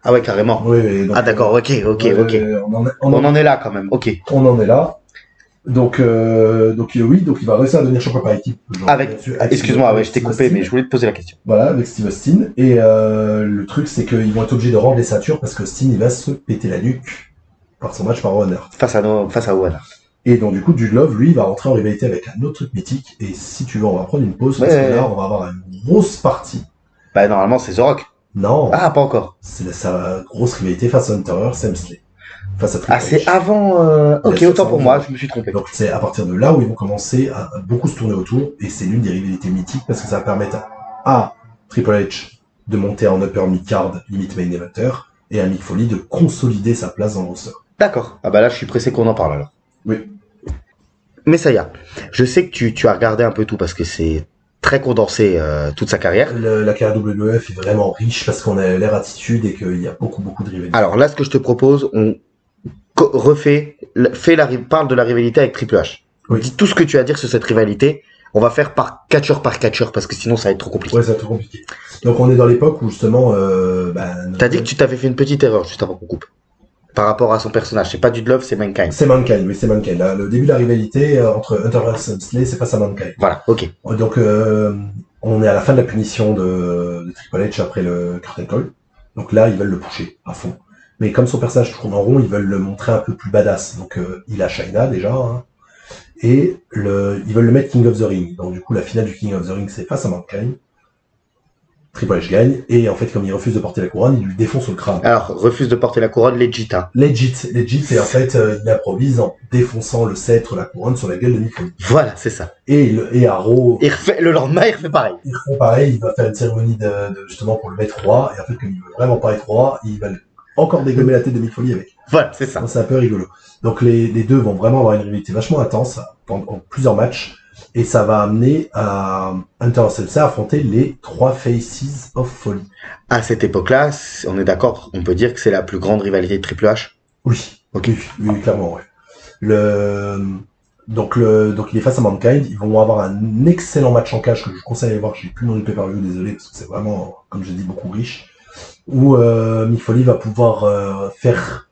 Ah ouais, carrément. Oui, donc, Ah d'accord, ok. On en est là quand même, ok. on en est là. Donc oui, donc il va réussir à devenir champion par équipe. Genre, Excuse-moi, ouais, je t'ai Steve coupé, Austin. mais je voulais te poser la question. Voilà, avec Steve Austin. Et le truc, c'est qu'ils vont être obligés de rendre les ceintures parce qu'Austin, il va se péter la nuque par son match par Honor. Face à Owen. Et donc, du coup, Dude Love, lui, va rentrer en rivalité avec un autre truc mythique. Et si tu veux, on va prendre une pause parce que là, on va avoir une grosse partie. Bah normalement c'est The Rock. Non, Ah, pas encore. c'est sa grosse rivalité face à Hunter, Sam Slay. Face à Triple Ah, c'est H. avant... Ok, sûr, autant ça pour va. moi, je me suis trompé. Donc c'est à partir de là où ils vont commencer à beaucoup se tourner autour, et c'est l'une des rivalités mythiques parce que ça va permettre à Triple H de monter en upper mid-card, limite main eventer, et à Mick Foley de consolider sa place dans le roster. D'accord. Ah bah là, je suis pressé qu'on en parle alors. Oui. Messiah, je sais que tu as regardé un peu tout parce que c'est très condensé toute sa carrière. La carrière WWF est vraiment riche parce qu'on a l'air attitude et qu'il y a beaucoup de rivalités. Alors là, ce que je te propose, on parle de la rivalité avec Triple H. Oui. Dis tout ce que tu as à dire sur cette rivalité. On va faire par catcheur parce que sinon ça va être trop compliqué. Ouais, c'est trop compliqué. Donc on est dans l'époque où justement... T'as dit que tu t'avais fait une petite erreur juste avant qu'on coupe. Par rapport à son personnage. C'est pas Dude Love, c'est Mankind. C'est Mankind, oui, c'est Mankind. Là, le début de la rivalité entre Hunter et Sam Slay, c'est face à Mankind. Voilà, ok. Donc, on est à la fin de la punition de Triple H après le curtain call. Donc là, ils veulent le pusher à fond. Mais comme son personnage tourne en rond, ils veulent le montrer un peu plus badass. Donc, il a Chyna déjà, hein, et ils veulent le mettre King of the Ring. Donc du coup, la finale du King of the Ring, c'est face à Mankind. Triple H gagne, et en fait, comme il refuse de porter la couronne, il lui défonce le crâne. Alors, refuse de porter la couronne, legit, hein. Legit, et en fait, il improvise en défonçant le sceptre, la couronne sur la gueule de Mick Foley. Voilà, c'est ça. Et Arrow, Le lendemain, il refait pareil. ils font pareil, il va faire une cérémonie justement pour le mettre roi, et en fait, comme il veut vraiment pas être roi, il va encore dégommer la tête de Mick Foley avec. Voilà, c'est ça. Donc, c'est un peu rigolo. Donc les deux vont vraiment avoir une rivalité vachement intense pendant plusieurs matchs, et ça va amener à Hunter et Sam à affronter les 3 Faces of Foley. À cette époque-là, on est d'accord, on peut dire que c'est la plus grande rivalité de Triple H. Oui, Ok. oui, clairement, ouais. Donc il est face à Mankind, ils vont avoir un excellent match en cage que je conseille d'aller voir, j'ai plus le nom du pay-per-view, désolé, parce que c'est vraiment, comme j'ai dit, beaucoup riche, où Mick Foley va pouvoir faire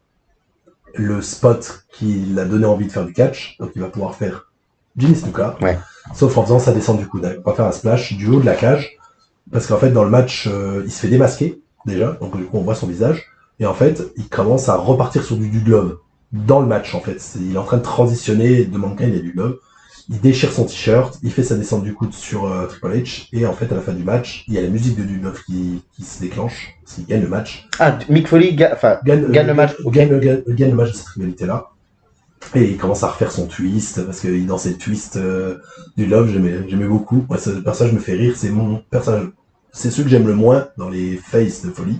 le spot qui a donné envie de faire du catch, donc il va pouvoir faire Jimmy Snuka, Ouais. sauf en faisant sa descente du coude. Il va pas faire un splash du haut de la cage, parce qu'en fait dans le match, il se fait démasquer déjà, donc du coup on voit son visage, et en fait il commence à repartir sur du glove dans le match en fait. Il est en train de transitionner de Mankind et du glove. Il déchire son t-shirt, il fait sa descente du coude sur Triple H, et en fait à la fin du match, il y a la musique de Dudlove qui se déclenche, s'il gagne le match. Ah, Mick Foley gagne le match. Ok. Gagne le match de cette rivalité-là. Et il commence à refaire son twist, parce qu'il dansait le twist du Love, j'aimais beaucoup. Moi, ce personnage me fait rire, c'est mon personnage. C'est celui que j'aime le moins dans les faces de Foley,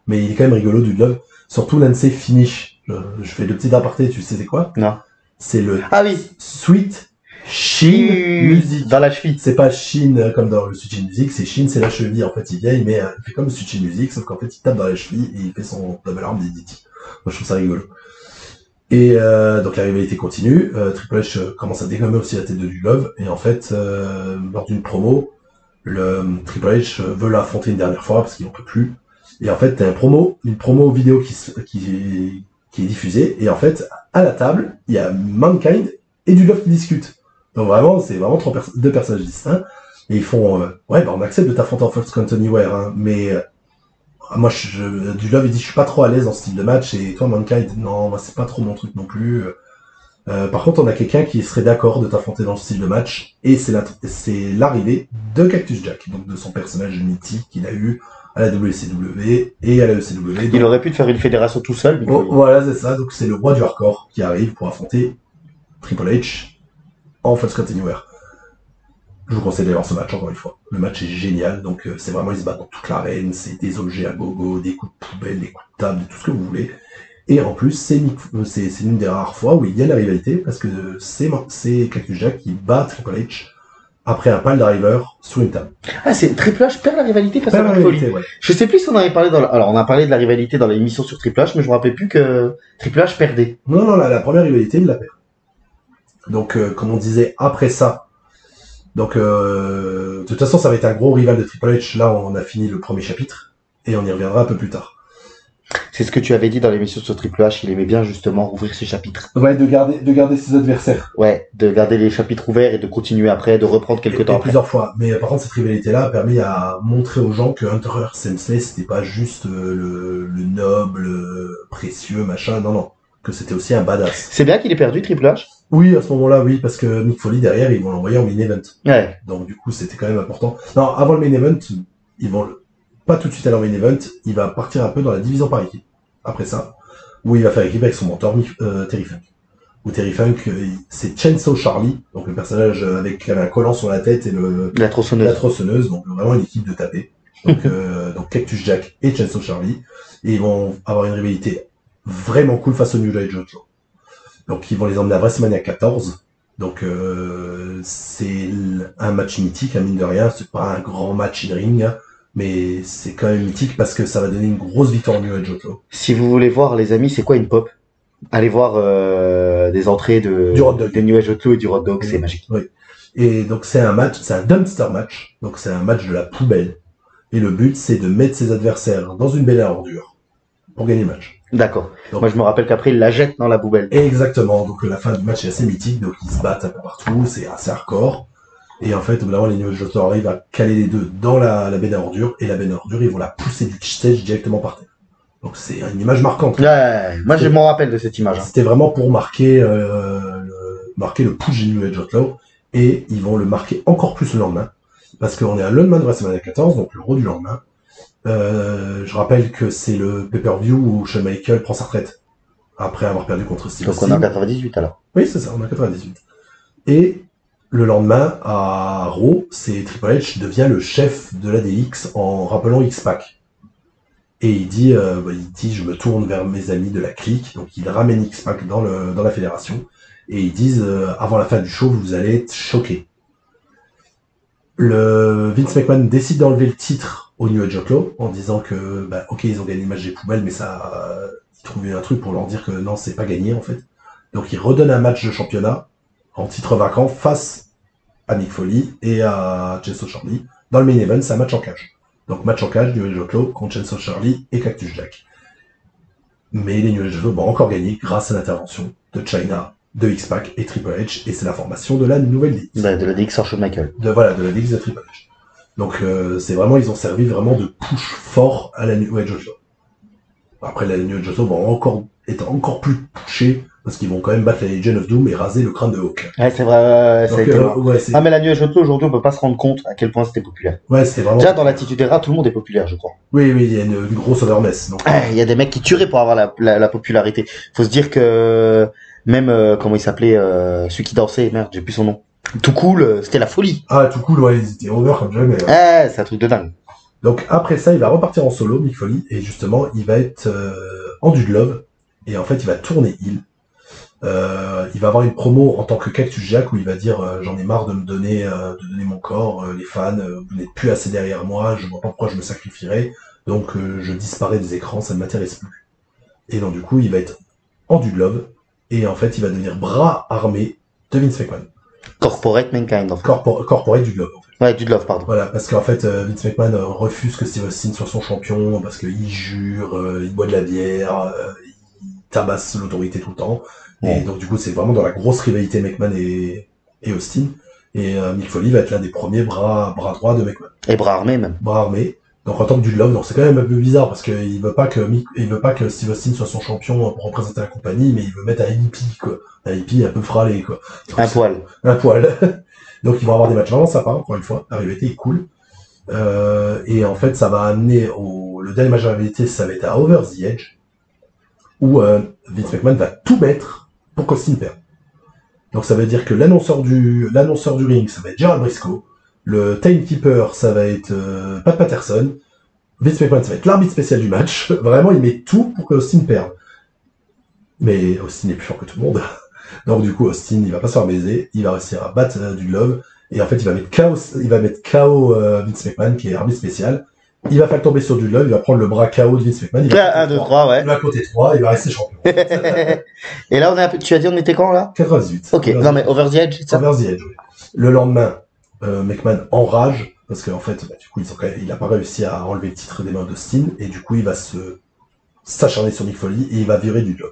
mais il est quand même rigolo du Love. Surtout l'un de ses finish. Je fais 2 petits apartés, tu sais c'est quoi? Non. C'est le Ah oui. Sweet Shin Music. dans la cheville. C'est pas Shin comme dans le Suichin Music, c'est Shin, c'est la cheville. En fait, il vient, il fait comme le Suichin Music, sauf qu'en fait, il tape dans la cheville et il fait son double arm DDT. Moi, je trouve ça rigolo. Et donc la rivalité continue. Triple H commence à dégommer aussi la tête de Love. Et en fait, lors d'une promo, le Triple H veut l'affronter une dernière fois parce qu'il n'en peut plus. Et en fait, t'as une promo vidéo qui est diffusée. Et en fait, à la table, il y a Mankind et du Love qui discutent. Donc vraiment, c'est vraiment deux personnages distincts. Et ils font, ouais, bah on accepte de t'affronter en Fox Count Anywhere, hein, mais moi, du Love, il dit, je suis pas trop à l'aise dans ce style de match, et toi, Mankind, non, moi, c'est pas trop mon truc non plus. Par contre, on a quelqu'un qui serait d'accord de t'affronter dans ce style de match, et c'est l'arrivée de Cactus Jack, donc de son personnage mythique qu'il a eu à la WCW et à la ECW. Donc, il aurait pu te faire une fédération tout seul. Voilà, c'est ça. Donc c'est le roi du hardcore qui arrive pour affronter Triple H en Fox Count Anywhere. Je vous conseille d'aller voir ce match encore une fois. Le match est génial, donc c'est vraiment, ils se battent dans toute l'arène, c'est des objets à gogo, des coups de poubelle, des coups de table, tout ce que vous voulez. Et en plus, c'est l'une des rares fois où il y a la rivalité, parce que c'est Cactus Jack qui bat Triple H après un pile driver sur une table. Ah, c'est Triple H perd la rivalité face à Mick Foley. Ouais. Je sais plus si on avait parlé alors on a parlé de la rivalité dans l'émission sur Triple H, mais je me rappelle plus que Triple H perdait. Non, la première rivalité, il la perd. Donc, comme on disait, après ça, donc, de toute façon, ça va être un gros rival de Triple H. Là, on a fini le premier chapitre, et on y reviendra un peu plus tard. C'est ce que tu avais dit dans l'émission sur Triple H, il aimait bien justement rouvrir ses chapitres. Ouais, de garder ses adversaires. Ouais, de garder les chapitres ouverts et de continuer après, de reprendre quelques temps après. Plusieurs fois. Mais par contre, cette rivalité-là a permis à montrer aux gens que Hunter Sensei, c'était pas juste le noble, précieux, machin, non. Que c'était aussi un badass. C'est bien qu'il ait perdu Triple H. Oui, à ce moment-là, oui, parce que Mick Foley, derrière, ils vont l'envoyer en main event. Ouais. Donc, du coup, c'était quand même important. Non, avant le main event, ils vont pas tout de suite aller en main event, il va partir un peu dans la division par équipe. Après ça, où il va faire équipe avec son mentor, Terry Funk. Où Terry Funk, c'est Chainsaw Charlie, donc le personnage qui avait un collant sur la tête et la tronçonneuse, donc vraiment une équipe de tapés. Donc, donc Cactus Jack et Chainsaw Charlie. Et ils vont avoir une rivalité vraiment cool face au New Age Outlaw. Donc ils vont les emmener à WrestleMania 14. Donc c'est un match mythique, mine de rien. C'est pas un grand match in-ring, mais c'est quand même mythique parce que ça va donner une grosse victoire au New Age Outlaw. Si vous voulez voir, les amis, c'est quoi une pop? Allez voir des entrées des New Age Outlaw et du Hot Dog, c'est magique. Oui. Et donc c'est un dumpster match. Donc c'est un match de la poubelle. Et le but, c'est de mettre ses adversaires dans une belle ordure pour gagner le match. D'accord. Donc, moi, je me rappelle qu'après, il la jette dans la poubelle. Exactement. Donc, la fin du match est assez mythique. Donc, ils se battent un peu partout. C'est assez hardcore. Et en fait, au bout d'un moment, les New Age Outlaws arrivent à caler les deux dans la benne à ordures. Et la benne à ordures, ils vont la pousser du stage directement par terre. Donc, c'est une image marquante. Ouais, moi, je m'en rappelle de cette image. C'était vraiment pour marquer le push des New Age Outlaws. Et ils vont le marquer encore plus le lendemain. Parce qu'on est à le lendemain de WrestleMania 14, donc le gros du lendemain. Je rappelle que c'est le pay-per-view où Shawn Michaels prend sa retraite après avoir perdu contre Steve Austin. Donc on est en 98 alors. Oui, c'est ça, on est en 98. Et le lendemain, à Raw, c'est Triple H devient le chef de l'ADX en rappelant X-Pac. Et il dit, je me tourne vers mes amis de la clique, donc il ramène X-Pac dans la fédération, et ils disent, avant la fin du show, vous allez être choqués. Vince McMahon décide d'enlever le titre au New Age Outlaw en disant que ok, ils ont gagné le match des poubelles, mais ça ils trouvaient un truc pour leur dire que non, c'est pas gagné en fait. Donc il redonne un match de championnat en titre vacant face à Mick Foley et à Chainsaw Charlie. Dans le main event, c'est un match en cage. Donc match en cage du New Age Outlaw contre Chainsaw Charlie et Cactus Jack. Mais les New Age Outlaw vont encore gagner grâce à l'intervention de Chyna, de X-Pac et Triple H, et c'est la formation de la nouvelle DX. De la DX sans Shawn Michaels. De la DX de Triple H. Donc c'est vraiment, ils ont servi vraiment de push fort à la New Age Outlaw. Après, la New Age Outlaw vont être encore plus pushés parce qu'ils vont quand même battre la Legion of Doom et raser le crâne de Hawk. Ouais, c'est vrai. Ah, mais la New Age Outlaw aujourd'hui, on peut pas se rendre compte à quel point c'était populaire. Ouais, c'était vraiment. Déjà dans l'attitude era, tout le monde est populaire, je crois. Oui, il y a une grosse awareness. Il y a des mecs qui tueraient pour avoir la popularité. Faut se dire que même comment il s'appelait celui qui dansait, merde, j'ai plus son nom. Tout cool, c'était la folie. Ah, tout cool, ouais, ils étaient over comme jamais. C'est un truc de dingue. Donc après ça, il va repartir en solo, Mick Foley, et justement, il va être en Dude Love, et en fait, il va tourner heel. Il va avoir une promo en tant que Cactus Jack où il va dire j'en ai marre de me donner mon corps, les fans, vous n'êtes plus assez derrière moi, je vois pas pourquoi je me sacrifierais, donc je disparais des écrans, ça ne m'intéresse plus. Et donc du coup il va être en Dude et en fait il va devenir bras armé de Vince McMahon. Corporate Mankind, en fait. Corporate Dude en fait. Ouais, Dude Love, pardon. Voilà, parce qu'en fait Vince McMahon refuse que Steve Austin soit son champion parce qu'il jure, il boit de la bière, il tabasse l'autorité tout le temps. Et donc du coup c'est vraiment dans la grosse rivalité McMahon et Austin. Et Mick Foley va être l'un des premiers bras droits de McMahon. Et bras armés même. Bras armés. Donc en tant que Dude Love, donc c'est quand même un peu bizarre parce qu'il veut pas que Steve Austin soit son champion pour représenter la compagnie, mais il veut mettre un hippie quoi, un hippie un peu fralé quoi. Donc, Un poil. Un poil. Donc ils vont avoir des matchs vraiment sympas encore une fois. La rivalité est cool. Et en fait ça va amener le dernier match de la rivalité, ça va être à Over the Edge où Vince McMahon va tout mettre pour qu'Austin perd. Donc ça veut dire que l'annonceur du ring, ça va être Gerald Briscoe, le timekeeper, ça va être Pat Patterson, Vince McMahon, ça va être l'arbitre spécial du match. Vraiment, il met tout pour qu'Austin perde. Mais Austin est plus fort que tout le monde. Donc du coup, Austin, il va pas se faire baiser, il va réussir à battre du Love, et en fait, il va mettre KO Vince McMahon, qui est arbitre spécial. Il va faire tomber sur du Love, il va prendre le bras KO de Vince McMahon. Il va 1, 2, 3, ouais. Il va compter 3, il va rester champion. Et là, tu as dit, on était quand, là? 98. Ok, non, mais Over the Edge, c'est ça? Over the Edge, oui. Le lendemain, McMahon enrage, parce qu'en fait, du coup, il a pas réussi à enlever le titre des mains d'Austin, et du coup, il va s'acharner sur Mick Foley, et il va virer du job.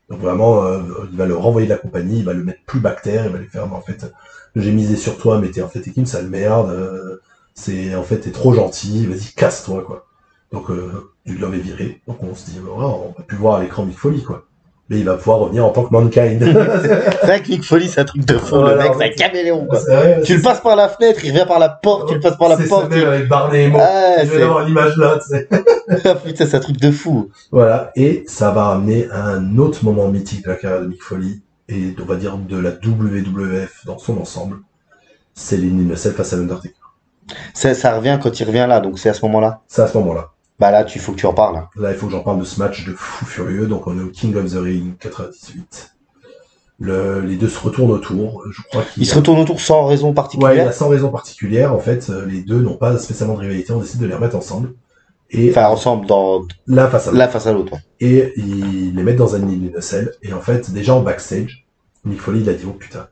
Donc vraiment, il va le renvoyer de la compagnie, il va le mettre plus bactère, il va lui faire, en fait, j'ai misé sur toi, mais t'es qu'une sale merde, t'es trop gentil, vas-y, casse-toi, quoi. Donc, du Love est viré. Donc, on se dit, on va plus voir à l'écran Mick Foley, quoi. Mais il va pouvoir revenir en tant que Mankind. C'est vrai que Mick Foley, c'est un truc de fou, le mec, c'est un caméléon, quoi. Vrai, tu le passes par la fenêtre, il revient par la porte, tu le passes par la porte. C'est avec Barney et Mo. Ah, je vais avoir l'image là, tu sais. Putain, c'est un truc de fou. Voilà. Et ça va amener à un autre moment mythique de la carrière de Mick Foley. Et on va dire de la WWF dans son ensemble. C'est les in a Cell face à l'Undertaker. Ça revient quand il revient là, donc c'est à ce moment-là. C'est à ce moment-là. Bah là, faut que tu en parles. Là, il faut que j'en parle de ce match de fou furieux. Donc, on est au King of the Ring 98. Les deux se retournent autour. Je crois Ils se retournent autour sans raison particulière. Ouais, il y a sans raison particulière. En fait, les deux n'ont pas spécialement de rivalité. On décide de les remettre ensemble. Et enfin, ensemble dans l'un face à l'autre. Ouais. Et ils les mettent dans un Hell in a Cell. Et en fait, déjà en backstage, Mick Foley, il a dit, oh putain,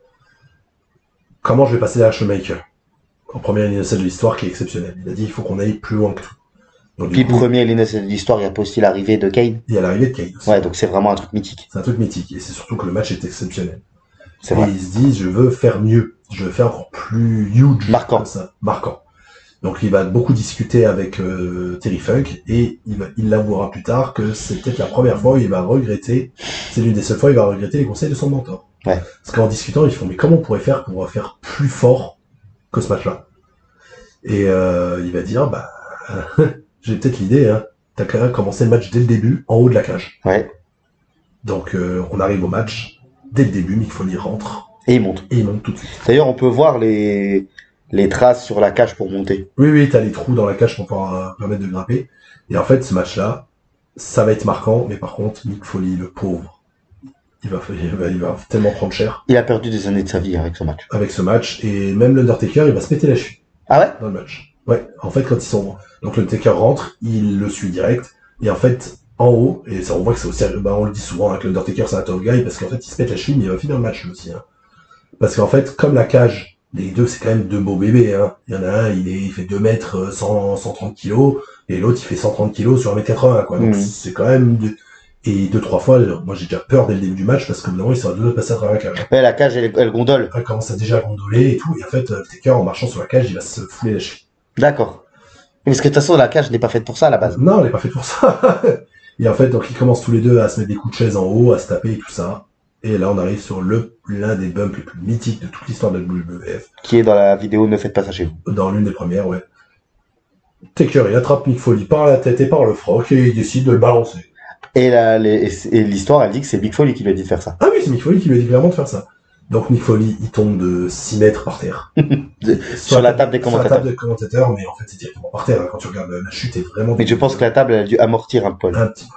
comment je vais passer derrière Shoemaker en première Hell in a Cell de l'histoire qui est exceptionnelle. Il a dit, il faut qu'on aille plus loin que tout. Donc, puis premier Hell in a Cell de l'histoire, il y a pas aussi l'arrivée de Kane. Il y a l'arrivée de Kane aussi. Ouais, donc c'est vraiment un truc mythique. C'est un truc mythique. Et c'est surtout que le match est exceptionnel. C'est vrai. Et ils se disent, je veux faire mieux. Je veux faire encore plus huge. Marquant. Comme ça. Marquant. Donc il va beaucoup discuter avec Terry Funk et il l'avouera plus tard que c'est peut-être la première fois où il va regretter, c'est l'une des seules fois où il va regretter les conseils de son mentor. Ouais. Parce qu'en discutant, ils font mais comment on pourrait faire pour faire plus fort que ce match-là? Et il va dire bah j'ai peut-être l'idée, hein. T'as qu'à commencer le match dès le début, en haut de la cage. Ouais. Donc on arrive au match, dès le début, Mick Foley rentre. Et il monte. Et il monte tout de suite. D'ailleurs, on peut voir les traces sur la cage pour monter. Oui, t'as les trous dans la cage pour pouvoir permettre de grimper. Et en fait, ce match-là, ça va être marquant, mais par contre, Mick Foley, le pauvre, il va tellement prendre cher. Il a perdu des années de sa vie avec ce match. Avec ce match, et même l'Undertaker, il va se péter la cheville. Ah ouais? Dans le match. Ouais, en fait, quand donc l'Undertaker rentre, il le suit direct, et en fait, en haut, et ça on voit que c'est aussi, on le dit souvent, hein, que l'Undertaker c'est un tough guy, parce qu'en fait, il se pète la cheville, mais il va finir le match lui aussi, hein. Parce qu'en fait, comme la cage, les deux, c'est quand même deux beaux bébés, hein. Il y en a un, il fait 2 mètres, 130 kilos, et l'autre, il fait 130 kilos sur 1m80, quoi. Donc, c'est quand même et 2-3 fois, moi, j'ai déjà peur dès le début du match, parce que, évidemment, il sera deux passer à travers la cage. Ouais, la cage, elle gondole. Elle commence à déjà gondoler et tout, et en fait, le Taker, en marchant sur la cage, il va se fouler la cheville. D'accord. Parce que de toute façon, la cage n'est pas faite pour ça, à la base. Non, elle n'est pas faite pour ça. Et en fait, donc, ils commencent tous les deux à se mettre des coups de chaise en haut, à se taper et tout ça. Et là, on arrive sur l'un des bumps les plus mythiques de toute l'histoire de la WWF. Qui est dans la vidéo Ne faites pas ça chez vous. Dans l'une des premières, ouais. Taker, il attrape Mick Foley par la tête et par le froc et il décide de le balancer. Et l'histoire, elle dit que c'est Mick Foley qui lui a dit de faire ça. Ah oui, c'est Mick Foley qui lui a dit clairement de faire ça. Donc Mick Foley, il tombe de 6 mètres par terre. Sur la table des commentateurs. Sur la table des commentateurs, mais en fait, c'est directement par terre. Hein, quand tu regardes la chute, est vraiment... Mais je pense que la table, elle a dû amortir un poil. Un petit peu.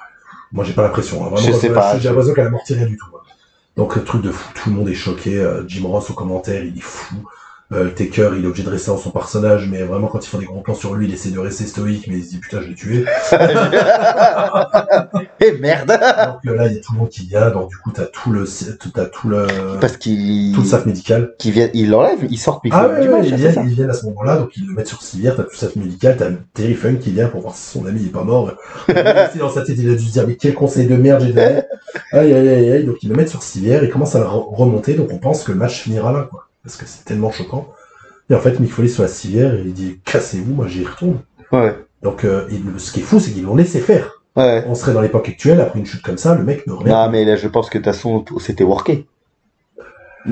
Moi, j'ai pas l'impression. Hein. Vraiment, je sais pas. J'ai l'impression qu'elle amortit rien du tout. Hein. Donc le truc de fou, tout le monde est choqué. Jim Ross au commentaire, il est fou. Taker, il est obligé de rester dans son personnage, mais vraiment quand ils font des gros plans sur lui, il essaie de rester stoïque, mais il se dit putain, je l'ai tué. Et merde. Donc là, il y a tout le monde qui vient, donc du coup, t'as tout le Parce qu'il tout le staff médical. il l'enlève, il sort puis Ah ouais, du match, ils c'est ça. viennent à ce moment-là, donc ils le mettent sur civière, t'as tout le staff médical, t'as Terry Funk qui vient pour voir si son ami est pas mort. Aussi, dans sa tête, il a dû se dire, mais quel conseil de merde j'ai donné. Aïe, aïe, aïe, aïe, donc ils le mettent sur civière, il commence à le remonter, donc on pense que le match finira là, quoi. Parce que c'est tellement choquant. Et en fait, Mick Foley sur la civière, et il dit, cassez-vous, moi j'y retourne. Ouais. Donc, ce qui est fou, c'est qu'ils l'ont laissé faire. Ouais. On serait dans l'époque actuelle, après une chute comme ça, le mec ne revient. Non, mais là, je pense que de toute façon, c'était worké.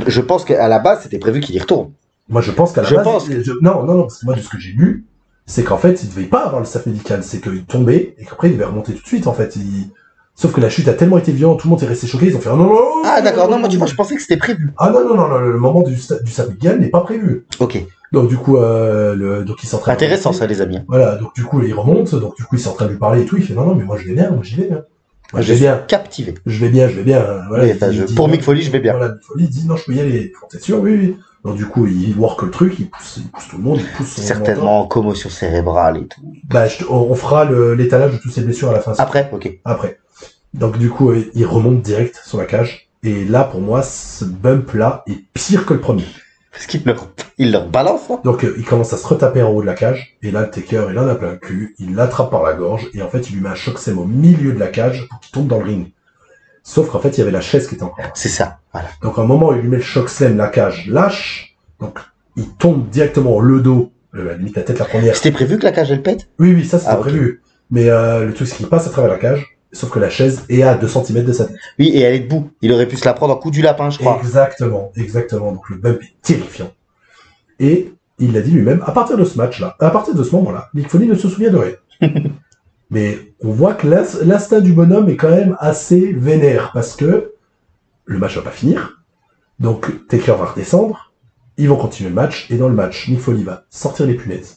Je pense qu'à la base, c'était prévu qu'il y retourne. Moi, je pense qu'à la base, non, parce que moi, de ce que j'ai lu, c'est qu'en fait, il devait pas avoir le staff médical, c'est qu'il tombait, et qu'après, il devait remonter tout de suite, en fait. Sauf que la chute a tellement été violente, tout le monde est resté choqué, ils ont fait, non. Ah, d'accord, non, moi, tu vois, je pensais que c'était prévu. Ah, non, le moment du staff médical n'est pas prévu. Ok. Donc, du coup, donc, il s'entraîne. Intéressant, ça, les amis. Voilà, donc, du coup, il remonte, donc, du coup, il s'est en train de lui parler et tout, il fait, non, mais moi, je vais bien, moi, j'y vais bien. Moi, je vais bien. Captivé. Je vais bien. Voilà, Oui, pour Mick Foley, je vais bien. Voilà, Mick Foley dit, non, je peux y aller. T'es sûr? Oui. Donc, du coup, il work le truc, il pousse tout le monde, il pousse son certainement mentor. commotion cérébrale et tout. Bah, on fera l'étalage de toutes ces blessures à la fin. Après, ok. Après. Donc, du coup, il remonte direct sur la cage. Et là, pour moi, ce bump-là est pire que le premier. Parce qu'il leur balance, hein. Donc, il commence à se retaper en haut de la cage. Et là, le Taker, il en a plein le cul. Il l'attrape par la gorge. Et en fait, il lui met un choc sème au milieu de la cage pour qu'il tombe dans le ring. Sauf qu'en fait, il y avait la chaise qui était encore là. C'est ça, voilà. Donc, à un moment, il lui met le choc slam, la cage lâche. Donc, il tombe directement le dos. Limite la tête la première. C'était prévu que la cage, elle pète? Oui, ça, c'était okay. prévu. Mais le truc, c'est qu'il passe à travers la cage. Sauf que la chaise est à 2 cm de sa tête. Oui, et elle est debout. Il aurait pu se la prendre en coup du lapin, je crois. Exactement. Donc, le bump est terrifiant. Et il l'a dit lui-même, à partir de ce match-là, à partir de ce moment-là, Mick Foley ne se souvient de rien. Mais on voit que l'instinct du bonhomme est quand même assez vénère, parce que le match va pas finir. Donc, Taker va redescendre, ils vont continuer le match, et dans le match, Mick Foley va sortir les punaises,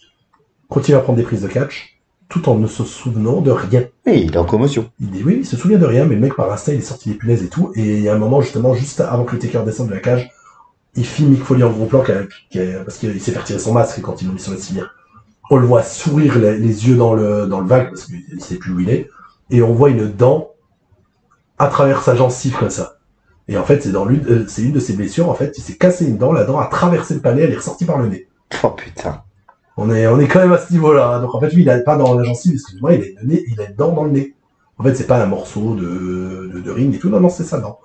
continuer à prendre des prises de catch, tout en ne se souvenant de rien. Oui, il est en commotion. Il dit oui, il se souvient de rien, mais le mec par instinct, il est sorti les punaises et tout, et il y a un moment, justement, juste avant que le Taker descende de la cage, il filme Mick Foley en gros plan parce qu'il s'est fait retirer son masque quand ils l'ont mis sur la civière. On le voit sourire les yeux dans le vague parce qu'il sait plus où il est, et on voit une dent à travers sa gencive comme ça. Et en fait, c'est une de ses blessures. En fait, il s'est cassé une dent, la dent a traversé le palais, elle est ressortie par le nez. Oh putain. On est quand même à ce niveau-là. Hein. Donc en fait, lui, il a pas dans la gencive, excusez-moi, il a une dent dans le nez. En fait, c'est pas un morceau de ring et tout, non, c'est sa dent.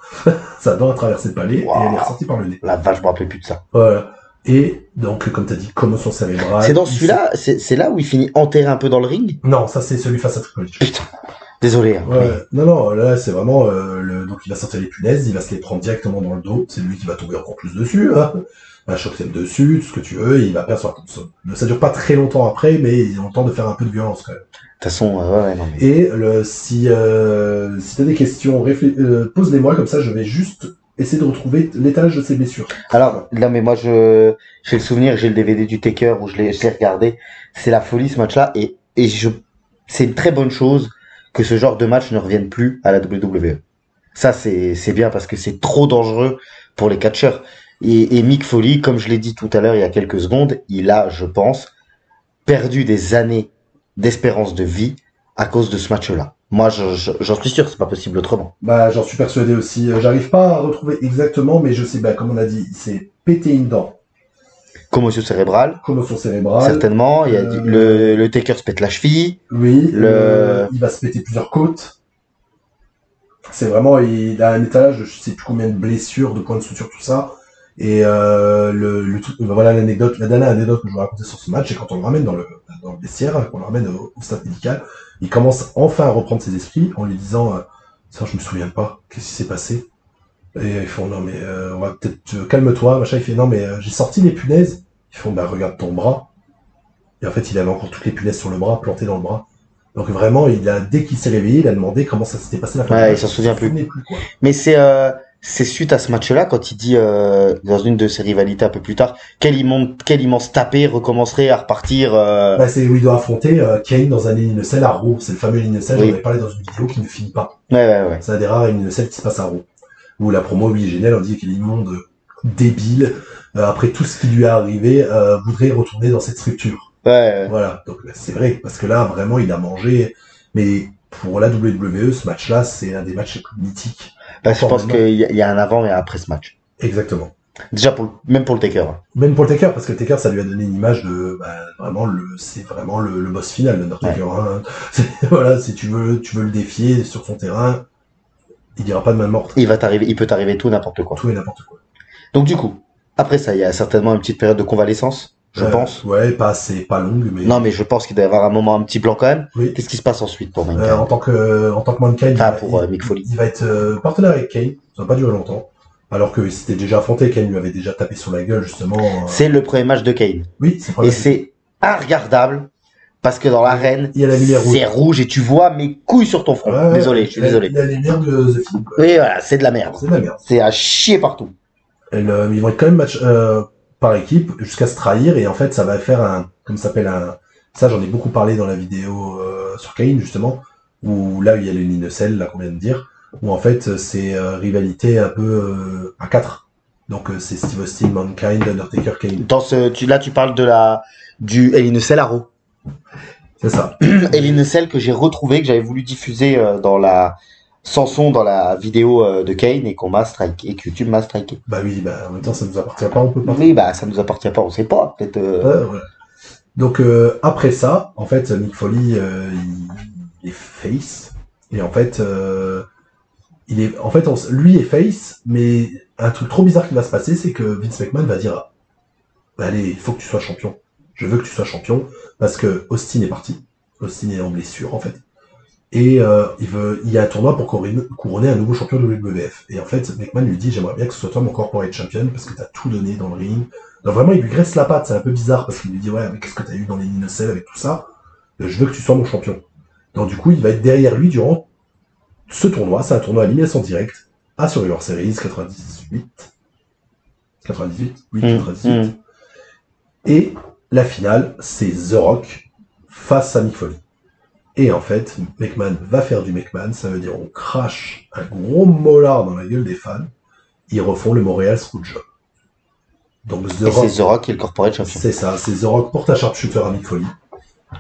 Sa dent a traversé le palais et elle est ressortie par le nez. La vache, je me rappelais plus de ça. Voilà. Et donc, comme t'as dit, commotion cérébrale. C'est dans celui-là, c'est là où il finit enterré un peu dans le ring? Non, ça c'est celui face à Triple H. Putain. Désolé. Hein, ouais. Mais... Non, là c'est vraiment donc il va sortir les punaises, il va se les prendre directement dans le dos. C'est lui qui va tomber encore plus dessus. Hein. Un choc dessus, tout ce que tu veux, et il va perdre sur la console. Ça dure pas très longtemps après, mais ils ont le temps de faire un peu de violence quand même. De toute façon, ouais, non mais. Et si t'as des questions, pose-les-moi comme ça, je vais juste essayer de retrouver l'étalage de ses blessures. Alors là, mais moi j'ai le souvenir, j'ai le DVD du Taker où je l'ai regardé. C'est la folie ce match-là, et c'est une très bonne chose que ce genre de match ne revienne plus à la WWE. Ça c'est bien parce que c'est trop dangereux pour les catcheurs. Et Mick Foley, comme je l'ai dit tout à l'heure il y a quelques secondes, il a, je pense, perdu des années d'espérance de vie à cause de ce match-là. Moi, j'en suis sûr, c'est pas possible autrement. Bah, j'en suis persuadé aussi. J'arrive pas à retrouver exactement, mais je sais, comme on a dit, il s'est pété une dent. Commotion cérébrale. Certainement. Il y a le Taker se pète la cheville. Oui. Il va se péter plusieurs côtes. C'est vraiment, il a un étalage de je sais plus combien de blessures, de points de suture, tout ça. Et le truc, voilà l'anecdote, la dernière anecdote que je vais raconter sur ce match, c'est quand on le ramène dans le vestiaire, qu'on le ramène au staff médical, il commence enfin à reprendre ses esprits en lui disant ça je me souviens pas, qu'est-ce qui s'est passé? Et ils font non mais on va peut-être calme-toi, machin. Il fait non mais j'ai sorti les punaises. Ils font bah regarde ton bras. Et en fait il avait encore toutes les punaises sur le bras, plantées dans le bras. Donc vraiment dès qu'il s'est réveillé, il a demandé comment ça s'était passé la fin. Ouais, il s'en souvient plus. Quoi. Mais c'est suite à ce match-là, quand il dit dans une de ses rivalités un peu plus tard, quel immense tapé recommencerait à repartir. Bah, c'est où il doit affronter Kane dans un Hell in a Cell à Raw. C'est le fameux Hell in a Cell, oui. J'en avais parlé dans une vidéo qui ne finit pas. Ouais. C'est un des rares Hell in a Cell qui se passe à Raw. où la promo, oui, est géniale, on dit qu'il est immonde, débile, après tout ce qui lui est arrivé, voudrait retourner dans cette structure. Ouais. Voilà, donc c'est vrai, parce que là, vraiment, il a mangé, mais pour la WWE, ce match-là, c'est un des matchs les plus mythiques. Bah, je pense qu'il y a un avant et un après ce match. Exactement. Déjà, même pour le Taker. Même pour le Taker, parce que le Taker, ça lui a donné une image de, vraiment, c'est vraiment le boss final, l'Undertaker. Ouais. Hein. Voilà, si tu veux le défier sur son terrain, il dira pas de main morte. Il peut t'arriver tout n'importe quoi. Tout et n'importe quoi. Donc du coup, après ça, il y a certainement une petite période de convalescence, je pense. Ouais, pas longue, mais. Non, mais je pense qu'il doit y avoir un moment un petit blanc quand même. Oui. Qu'est-ce qui se passe ensuite pour Mankind En tant que Mankind, pour Mick Foley. Il va être partenaire avec Kane. Ça va pas durer longtemps. Alors qu'il s'était déjà affronté, Kane lui avait déjà tapé sur la gueule, justement. C'est le premier match de Kane. Oui, c'est Et c'est regardable parce que dans l'arène, il y a la lumière c'est rouge et tu vois mes couilles sur ton front. Ouais, désolé, je suis désolé. Il y a la lumière de The Film. Oui, voilà, c'est de la merde. C'est de la merde. C'est à chier partout. Ils vont être quand même match par équipe jusqu'à se trahir et en fait ça va faire ça j'en ai beaucoup parlé dans la vidéo sur Kane justement où là il y a le Ninocell là qu'on vient de dire où en fait c'est rivalité un peu à 4. Donc c'est Steve Austin, Mankind, Undertaker, Kane. Là tu parles du Hell in a Cell à Raw. C'est ça. Hell in a Cell que j'ai retrouvé, que j'avais voulu diffuser dans la vidéo de Kane et qu'on m'a striké, et que YouTube m'a striké. Bah oui, en même temps ça nous appartient pas, on peut pas. Oui, ça nous appartient pas, on sait pas, peut-être. Ouais. Donc après ça, en fait, Mick Foley, il est face et en fait, lui est face, mais un truc trop bizarre qui va se passer, c'est que Vince McMahon va dire, allez, il faut que tu sois champion. Je veux que tu sois champion parce que Austin est parti. Austin est en blessure en fait. Et il y a un tournoi pour couronner un nouveau champion de WWF. Et en fait, McMahon lui dit, j'aimerais bien que ce soit toi mon corporate champion parce que t'as tout donné dans le ring. Donc vraiment, il lui graisse la patte, c'est un peu bizarre parce qu'il lui dit, ouais, mais qu'est-ce que t'as eu dans les Ninocell avec tout ça? Je veux que tu sois mon champion. Donc du coup, il va être derrière lui durant ce tournoi. C'est un tournoi à élimination directe à Survivor Series 98. 98? Oui, 98. Et la finale, c'est The Rock face à Mick Foley. Et en fait, McMahon va faire du McMahon, ça veut dire on crache un gros molar dans la gueule des fans. Ils refont le Montréal Screwjob. Donc c'est The Rock qui est le corporate champion. C'est ça, c'est The Rock porte un sharpshooter à Mick Foley.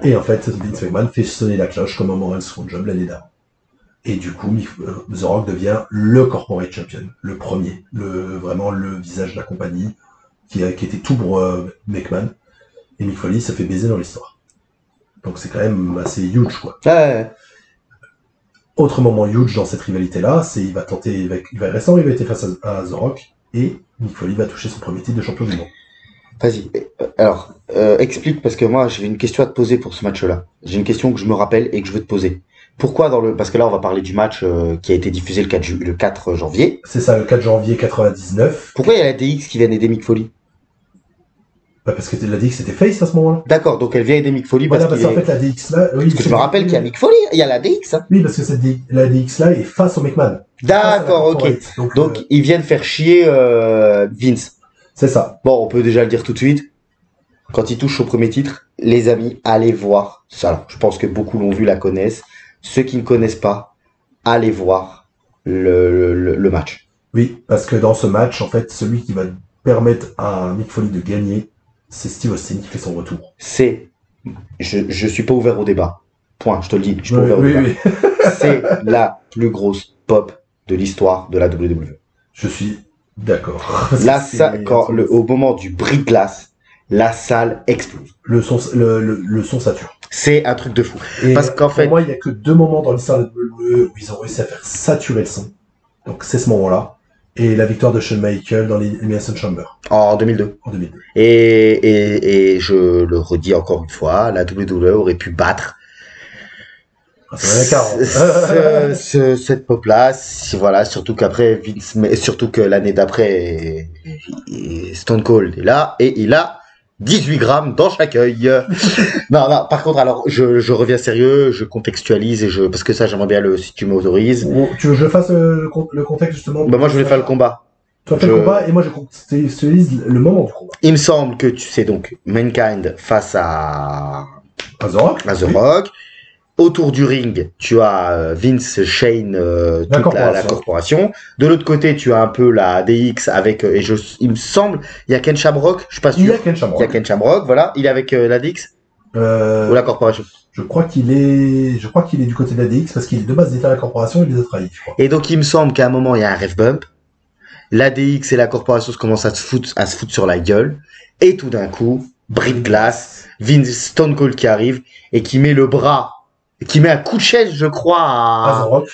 Et en fait, Vince McMahon fait sonner la cloche comme un Montréal Screwjob l'année d'avant. Et du coup, The Rock devient le corporate champion, le premier, vraiment le visage de la compagnie, qui était tout pour McMahon. Et Mick Foley se fait baiser dans l'histoire. Donc c'est quand même assez huge, quoi. Ouais. Autre moment huge dans cette rivalité-là, c'est il va rester en rivalité face à The Rock, et Mick Foley va toucher son premier titre de champion du monde. Vas-y. Alors, explique, parce que moi, j'ai une question à te poser pour ce match-là. J'ai une question que je me rappelle et que je veux te poser. Pourquoi parce que là, on va parler du match qui a été diffusé le 4 janvier. C'est ça, le 4 janvier 99. Pourquoi il y a la DX qui vient aider Mick Foley? Parce que la DX c'était face à ce moment-là. D'accord, donc elle vient aider Mick Foley parce qu'en fait la DX là... Oui, parce que je me rappelle qu'il y a Mick Foley, il y a la DX. Hein. Oui, parce que la DX là est face au McMahon. D'accord, ok. Donc ils viennent faire chier Vince. C'est ça. Bon, on peut déjà le dire tout de suite. Quand il touche au premier titre, les amis, allez voir ça. Alors, je pense que beaucoup l'ont vu, la connaissent. Ceux qui ne connaissent pas, allez voir le match. Oui, parce que dans ce match, en fait, celui qui va permettre à Mick Foley de gagner, c'est Steve Austin qui fait son retour. Je suis pas ouvert au débat. Point, je te le dis, je suis pas ouvert au débat. Oui. C'est la plus grosse pop de l'histoire de la WWE. Je suis d'accord. Là, au moment du bris de glace, la salle explose. Le son sature. C'est un truc de fou. Et parce qu'en fait, pour moi, il y a que 2 moments dans l'histoire de la WWE où ils ont réussi à faire saturer le son. Donc c'est ce moment-là. Et la victoire de Shawn Michaels dans l'Elimination Chamber. En 2002. En 2002. Et je le redis encore une fois, la WWE aurait pu battre cette pop-là, voilà, surtout qu'après Vince, mais surtout que l'année d'après, Stone Cold est là et il a 18 grammes dans chaque œil. non, par contre, alors, je reviens sérieux, je contextualise parce que ça, j'aimerais bien si tu m'autorises. Tu veux que je fasse le contexte, justement? Moi, je voulais faire le combat. Tu vas faire le combat et moi, je contextualise le moment du combat. Il me semble que tu sais donc, Mankind face à The Rock. The Rock. Autour du ring, tu as Vince, Shane, toute la corporation. De l'autre côté, tu as un peu la ADX avec, il me semble, il y a Ken Shamrock, je suis pas sûr. Il y a Ken Shamrock. Il y a Ken Shamrock, voilà. Il est avec l'ADX ou la corporation. Je crois qu'il est du côté de l'ADX parce qu'il est de base il était à la corporation et il les a trahis, je crois. Et donc, il me semble qu'à un moment, il y a un ref bump. L'ADX et la corporation commencent à se foutre sur la gueule. Et tout d'un coup, bris de glace, Vince Stone Cold qui arrive et qui met le bras, qui met un coup de chaise, je crois,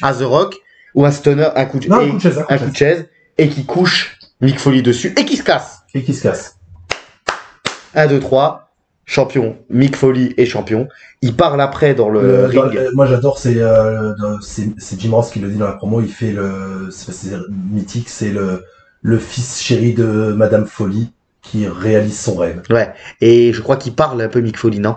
à The Rock, ou un stunner, un coup de chaise, et qui couche Mick Foley dessus, et qui se casse. 1, 2, 3, champion, Mick Foley est champion. Il parle après dans le ring. Moi j'adore, c'est Jim Ross qui le dit dans la promo, il fait c'est mythique, c'est le fils chéri de Madame Foley qui réalise son rêve. Ouais, et je crois qu'il parle un peu Mick Foley, non?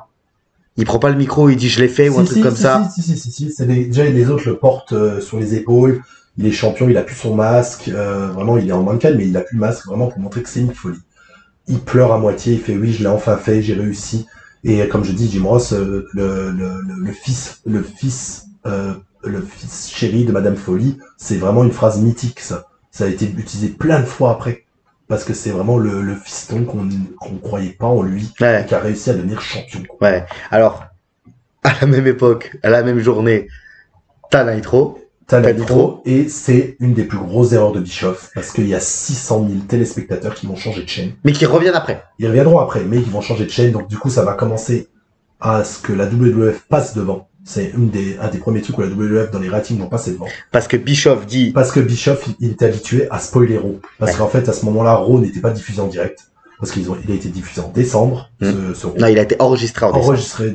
Il prend pas le micro, il dit je l'ai fait ou un truc comme ça. Si. Déjà les autres le portent sur les épaules. Il est champion, il a plus son masque. Vraiment, il est en mannequin, mais il a plus le masque vraiment pour montrer que c'est Mick Foley. Il pleure à moitié, il fait oui, je l'ai enfin fait, j'ai réussi. Et comme je dis, Jim Ross, le fils chéri de Madame Foley, c'est vraiment une phrase mythique ça. Ça a été utilisé plein de fois après. Parce que c'est vraiment le fiston qu'on croyait pas en lui, et qui a réussi à devenir champion. Ouais. Alors, à la même époque, à la même journée, t'as Nitro. Et c'est une des plus grosses erreurs de Bischoff, parce qu'il y a 600 000 téléspectateurs qui vont changer de chaîne. Mais qui reviennent après. Ils reviendront après, mais qui vont changer de chaîne, donc du coup ça va commencer à ce que la WWF passe devant. C'est un des premiers trucs où la WWF dans les ratings vont passer devant. Parce que Bischoff, il était habitué à spoiler Raw. Parce qu'en fait, à ce moment-là, Raw n'était pas diffusé en direct. Parce il a été diffusé en décembre, ce Raw. Non, il a été enregistré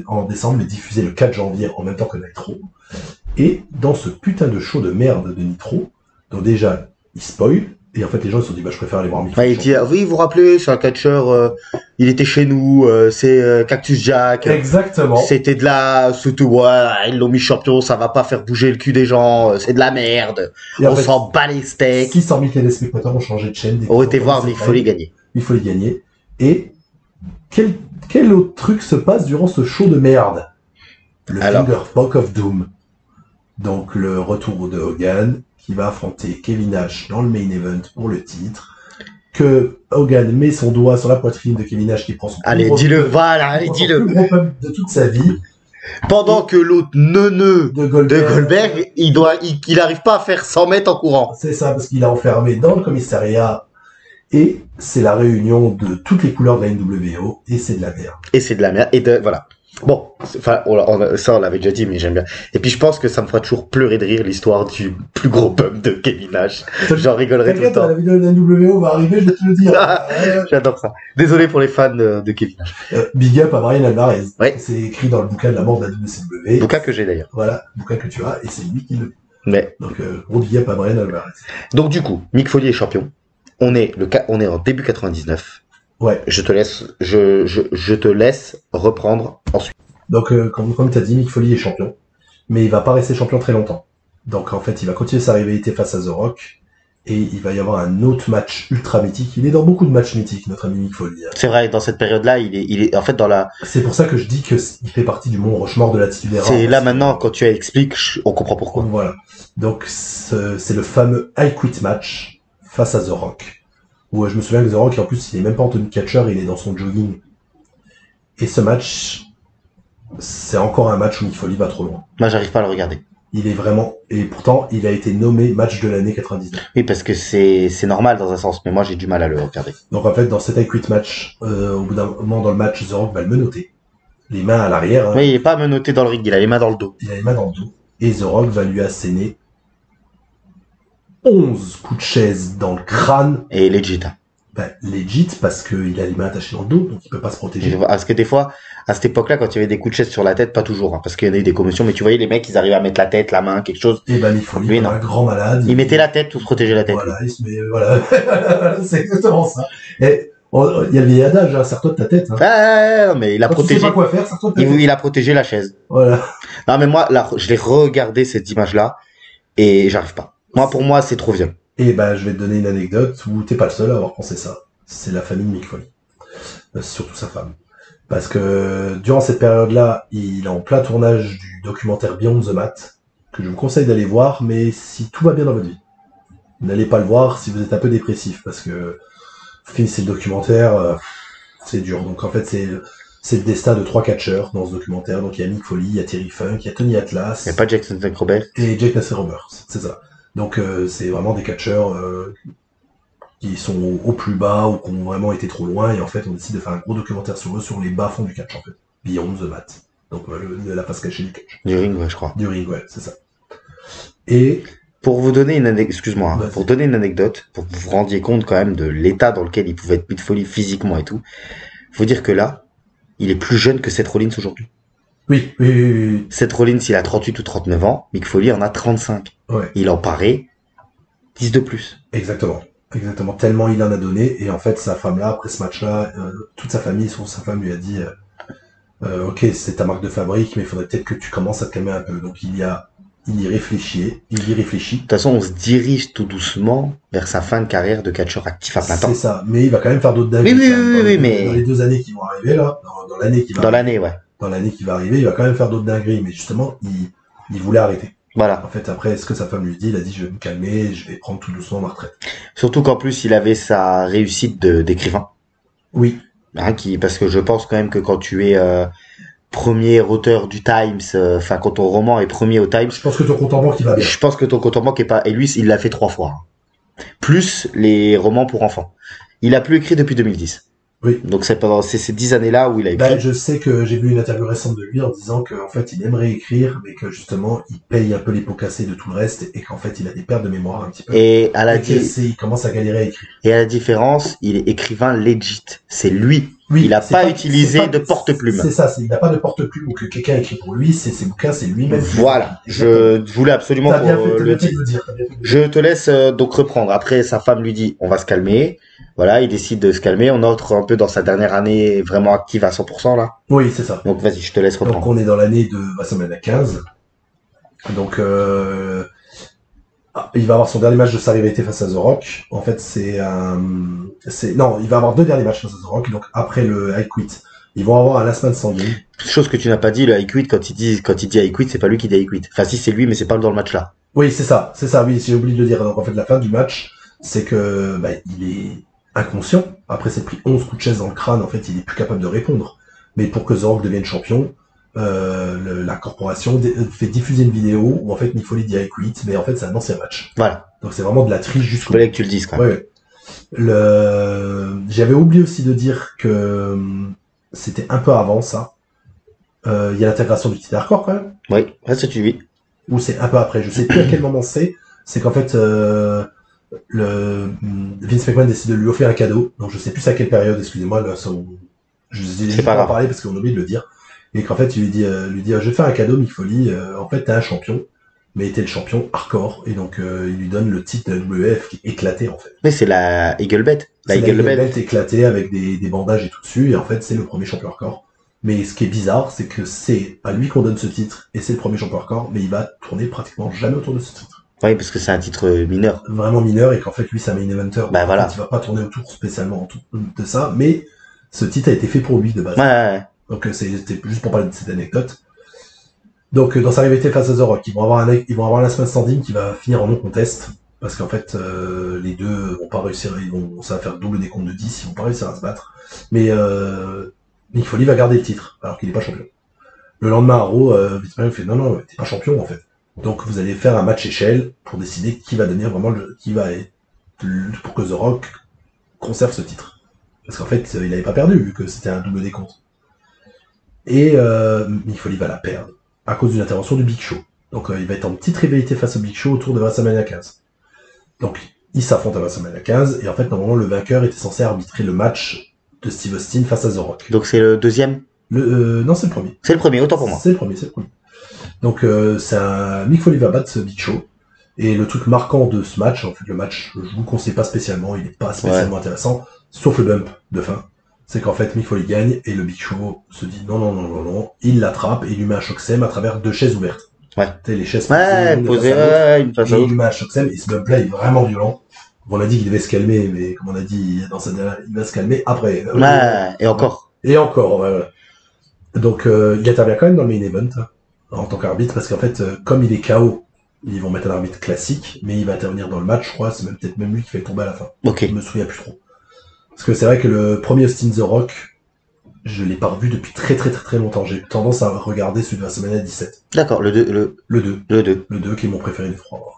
en décembre, mais diffusé le 4 janvier en même temps que Nitro. Et dans ce putain de show de merde de Nitro, donc déjà, il spoil. Et en fait, les gens se sont dit, je préfère aller voir Mick Foley. Il dit, oui, vous vous rappelez, c'est un catcheur, il était chez nous, c'est Cactus Jack. Exactement. C'était de la, surtout, ils l'ont mis champion, ça va pas faire bouger le cul des gens, c'est de la merde. On s'en bat les steaks. 600 000 téléspectateurs ont changé de chaîne. On été voir Mick Foley gagner. Mick Foley gagner. Et quel autre truc se passe durant ce show de merde? Le Finger Poke of Doom. Donc le retour de Hogan, qui va affronter Kevin Nash dans le main event pour le titre, que Hogan met son doigt sur la poitrine de Kevin Nash qui prend son plus gros pump de toute sa vie. Pendant que l'autre neuneu de Goldberg, il arrive pas à faire 100 mètres en courant. C'est ça, parce qu'il est enfermé dans le commissariat, et c'est la réunion de toutes les couleurs de la NWO, et c'est de la merde. Voilà. Bon, enfin, ça on l'avait déjà dit, mais j'aime bien. Et puis je pense que ça me fera toujours pleurer de rire l'histoire du plus gros bump de Kevin Nash. J'en rigolerai tout le temps. La vidéo de la NWO va arriver, je vais te le dire. J'adore ça. Désolé pour les fans de Kevin Nash. Big up à Brian Alvarez. Ouais. C'est écrit dans le bouquin de la mort de la WCW. Bouquin que j'ai d'ailleurs. Voilà, bouquin que tu as, et c'est lui qui le. Mais. Donc gros big up à Brian Alvarez. Donc du coup, Mick Foley est champion. On est en début 99. Ouais. Je te laisse reprendre ensuite. Donc, comme tu as dit, Mick Foley est champion. Mais il va pas rester champion très longtemps. Donc, en fait, il va continuer sa rivalité face à The Rock. Et il va y avoir un autre match ultra mythique. Il est dans beaucoup de matchs mythiques, notre ami Mick Foley. C'est vrai, dans cette période-là, il est en fait dans la... C'est pour ça que je dis qu'il fait partie du Mont Rushmore de l'attitude erreur. C'est là maintenant, quand tu expliques, on comprend pourquoi. Voilà. Donc, c'est le fameux I Quit match face à The Rock. Où je me souviens que The Rock, en plus, il est même pas en tenue de catcher, il est dans son jogging. Et ce match, c'est encore un match où Mick Foley va trop loin. Moi, j'arrive pas à le regarder. Il est vraiment... Et pourtant, il a été nommé match de l'année 99. Oui, parce que c'est normal dans un sens, mais moi, j'ai du mal à le regarder. Donc, en fait, dans cet I Quit match, au bout d'un moment dans le match, The Rock va le menotter. Les mains à l'arrière. Oui, il est pas menotté dans le ring, il a les mains dans le dos. Il a les mains dans le dos. Et The Rock va lui asséner 11 coups de chaise dans le crâne. Et legit. Legit, parce qu'il a les mains attachées dans le dos, donc il peut pas se protéger. Parce que des fois, à cette époque-là, quand il y avait des coups de chaise sur la tête, pas toujours, parce qu'il y en a eu des commotions, mais tu voyais les mecs, ils arrivaient à mettre la tête, la main, quelque chose. Et Mick Foley, un grand malade. Il mettait la tête pour se protéger la tête. Voilà, il se met, voilà. C'est exactement ça. Et, il y a le vieil adage, hein, serre-toi de ta tête. Hein. Mais il a protégé. Tu sais pas quoi faire, serre-toi de ta tête. Il a protégé la chaise. Voilà. Non, mais moi, là, je l'ai regardé cette image-là, et j'arrive pas. Moi, pour moi, c'est trop vieux. Et je vais te donner une anecdote où t'es pas le seul à avoir pensé ça. C'est la famille de Mick Foley. Surtout sa femme. Parce que durant cette période-là, il est en plein tournage du documentaire Beyond the Mat, que je vous conseille d'aller voir, mais si tout va bien dans votre vie, n'allez pas le voir si vous êtes un peu dépressif, parce que finissez le documentaire, c'est dur. Donc en fait, c'est le destin de 3 catcheurs dans ce documentaire. Donc il y a Mick Foley, il y a Terry Funk, il y a Tony Atlas. Il n'y a pas Jackson Robert. Et Jake Nasser Roberts, c'est ça. Donc c'est vraiment des catcheurs qui sont au plus bas ou qui ont vraiment été trop loin. Et en fait, on décide de faire un gros documentaire sur eux, sur les bas-fonds du catch, en fait. Beyond the Mat. Donc la face cachée du catch. Du ring, ouais, je crois. Du ring, ouais, c'est ça. Et pour vous donner une anecdote, excuse-moi, Vas-y. pour donner une anecdote, pour que vous vous rendiez compte quand même de l'état dans lequel il pouvait être Mick Foley physiquement et tout, faut dire que là, il est plus jeune que Seth Rollins aujourd'hui. Oui. Seth Rollins, il a 38 ou 39 ans, Mick Foley en a 35. Ouais. Il en paraît 10 de plus. Exactement. Tellement il en a donné. Et en fait, sa femme-là, après ce match-là, toute sa famille, sauf sa femme, lui a dit ok, c'est ta marque de fabrique, mais il faudrait peut-être que tu commences à te calmer un peu. Donc il y réfléchit. De toute façon, on se dirige tout doucement vers sa fin de carrière de catcheur actif à plein temps. C'est ça, mais il va quand même faire d'autres dingueries. Oui, mais dans les 2 années qui vont arriver là, dans l'année qui va dans l'année, ouais. Dans l'année qui va arriver, il va quand même faire d'autres dingueries, mais justement, il voulait arrêter. Voilà. En fait, après, ce que sa femme lui dit, il a dit, je vais me calmer, je vais prendre tout doucement ma retraite. Surtout qu'en plus, il avait sa réussite d'écrivain. Oui. Hein, parce que je pense quand même que quand tu es premier auteur du Times, enfin quand ton roman est premier au Times, je pense que ton compte en banque il va bien. Je pense que ton compte en banque est pas. Et lui, il l'a fait 3 fois. Hein. Plus les romans pour enfants. Il a plus écrit depuis 2010. Oui. Donc c'est pendant ces 10 années-là où il a écrit. Je sais que j'ai vu une interview récente de lui en disant qu'en fait il aimerait écrire, mais que justement il paye un peu les pots cassés de tout le reste et qu'en fait il a des pertes de mémoire un petit peu. Et il commence à galérer à écrire. Et à la différence, il est écrivain legit. C'est lui. Oui, il n'a pas utilisé de porte-plume. C'est ça, il n'a pas de porte-plume ou que quelqu'un écrit pour lui, c'est ses bouquins, c'est lui-même. Voilà, je voulais absolument le dire. Je te laisse donc reprendre. Après, sa femme lui dit, on va se calmer. Voilà, il décide de se calmer. On entre un peu dans sa dernière année vraiment active à 100% là. Oui, c'est ça. Donc vas-y, je te laisse reprendre. Donc on est dans l'année de WrestleMania 15. Donc il va avoir son dernier match de sa rivalité face à The Rock. En fait, non, il va avoir 2 derniers matchs face à The Rock. Donc après le I Quit, ils vont avoir un last man standing. Chose que tu n'as pas dit, le I Quit, quand il dit I Quit, c'est pas lui qui dit I Quit. Enfin si, c'est lui, mais c'est pas dans le match là. Oui, c'est ça, oui, j'ai oublié de le dire. Donc en fait, la fin du match, c'est que il est inconscient. Après s'être pris 11 coups de chaise dans le crâne, en fait, il est plus capable de répondre. Mais pour que The Rock devienne champion, la corporation fait diffuser une vidéo où en fait Mick Foley dit I quit, mais en fait c'est un ancien match. Voilà. Donc c'est vraiment de la triche jusqu'au bout. Il fallait que tu le dises quand même. Ouais. J'avais oublié aussi de dire que c'était un peu avant ça. Il y a l'intégration du titre hardcore quand même. Oui, reste tu vis. Ou c'est un peu après, je sais plus à quel moment c'est. C'est qu'en fait Vince McMahon décide de lui offrir un cadeau. Donc je sais plus à quelle période, excusez-moi, je vais pas en parler parce qu'on oublie de le dire. Et qu'en fait, il lui dit, je vais te faire un cadeau, Mick Foley, en fait, t'es un champion, mais t'es le champion hardcore, et donc, il lui donne le titre de la WF qui est éclaté, en fait. Mais c'est la Eagle Belt. La Eagle Belt éclatée avec des bandages et tout dessus, et en fait, c'est le premier champion hardcore. Mais ce qui est bizarre, c'est que c'est à lui qu'on donne ce titre, et c'est le premier champion hardcore, mais il va tourner pratiquement jamais autour de ce titre. Oui, parce que c'est un titre mineur. Vraiment mineur, et qu'en fait, lui, c'est un main eventer. Bah voilà. En fait, il va pas tourner autour spécialement de ça, mais ce titre a été fait pour lui, de base. Ouais. Donc c'était juste pour parler de cette anecdote. Donc dans sa rivalité face à The Rock, ils vont avoir un last man standing qui va finir en non contest parce qu'en fait les deux vont pas réussir, ça va faire double décompte de 10, ils vont pas réussir à se battre. Mais Mick Foley va garder le titre alors qu'il est pas champion. Le lendemain à Raw, Vince McMahon fait non, t'es pas champion en fait. Donc vous allez faire un match échelle pour décider qui va devenir vraiment pour que The Rock conserve ce titre. Parce qu'en fait il avait pas perdu vu que c'était un double décompte. Et Mick Foley va la perdre à cause d'une intervention du Big Show. Donc il va être en petite rivalité face au Big Show autour de WrestleMania 15. Donc il s'affronte à WrestleMania 15 et en fait normalement le vainqueur était censé arbitrer le match de Steve Austin face à The Rock. Donc c'est le deuxième ? Non, c'est le premier. C'est le premier, autant pour moi. C'est le premier. Donc Mick Foley va battre ce Big Show. Et le truc marquant de ce match, en fait le match, je vous le conseille pas spécialement, il est pas spécialement intéressant, sauf le bump de fin. C'est qu'en fait Mick Foley gagne et le Big Show se dit non, il l'attrape et il lui met un choc-sème à travers 2 chaises ouvertes. Ouais. Tu sais, les chaises posées une face à l'autre. Et il l'autre. lui met un choc-sème et ce bump-là est vraiment violent. On a dit qu'il devait se calmer, mais comme on a dit dans sa dernière, il va se calmer après. Ouais, et encore. Et encore, ouais. Donc il intervient quand même dans le main event hein, en tant qu'arbitre, parce qu'en fait, comme il est KO, ils vont mettre un arbitre classique, mais il va intervenir dans le match, je crois, c'est peut-être même lui qui fait tomber à la fin. Ok. Je me souviens plus trop. Parce que c'est vrai que le premier Austin The Rock, je l'ai pas revu depuis très très très très longtemps. J'ai tendance à regarder celui de la semaine 17. D'accord, le 2. Le 2. Le 2. Le 2 qui est mon préféré des trois.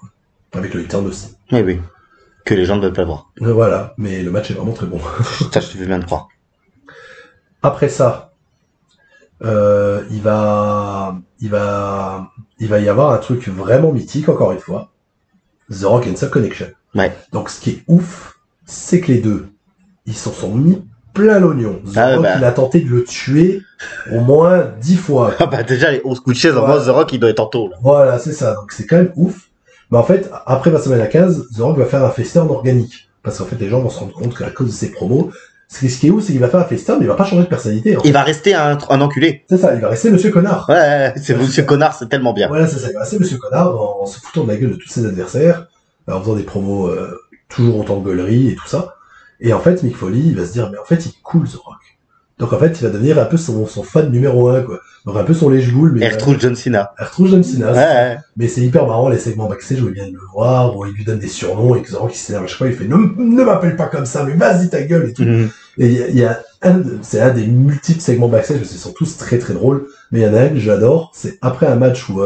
Avec le Etern aussi. Oui, oui. Que les gens ne veulent pas voir. Voilà, mais le match est vraiment très bon. Ça, je te fais bien de croire. Après ça, il va y avoir un truc vraiment mythique, encore une fois. The Rock and Sock Connection. Ouais. Donc ce qui est ouf, c'est que les deux, ils s'en sont mis plein l'oignon. The Rock, il a tenté de le tuer au moins 10 fois. Ah bah déjà, les 11 coups de chaise, en moins, The Rock, il doit être en taux, là. Voilà, c'est ça. Donc c'est quand même ouf. Mais en fait, après WrestleMania 15, The Rock va faire un face-turn organique. Parce qu'en fait, les gens vont se rendre compte qu'à cause de ses promos, ce qui est ouf, c'est qu'il va faire un face-turn, mais il va pas changer de personnalité. Il va rester un enculé. C'est ça, il va rester Monsieur Connard. Ouais, c'est Monsieur Connard, c'est tellement bien. Voilà, c'est ça, il va rester Monsieur Connard en se foutant de la gueule de tous ses adversaires, en faisant des promos toujours autant de gueulerie et tout ça. Et en fait, Mick Foley, il va se dire, mais en fait, il est cool, The Rock. Donc en fait, il va devenir un peu son fan numéro 1, quoi. Donc un peu son lèche-boule, mais... Et retrouve John Cena. John Cena. Ouais. Mais c'est hyper marrant, les segments backstage où il vient de le voir, où il lui donne des surnoms, et que The Rock, il s'énerve à chaque fois, il fait, ne m'appelle pas comme ça, mais vas-y ta gueule, et tout. Et il y a c'est un des multiples segments backstage, parce qu'ils sont tous très très drôles, mais il y en a un que j'adore, c'est après un match où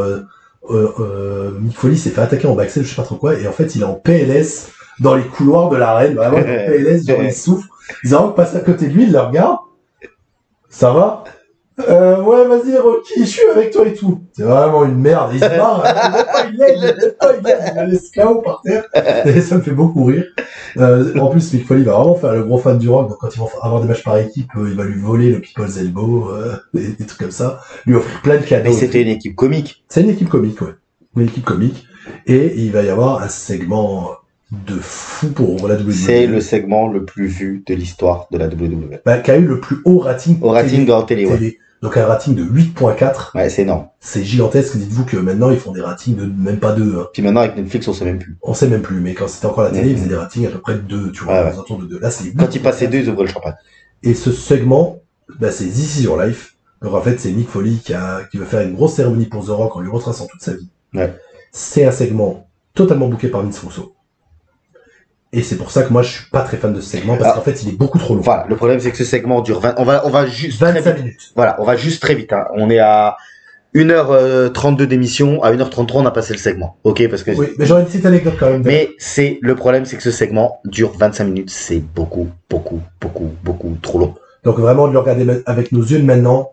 Mick Foley s'est fait attaquer en backstage, je sais pas trop quoi, et en fait, il est en PLS dans les couloirs de l'arène, vraiment en PLS, genre il souffre. The Rock passe à côté de lui, il le regarde. Ça va? Ouais, vas-y, Rocky, je suis avec toi et tout. C'est vraiment une merde. Il se barre, il le laisse KO par terre. Et ça me fait beaucoup rire. En plus, Mick Foley va vraiment faire le gros fan du Rock. Donc, quand ils vont avoir des matchs par équipe, il va lui voler le People's Elbow, des trucs comme ça. Lui offrir plein de cadeaux. Mais c'était une équipe comique. C'est une équipe comique, ouais. Une équipe comique. Et il va y avoir un segment de fou pour la WWE. C'est le segment le plus vu de l'histoire de la WWE. Bah, qui a eu le plus haut rating. Au rating en télé, ouais. Donc un rating de 8.4. Ouais, c'est énorme. C'est gigantesque. Dites-vous que maintenant, ils font des ratings de même pas 2. Hein. Puis maintenant, avec Netflix, on sait même plus. On sait même plus. Mais quand c'était encore la télé, ils faisaient des ratings à peu près de 2. Tu vois, aux alentours de 2. Là, c'est quand ils passaient 2, ils ouvraient le champagne. Et ce segment, bah, c'est This Is Your Life. Donc en fait, c'est Mick Foley qui va faire une grosse cérémonie pour The Rock en lui retraçant toute sa vie. Ouais. C'est un segment totalement booké par Vince Russo. Et c'est pour ça que moi je suis pas très fan de ce segment parce qu'en fait il est beaucoup trop long. Voilà, le problème c'est que ce segment dure 20, on va juste 25 minutes. Voilà, on va juste très vite, hein. On est à 1h32 d'émission, à 1h33 on a passé le segment. OK, parce que oui, mais j'aurais une petite anecdote quand même. Mais le problème c'est que ce segment dure 25 minutes, c'est beaucoup trop long. Donc vraiment de le regarder avec nos yeux de maintenant,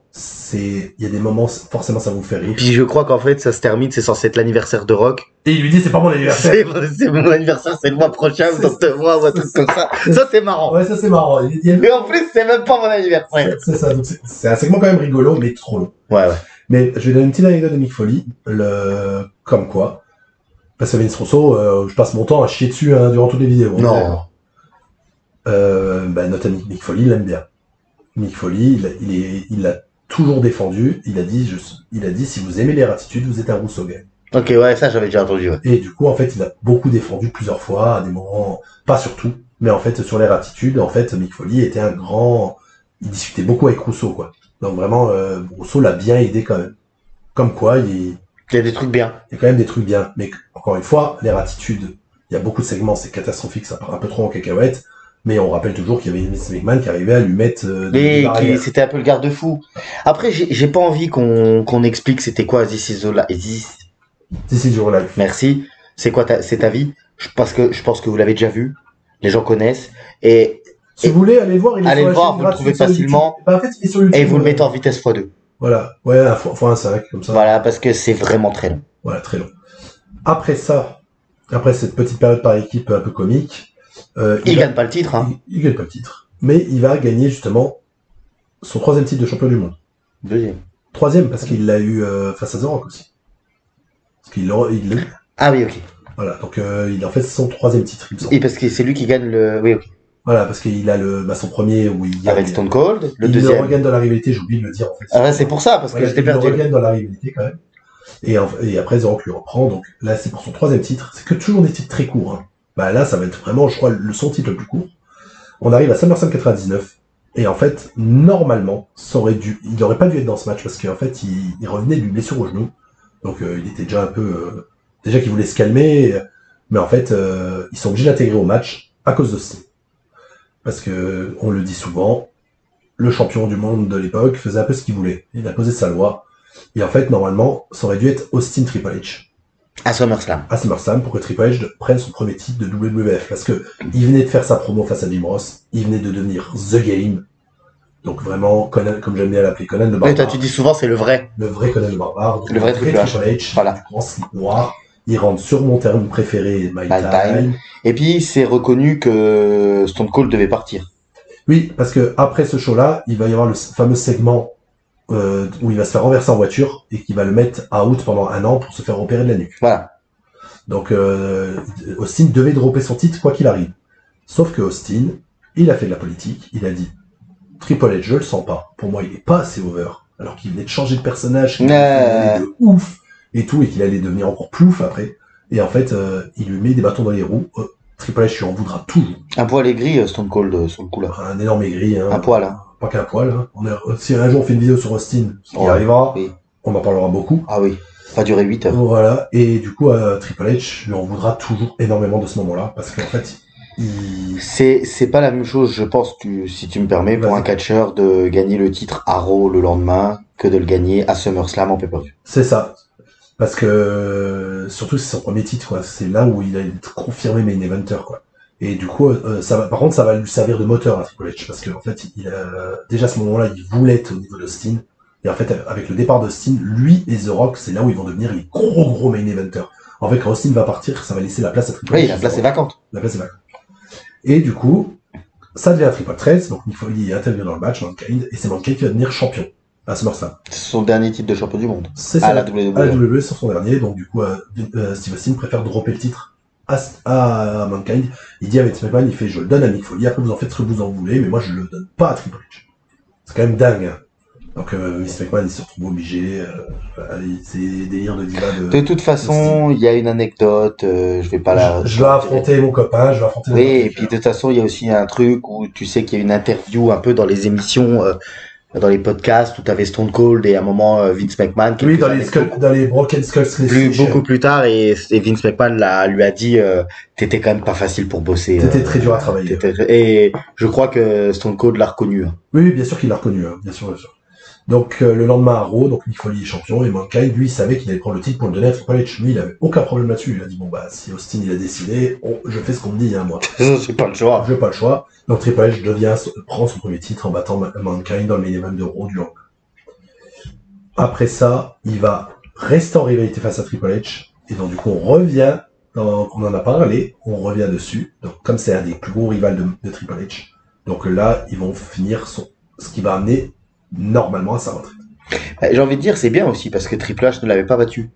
il y a des moments, forcément ça vous fait rire. Puis je crois qu'en fait ça se termine, c'est censé être l'anniversaire de Rock. Et il lui dit c'est pas mon anniversaire. C'est mon anniversaire, c'est le mois prochain, ou dans 2 mois, ou un truc comme ça. Ça c'est marrant. Ouais, ça c'est marrant. Mais en plus c'est même pas mon anniversaire. C'est ça, donc c'est un segment quand même rigolo, mais trop long. Ouais. Mais je vais donner une petite anecdote de Mick Foley, comme quoi. Parce que Vince Russo, je passe mon temps à chier dessus hein, durant toutes les vidéos. Non. Notre ami Mick Foley l'aime bien. Mick Foley, il l'a toujours défendu. Il a dit, si vous aimez les attitudes, vous êtes un Russo gang. Ok, ouais, ça j'avais déjà entendu. Ouais. Et du coup, en fait, il a beaucoup défendu plusieurs fois, à des moments, pas sur tout, mais en fait, sur les attitudes, en fait, Mick Foley était il discutait beaucoup avec Russo, quoi. Donc vraiment, Russo l'a bien aidé quand même. Comme quoi, il y a des trucs bien. Il y a quand même des trucs bien. Mais encore une fois, les attitudes, il y a beaucoup de segments, c'est catastrophique, ça part un peu trop en cacahuète. Mais on rappelle toujours qu'il y avait Vince McMahon qui arrivait à lui mettre des barrières. C'était un peu le garde-fou. Après, j'ai pas envie qu'on explique c'était quoi This Is Your Life. Merci. C'est quoi c'est ta vie? Je pense que vous l'avez déjà vu. Les gens connaissent. Et si vous voulez, allez le voir. Allez le voir, vous le trouvez facilement. En fait, il est sur YouTube. Et vous le mettez en vitesse x2. Voilà. Ouais, x1.5, comme ça. Voilà, parce que c'est vraiment très long. Voilà, très long. Après cette petite période par équipe un peu comique, il gagne pas le titre, hein. Il gagne pas le titre. Mais il va gagner justement son 3e titre de champion du monde. 2e. 3e, parce qu'il l'a eu face à The Rock aussi. Parce qu'il l'a eu. Ah oui, ok. Voilà, donc il a en fait son 3e titre, il me semble. Et parce que c'est lui qui gagne le... Oui, ok. Voilà, parce qu'il a son premier où il gagne. Avec Stone Cold, le il deuxième. Il le regagne dans la rivalité, j'ai oublié de le dire en fait. Ah ouais, c'est pour ça, parce que j'étais perdu. Il le regagne dans la rivalité quand même. Et après, The Rock lui reprend, donc là c'est pour son 3e titre. C'est que toujours des titres très courts, hein. Bah là, ça va être vraiment, je crois, son titre le plus court. On arrive à SummerSlam 99. Et en fait, normalement, il n'aurait pas dû être dans ce match parce qu'en fait, il revenait d'une blessure au genou. Donc, il était déjà un peu, déjà qu'il voulait se calmer. Mais en fait, ils sont obligés d'intégrer au match à cause d'Austin. Parce que, on le dit souvent, le champion du monde de l'époque faisait un peu ce qu'il voulait. Il a posé sa loi. Et en fait, normalement, ça aurait dû être Austin Triple H. À SummerSlam. À SummerSlam pour que Triple H prenne son premier titre de WWF. Parce que il venait de faire sa promo face à Jim Ross. Il venait de devenir The Game. Donc vraiment, Conan, comme j'aime bien l'appeler, Conan le barbare. Oui, toi tu dis souvent c'est le vrai. Le vrai Conan le barbare. Le vrai Triple H. Voilà. Du grand slip noir. Il rentre sur mon terme préféré, My Time. Et puis c'est reconnu que Stone Cold devait partir. Oui, parce que après ce show-là, il va y avoir le fameux segment où il va se faire renverser en voiture et qui va le mettre out pendant 1 an pour se faire opérer de la nuque. Voilà. Donc Austin devait dropper son titre quoi qu'il arrive. Sauf que Austin, il a fait de la politique, il a dit Triple H, je le sens pas. Pour moi, il est pas assez over. Alors qu'il venait de changer de personnage, qu'il allait de ouf et tout, et qu'il allait devenir encore plus ouf après. Et en fait, il lui met des bâtons dans les roues. Triple H lui en voudra toujours. Un poil aigri, Stone Cold, sur le coup là. Un énorme aigri. Hein. Un poil. Hein. Pas qu'un poil. Hein. Si un jour on fait une vidéo sur Austin, ce qui arrivera, oui. On en parlera beaucoup. Ah oui, ça va durer 8 heures. Voilà, et du coup, Triple H lui en voudra toujours énormément de ce moment-là, parce qu'en fait, c'est pas la même chose, je pense, si tu me permets, pour un catcheur de gagner le titre à Raw le lendemain que de le gagner à SummerSlam en pay-per-view. C'est ça. Parce que, surtout, c'est son premier titre, quoi. C'est là où il a confirmé main eventer, quoi. Et du coup, par contre, ça va lui servir de moteur à Triple H, parce qu'en fait, déjà à ce moment-là, il voulait être au niveau d'Austin. Et en fait, avec le départ d'Austin, lui et The Rock, c'est là où ils vont devenir les gros main eventers. En fait, quand Austin va partir, ça va laisser la place à Triple H. Oui, la place est vacante. La place est vacante. Et du coup, ça devient un Triple Threat, donc Mick Foley intervient dans le match, Mankind, et c'est Mankind qui va devenir champion à SummerSlam. C'est son dernier titre de champion du monde. C'est ça. À la WWE, c'est son dernier, donc du coup, Steve Austin préfère dropper le titre à Mankind. Il dit à Vince McMahon, il fait, je le donne à Mick Foley, après vous en faites ce que vous en voulez, mais moi je le donne pas à Triple H. C'est quand même dingue, hein. Donc, Vince McMahon, il se retrouve obligé, c'est des délires de diva de toute façon, il y a une anecdote, je vais pas la... Je vais affronter mon copain, je vais affronter... Oui, et puis de toute façon, il y a aussi un truc où tu sais qu'il y a une interview un peu dans les émissions, dans les podcasts, où t'avais Stone Cold et à un moment Vince McMahon... Oui, dans les Broken Skulls. Beaucoup plus tard, et Vince McMahon lui a dit, t'étais quand même pas facile pour bosser. T'étais très dur à travailler. Et je crois que Stone Cold l'a reconnu. Hein. Oui, bien sûr qu'il l'a reconnu, hein. Bien sûr. Donc le lendemain à Raw, donc Mick Foley est champion et Mankind, lui, il savait qu'il allait prendre le titre pour le donner à Triple H. Lui, il avait aucun problème là-dessus. Il a dit bon bah si Austin il a décidé, je fais ce qu'on me dit, hein, moi. J'ai pas le choix. J'ai pas le choix. Donc Triple H prend son premier titre en battant Mankind dans le main event de Raw du lendemain. Après ça, il va rester en rivalité face à Triple H et donc du coup on revient, on en a parlé, on revient dessus. Donc comme c'est un des plus gros rivals de Triple H, donc là ils vont finir ce qui va amener normalement à sa retraite. J'ai envie de dire c'est bien aussi parce que Triple H ne l'avait pas battu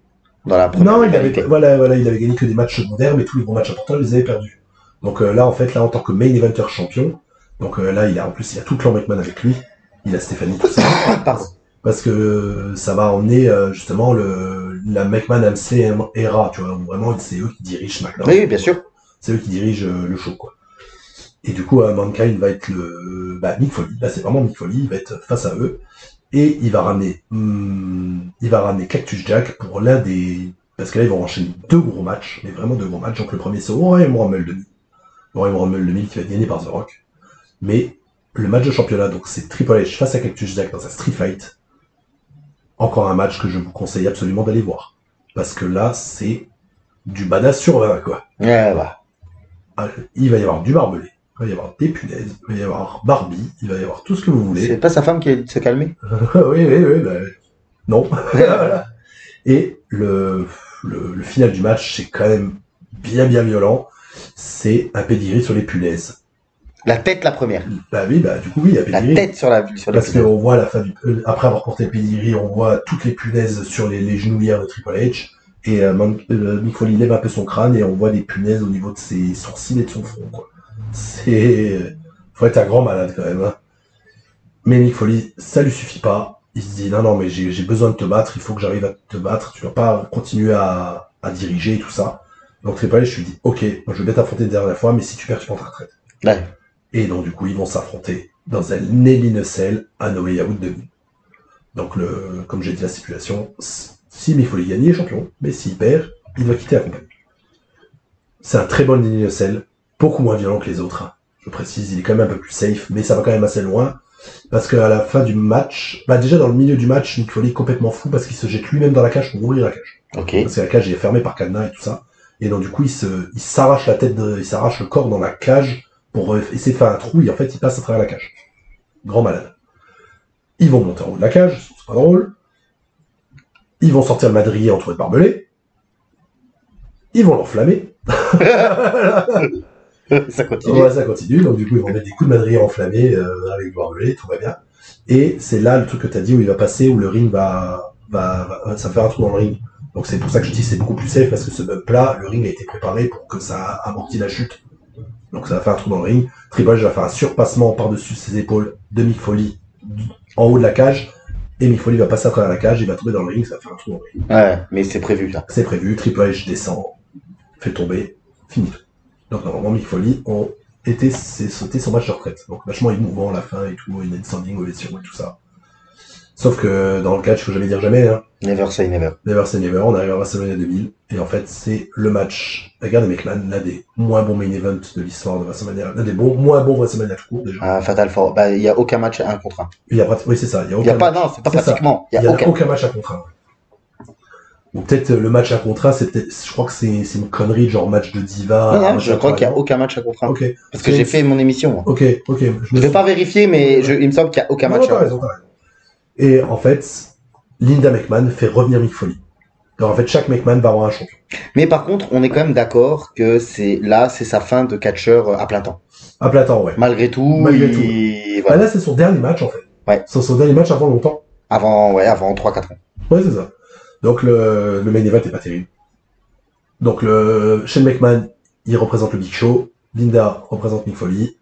dans la première. Non, il avait gagné que des matchs secondaires, mais tous les gros matchs importants, il les avait perdus. Donc là, en fait, en tant que main eventer champion, donc là, il y a tout clan McMahon avec lui, il a Stéphanie tout ça. Parce que ça va emmener justement la McMahon MC era, tu vois, où vraiment c'est eux qui dirigent SmackDown. Oui, bien sûr. C'est eux qui dirigent le show, quoi. Et du coup, Mankind va être Mick Foley. Là, c'est vraiment Mick Foley. Il va être face à eux. Et il va ramener Cactus Jack pour parce que là, ils vont enchaîner 2 gros matchs. Mais vraiment 2 gros matchs. Donc, le premier, c'est Royal Rumble 2000. Royal Rumble 2000 qui va être gagné par The Rock. Mais, le match de championnat, donc, c'est Triple H face à Cactus Jack dans un street fight. Encore un match que je vous conseille absolument d'aller voir. Parce que là, c'est du badass sur 20, quoi. Ouais, bah. Il va y avoir du barbelé. Il va y avoir des punaises, il va y avoir Barbie, il va y avoir tout ce que vous voulez. C'est pas sa femme qui a dit de se calmer? Oui, non. Voilà. Et le final du match, c'est quand même bien violent. C'est un pedigree sur les punaises. La tête, la première. Bah oui, du coup, oui, un pedigree. La tête sur les punaises. Parce qu'on voit la fin après avoir porté le pedigree, on voit toutes les punaises sur les genouillères de Triple H. Et Mick Foley lève un peu son crâne et on voit des punaises au niveau de ses sourcils et de son front, quoi. Faut être un grand malade quand même, hein. Mais Mick Foley, ça lui suffit pas. Il se dit non mais j'ai besoin de te battre, il faut que j'arrive à te battre, tu dois pas continuer à diriger et tout ça. Donc Triple H lui dit ok, moi je veux bien t'affronter une dernière fois, mais si tu perds, tu prends ta retraite. Ouais. Et donc, du coup, ils vont s'affronter dans un Hell in a Cell à No Way Out 2000. Donc, comme j'ai dit, la stipulation, si Mick Foley gagne, il est champion. Mais s'il perd, il doit quitter la compagnie. C'est un très bon Hell in a Cell, beaucoup moins violent que les autres. Je précise, il est quand même un peu plus safe, mais ça va quand même assez loin. Parce qu'à la fin du match, déjà dans le milieu du match, Mick Foley est complètement fou parce qu'il se jette lui-même dans la cage pour ouvrir la cage. Ok. Parce que la cage est fermée par cadenas et tout ça. Et donc du coup, il s'arrache il s'arrache le corps dans la cage pour essayer de faire un trou et en fait, il passe à travers la cage. Grand malade. Ils vont monter en haut de la cage, c'est pas drôle. Ils vont sortir le madrier entouré de barbelés. Ils vont l'enflammer. Ça continue. Ouais, ça continue. Donc du coup, ils vont mettre des coups de madrier enflammés avec du barbelé, tout va bien. Et c'est là le truc que t'as dit où il va passer, où le ring ça va faire un trou dans le ring. Donc c'est pour ça que je dis que c'est beaucoup plus safe, parce que ce bump-là, le ring a été préparé pour que ça amortit la chute. Donc ça va faire un trou dans le ring. Triple H va faire un surpassement par-dessus ses épaules de Mick Foley en haut de la cage. Et Mick Foley va passer à travers la cage, il va tomber dans le ring, ça va faire un trou dans le ring. Ouais, mais c'est prévu là. C'est prévu, Triple H descend, fait tomber, fini. Donc normalement Mick Foley sauté son match de retraite. Donc vachement émouvant à la fin et tout, il y a une standing ovation et tout ça. Sauf que dans le catch, faut jamais dire jamais, hein. Never say never. Never say never, on arrive à WrestleMania 2000, et en fait, c'est le match, la guerre des McMahon, l'un des moins bons main events de l'histoire de WrestleMania, l'un des moins bons WrestleMania tout court, déjà. Fatal 4. Bah, il y a aucun match à 1 contre 1. Oui, c'est ça, Il y a pas, non, c'est pas pratiquement. Il y a aucun match à contre 1. Ou peut-être le match à contre 1, je crois que c'est une connerie, genre match de diva. Non, je crois qu'il y a aucun match à contre 1. Ok. Parce que j'ai fait mon émission. Ok. Je vais pas vérifier, mais il me semble qu'il y a aucun match. T'as raison. Et en fait, Linda McMahon fait revenir Mick Foley. Alors en fait, chaque McMahon va avoir un champion. Mais par contre, on est quand même d'accord que c'est sa fin de catcheur à plein temps. À plein temps, ouais. Malgré tout. Voilà. Là, c'est son dernier match, en fait. Ouais. C'est son dernier match avant longtemps. Avant 3-4 ans. Ouais, c'est ça. Donc le main event est pas terrible. Donc Shane McMahon, il représente le Big Show. Linda représente Mick Foley.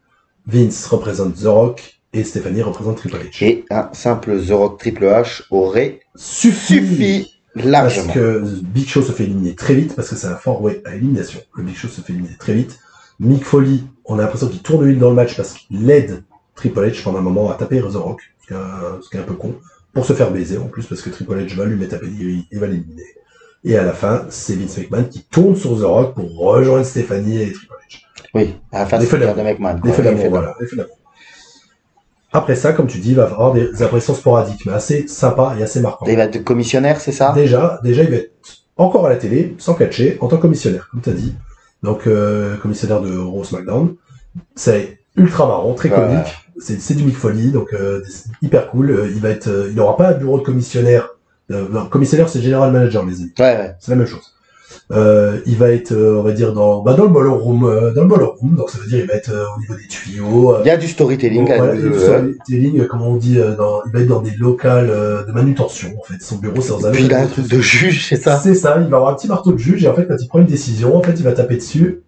Vince représente The Rock. Et Stéphanie représente Triple H. Et un simple The Rock Triple H aurait suffi largement. Parce que Big Show se fait éliminer très vite, parce que c'est un fort way à élimination. Le Big Show se fait éliminer très vite. Mick Foley, on a l'impression qu'il tourne une dans le match parce qu'il aide Triple H pendant un moment à taper The Rock, ce qui est un peu con, pour se faire baiser en plus, parce que Triple H va lui mettre à pédicure et va l'éliminer. Et à la fin, c'est Vince McMahon qui tourne sur The Rock pour rejoindre Stéphanie et Triple H. Oui, à la fin, c'est de McMahon. L'effet d'amour, voilà. L'effet d'amour. Après ça, comme tu dis, il va avoir des apparitions sporadiques, mais assez sympas et assez marquantes. Il va être commissionnaire, c'est ça? Déjà, il va être encore à la télé, sans catcher, en tant que commissionnaire, comme tu as dit. Donc, commissionnaire de Raw SmackDown. C'est ultra marrant, très comique. C'est du Mick Foley, donc hyper cool. Il n'aura pas de bureau de commissionnaire. Commissionnaire, c'est General Manager, les amis. Ouais. C'est la même chose. Il va être, on va dire, dans le ballroom, donc ça veut dire il va être au niveau des tuyaux. Il y a du storytelling. Voilà, du storytelling, comme on dit, il va être dans des locales de manutention, en fait. Son bureau, c'est dans un... Puis il a un truc de juge, c'est ça? C'est ça, il va avoir un petit marteau de juge, et en fait, quand il prend une décision, en fait, il va taper dessus,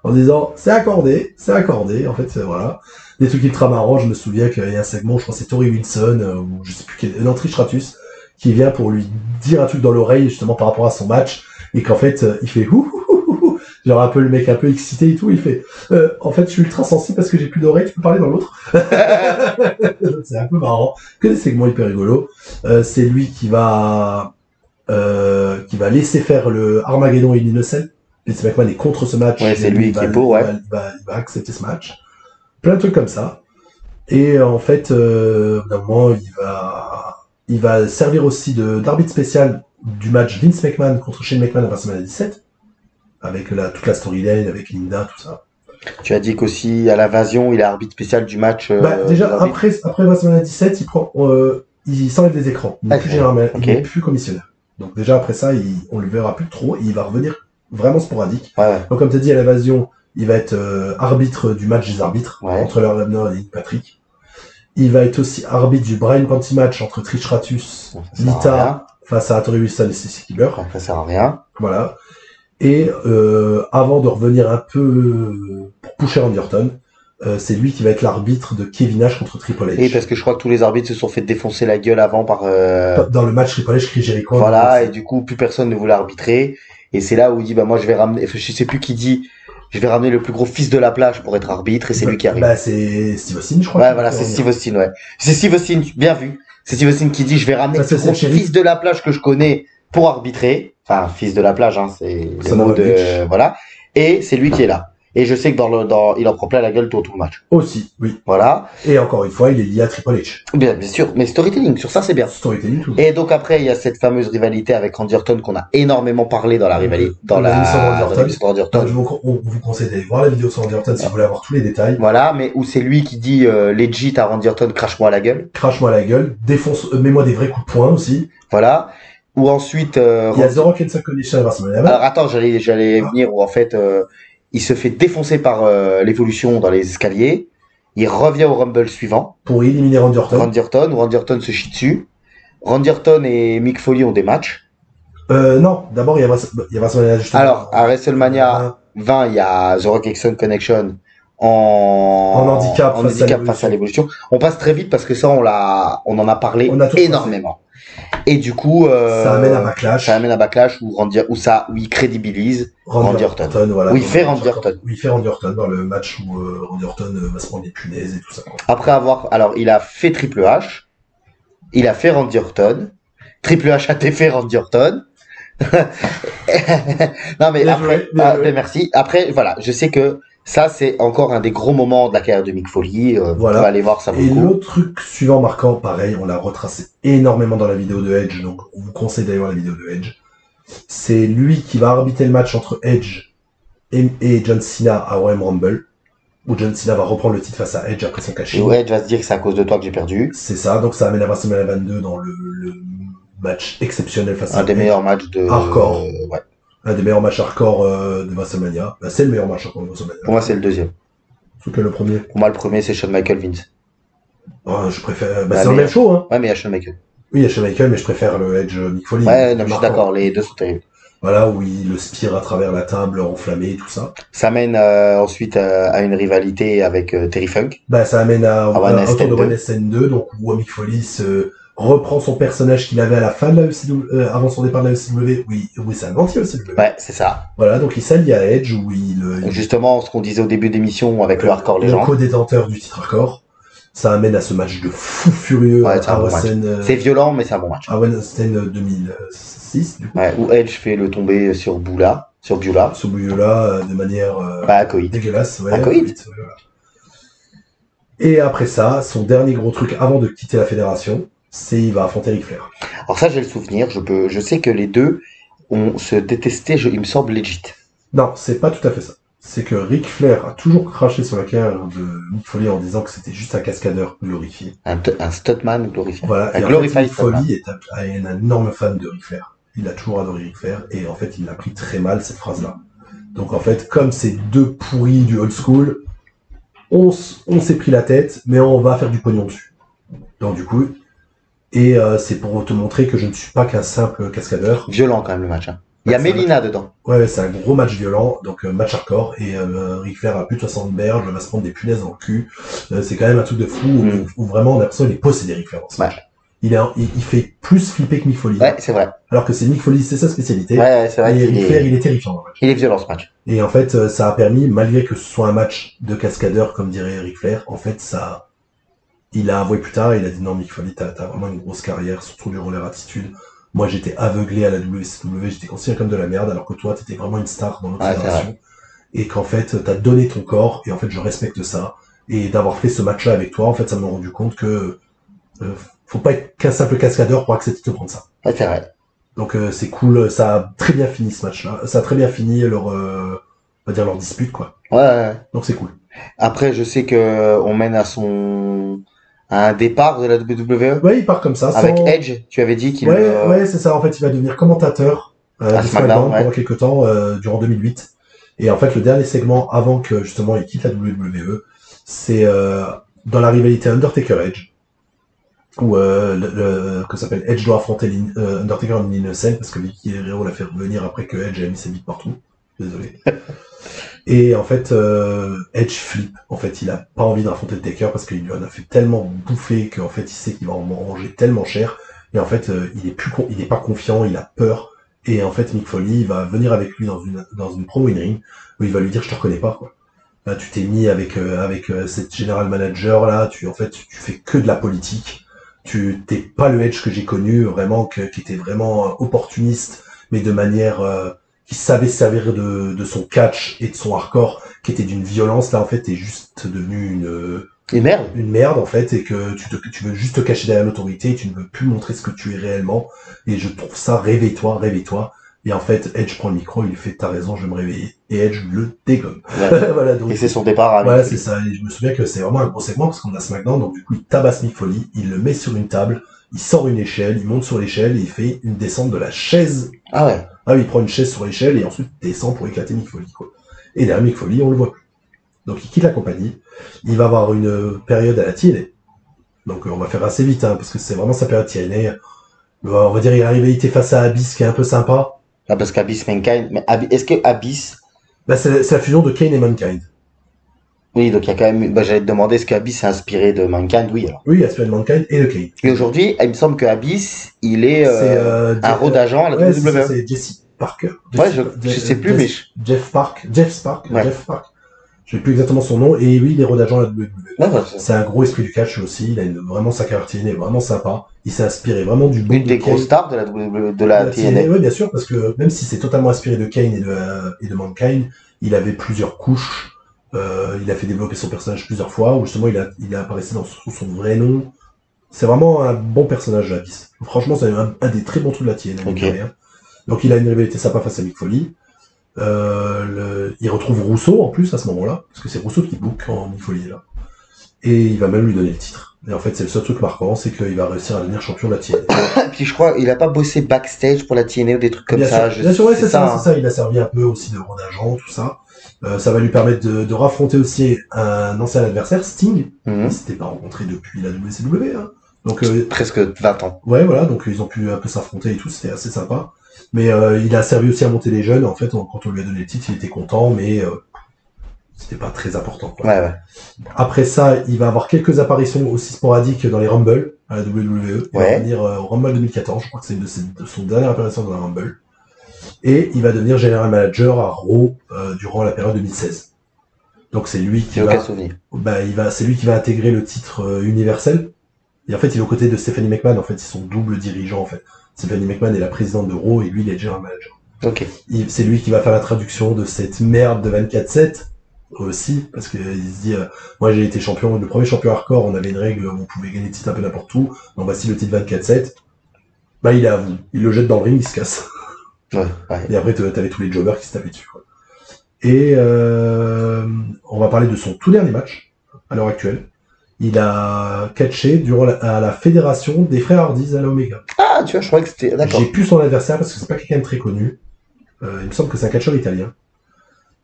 en disant, c'est accordé, en fait, voilà. Des trucs ultra marrants, je me souviens qu'il y a un segment, je crois que c'est Tori Wilson, ou je sais plus quel, non, Trish Stratus, qui vient pour lui dire un truc dans l'oreille, justement, par rapport à son match, et qu'en fait, il fait genre un peu le mec un peu excité et tout, il fait en fait je suis ultra sensible parce que j'ai plus d'oreilles, tu peux parler dans l'autre. C'est un peu marrant, que des segments hyper rigolos. C'est lui qui va laisser faire le Armageddon et l'Innocent. Vince McMahon est contre ce match. Ouais, c'est lui qui est pour, ouais. Il va accepter ce match. Plein de trucs comme ça. Et en fait, d'un moment, il va servir aussi d'arbitre spécial du match Vince McMahon contre Shane McMahon à WrestleMania 17, avec toute la storyline, avec Linda, tout ça. Tu as dit qu'aussi à l'invasion, il est arbitre spécial du match. Déjà après WrestleMania 17, il s'enlève des écrans. Il n'est plus généralement, il n'est plus commissionnaire. Donc déjà après ça, on le verra plus trop et il va revenir vraiment sporadique. Ouais. Donc comme tu as dit à l'invasion, il va être arbitre du match des arbitres entre Larry Abner et Nick Patrick. Il va être aussi arbitre du Brian Panty match entre Trish Stratus, Lita face à Tori Wilson et Stacy Keibler. Ça sert à rien. Voilà. Et avant de revenir un peu pour pusher Randy Orton, c'est lui qui va être l'arbitre de Kevin Nash contre Triple H. Et parce que je crois que tous les arbitres se sont fait défoncer la gueule avant par... Dans le match Triple H, Chris Jericho. Voilà, et du coup, plus personne ne voulait arbitrer. Et c'est là où il dit, bah moi je vais ramener... Je sais plus qui dit, je vais ramener le plus gros fils de la plage pour être arbitre et c'est lui qui arrive. Bah, c'est Steve Austin, je crois. Ouais, voilà, c'est Steve Austin, ouais. C'est Steve Austin, bien vu. C'est Steve Austin qui dit, je vais ramener le plus gros fils de la plage que je connais pour arbitrer. Enfin, fils de la plage, hein, c'est le mot de, voilà. Et c'est lui qui est là. Et je sais que il en prend plein la gueule tout le match. Aussi, oui. Voilà. Et encore une fois, il est lié à Triple H. Bien sûr, mais storytelling, sur ça c'est bien. Storytelling, tout. Et donc après, il y a cette fameuse rivalité avec Randy Orton qu'on a énormément parlé dans la rivalité, dans l'émission de Randy Orton. On vous conseille d'aller voir la vidéo sur Randy Orton si vous voulez avoir tous les détails. Voilà, mais où c'est lui qui dit legit à Randy Orton, crache-moi la gueule. Crache-moi la gueule, mets-moi des vrais coups de poing aussi. Voilà. Ou ensuite... il y a The Rock and Condition à WrestleMania. Alors attends, j'allais venir où en fait... il se fait défoncer par l'évolution dans les escaliers. Il revient au Rumble suivant. Pour éliminer Randy Orton. Où Randy Orton se chie dessus. Randy Orton et Mick Foley ont des matchs. Non, d'abord il y a WrestleMania justement. Alors, à WrestleMania 20, il y a The Rock Exxon Connection en handicap face à l'évolution. On passe très vite parce que ça, on en a parlé énormément. Et du coup, ça amène à Backlash. Ça amène à Backlash où il crédibilise Randy Orton. Voilà, où il fait Randy Orton. Où il fait Randy Orton dans le match où Randy Orton va se prendre des punaises et tout ça. Après alors il a fait Triple H, il a fait Randy Orton, Triple H a défait Randy Orton. Non mais après, mais merci. Après, voilà, je sais que ça, c'est encore un des gros moments de la carrière de Mick Foley. Voilà. On va aller voir ça. Et l'autre truc suivant marquant, pareil, on l'a retracé énormément dans la vidéo de Edge, donc on vous conseille d'aller voir la vidéo de Edge. C'est lui qui va arbitrer le match entre Edge et John Cena à Royal Rumble, où John Cena va reprendre le titre face à Edge après son cachet. Et Edge va se dire que c'est à cause de toi que j'ai perdu. C'est ça, donc ça amène à WrestleMania 22 dans le match exceptionnel face à Edge. Un des meilleurs matchs de... hardcore. Ouais. Un des meilleurs matchs hardcore de WrestleMania. Bah, c'est le meilleur match hardcore de WrestleMania. Pour moi, c'est le deuxième. C'est que le premier. Pour moi, le premier, c'est Shawn Michaels Vince. Oh, je préfère... Bah, c'est dans le même show, hein. Ouais, mais il y a Shawn Michaels. Oui, il y a Shawn Michaels, mais je préfère le Edge Mick Foley. Ouais, non, je suis d'accord, les deux sont terribles. Voilà, où il le spire à travers la table, enflammé, tout ça. Ça mène ensuite à une rivalité avec Terry Funk. Bah, ça amène autour de One SN2, donc où Mick Foley se reprend son personnage qu'il avait à la fin de la ECW, avant son départ de la ECW, oui, c'est un anti-ECW. Ouais, c'est ça. Voilà, donc il s'allie à Edge, où il... Justement, ce qu'on disait au début d'émission avec le Hardcore Legend. Le co-détenteur du titre Hardcore. Ça amène à ce match de fou furieux à Weston. C'est violent, mais c'est un bon match. À Weston 2006, du coup. Ouais, où Edge fait le tomber sur Beulah. Sur Beulah, de manière dégueulasse. Ouais, voilà. Et après ça, son dernier gros truc avant de quitter la fédération, c'est il va affronter Ric Flair. Alors ça, j'ai le souvenir. Je sais que les deux ont se détesté, il me semble legit. Non, c'est pas tout à fait ça. C'est que Ric Flair a toujours craché sur la carrière de Mick Foley en disant que c'était juste un cascadeur glorifié. Un stuntman glorifié. Voilà. Un glorified Mick Foley est un énorme fan de Ric Flair. Il a toujours adoré Ric Flair et en fait, il l'a pris très mal cette phrase-là. Donc en fait, comme c'est deux pourris du old school, on s'est pris la tête, mais on va faire du pognon dessus. Donc du coup, et c'est pour te montrer que je ne suis pas qu'un simple cascadeur. Violent quand même le match. Hein. Il y a Melina dedans. Ouais, c'est un gros match violent, donc match hardcore, et Ric Flair a plus de 60 berges, va se prendre des punaises dans le cul. C'est quand même un truc de fou, où vraiment on a l'impression qu'il est possédé Ric Flair dans ce match. Il fait plus flipper que Mick Foley. Ouais, c'est vrai. Alors que c'est Mick Foley, c'est sa spécialité. Ouais, c'est vrai. Et Ric Flair, il est terrifiant dans le match. Il est violent ce match. Et en fait, ça a permis, malgré que ce soit un match de cascadeur, comme dirait Ric Flair, en fait, il a avoué plus tard, il a dit non, Mick Foley, t'as vraiment une grosse carrière, surtout durant leur attitude. Moi, j'étais aveuglé à la WCW, j'étais considéré comme de la merde, alors que toi, t'étais vraiment une star dans notre génération. Et qu'en fait, t'as donné ton corps, et en fait, je respecte ça. Et d'avoir fait ce match-là avec toi, en fait, ça m'a rendu compte que faut pas être qu'un simple cascadeur pour accepter de prendre ça. Ouais, c'est vrai. Donc c'est cool, ça a très bien fini ce match-là. Ça a très bien fini on va dire leur dispute, quoi. Ouais. Donc c'est cool. Après, je sais que on mène à un départ de la WWE. Ouais, il part comme ça. Avec Edge, tu avais dit qu'il... Ouais, c'est ça. En fait, il va devenir commentateur de SmackDown pendant quelques temps, durant 2008. Et en fait, le dernier segment avant que justement il quitte la WWE, c'est dans la rivalité Undertaker-Edge, où que s'appelle Edge doit affronter Undertaker en Innocent parce que Vicky Guerrero l'a fait revenir après que Edge a mis ses bites partout. Désolé. Et en fait, Edge flippe. En fait, il a pas envie d'affronter Taker parce qu'il lui en a fait tellement bouffer qu'en fait, il sait qu'il va en manger tellement cher. Et en fait, il est pas confiant, il a peur. Et en fait, Mick Foley, il va venir avec lui dans une promo in-ring, où il va lui dire, je te reconnais pas, quoi. Là, tu t'es mis avec cette general manager, là, tu fais que de la politique. Tu t'es pas le Edge que j'ai connu, vraiment, qui était vraiment opportuniste, mais de manière, qui savait servir de son catch et de son hardcore, qui était d'une violence. Là, en fait, t'es juste devenu une merde, en fait, et que tu veux juste te cacher derrière l'autorité, et tu ne veux plus montrer ce que tu es réellement. Et je trouve ça, réveille-toi. Et en fait, Edge prend le micro, il fait, t'as raison, je vais me réveiller. Et Edge le dégomme. Ouais. Voilà, donc, et c'est son départ à voilà, c'est ça. Et je me souviens que c'est vraiment un gros segment, parce qu'on a SmackDown, donc du coup, il tabasse Mick Foley, il le met sur une table, il sort une échelle, il monte sur l'échelle, et il fait une descente de la chaise. Ah ouais. Ah oui, il prend une chaise sur l'échelle, et ensuite descend pour éclater Mick Foley, quoi. Et derrière Mick Foley, on le voit plus. Donc il quitte la compagnie, il va avoir une période à la TNA. Donc on va faire assez vite, hein, parce que c'est vraiment sa période TNA. On va dire, il est arrivé, il était face à Abyss, qui est un peu sympa. Ah, parce qu'Abyss Mankind, mais est-ce que Abyss... Bah, c'est la fusion de Kane et Mankind. Oui, donc il y a quand même... Bah, j'allais te demander, est-ce qu'Abyss est inspiré de Mankind? Oui, alors. Oui, inspiré de Mankind et de Kane. Et aujourd'hui, il me semble que Abyss, il est un road agent à la ouais, WWE. C'est Jesse Parker. Ouais, je sais plus, mais... Jeff Spark. Ouais. Jeff Spark. Je sais plus exactement son nom. Et oui, il est road agent à la WWE. Ouais, c'est un gros esprit du catch aussi. Il a vraiment sa carrière TNA est vraiment sympa. Il s'est inspiré vraiment du bon une des grosses stars de la TNA. Oui, bien sûr, parce que même si c'est totalement inspiré de Kane et de Mankind, il avait plusieurs couches. Il a fait développer son personnage plusieurs fois, où justement il a apparaissé sous son vrai nom. C'est vraiment un bon personnage, Abyss. Franchement, c'est un des très bons trucs de la TNA. Okay. Donc il a une rivalité sympa face à Mick Foley. Il retrouve Rousseau en plus à ce moment-là, parce que c'est Rousseau qui book en Mick Foley là. Et il va même lui donner le titre. Et en fait, c'est le seul truc marquant, c'est qu'il va réussir à devenir champion de la TNA. Puis je crois, il a pas bossé backstage pour la TNA ou des trucs comme ça. Bien sûr, ouais, c'est ça. Il a servi un peu aussi de road agent, tout ça. Ça va lui permettre de raffronter aussi un ancien adversaire, Sting. Ils s'étaient pas rencontrés depuis la WCW, hein. Donc, presque 20 ans. Ouais, voilà, donc ils ont pu un peu s'affronter et tout, c'était assez sympa. Mais il a servi aussi à monter les jeunes. En fait, quand on lui a donné le titre, il était content, mais c'était pas très important, quoi. Ouais. Après ça, il va avoir quelques apparitions aussi sporadiques dans les Rumble à la WWE. Il va venir au Rumble 2014, je crois que c'est une de son dernière apparition dans la Rumble. Et il va devenir General Manager à Raw durant la période 2016. Donc c'est lui qui c'est lui qui va intégrer le titre universel. Et en fait, il est aux côtés de Stephanie McMahon. En fait, ils sont double dirigeants, en fait. Stephanie McMahon est la présidente de Raw et lui, il est General Manager. Ok. C'est lui qui va faire la traduction de cette merde de 24/7 aussi, parce que il se dit, moi j'ai été champion, le premier champion hardcore, on avait une règle où on pouvait gagner le titre un peu n'importe où. Donc voici le titre 24/7. Bah il est à vous. Il le jette dans le ring, il se casse. Ouais. Et après, t'avais tous les jobbers qui se tapaient dessus, quoi. Et on va parler de son tout dernier match, à l'heure actuelle. Il a catché à la fédération des frères Hardys à la Omega. Ah, tu vois, je croyais que c'était... D'accord. J'ai plus son adversaire parce que c'est pas quelqu'un de très connu. Il me semble que c'est un catcheur italien.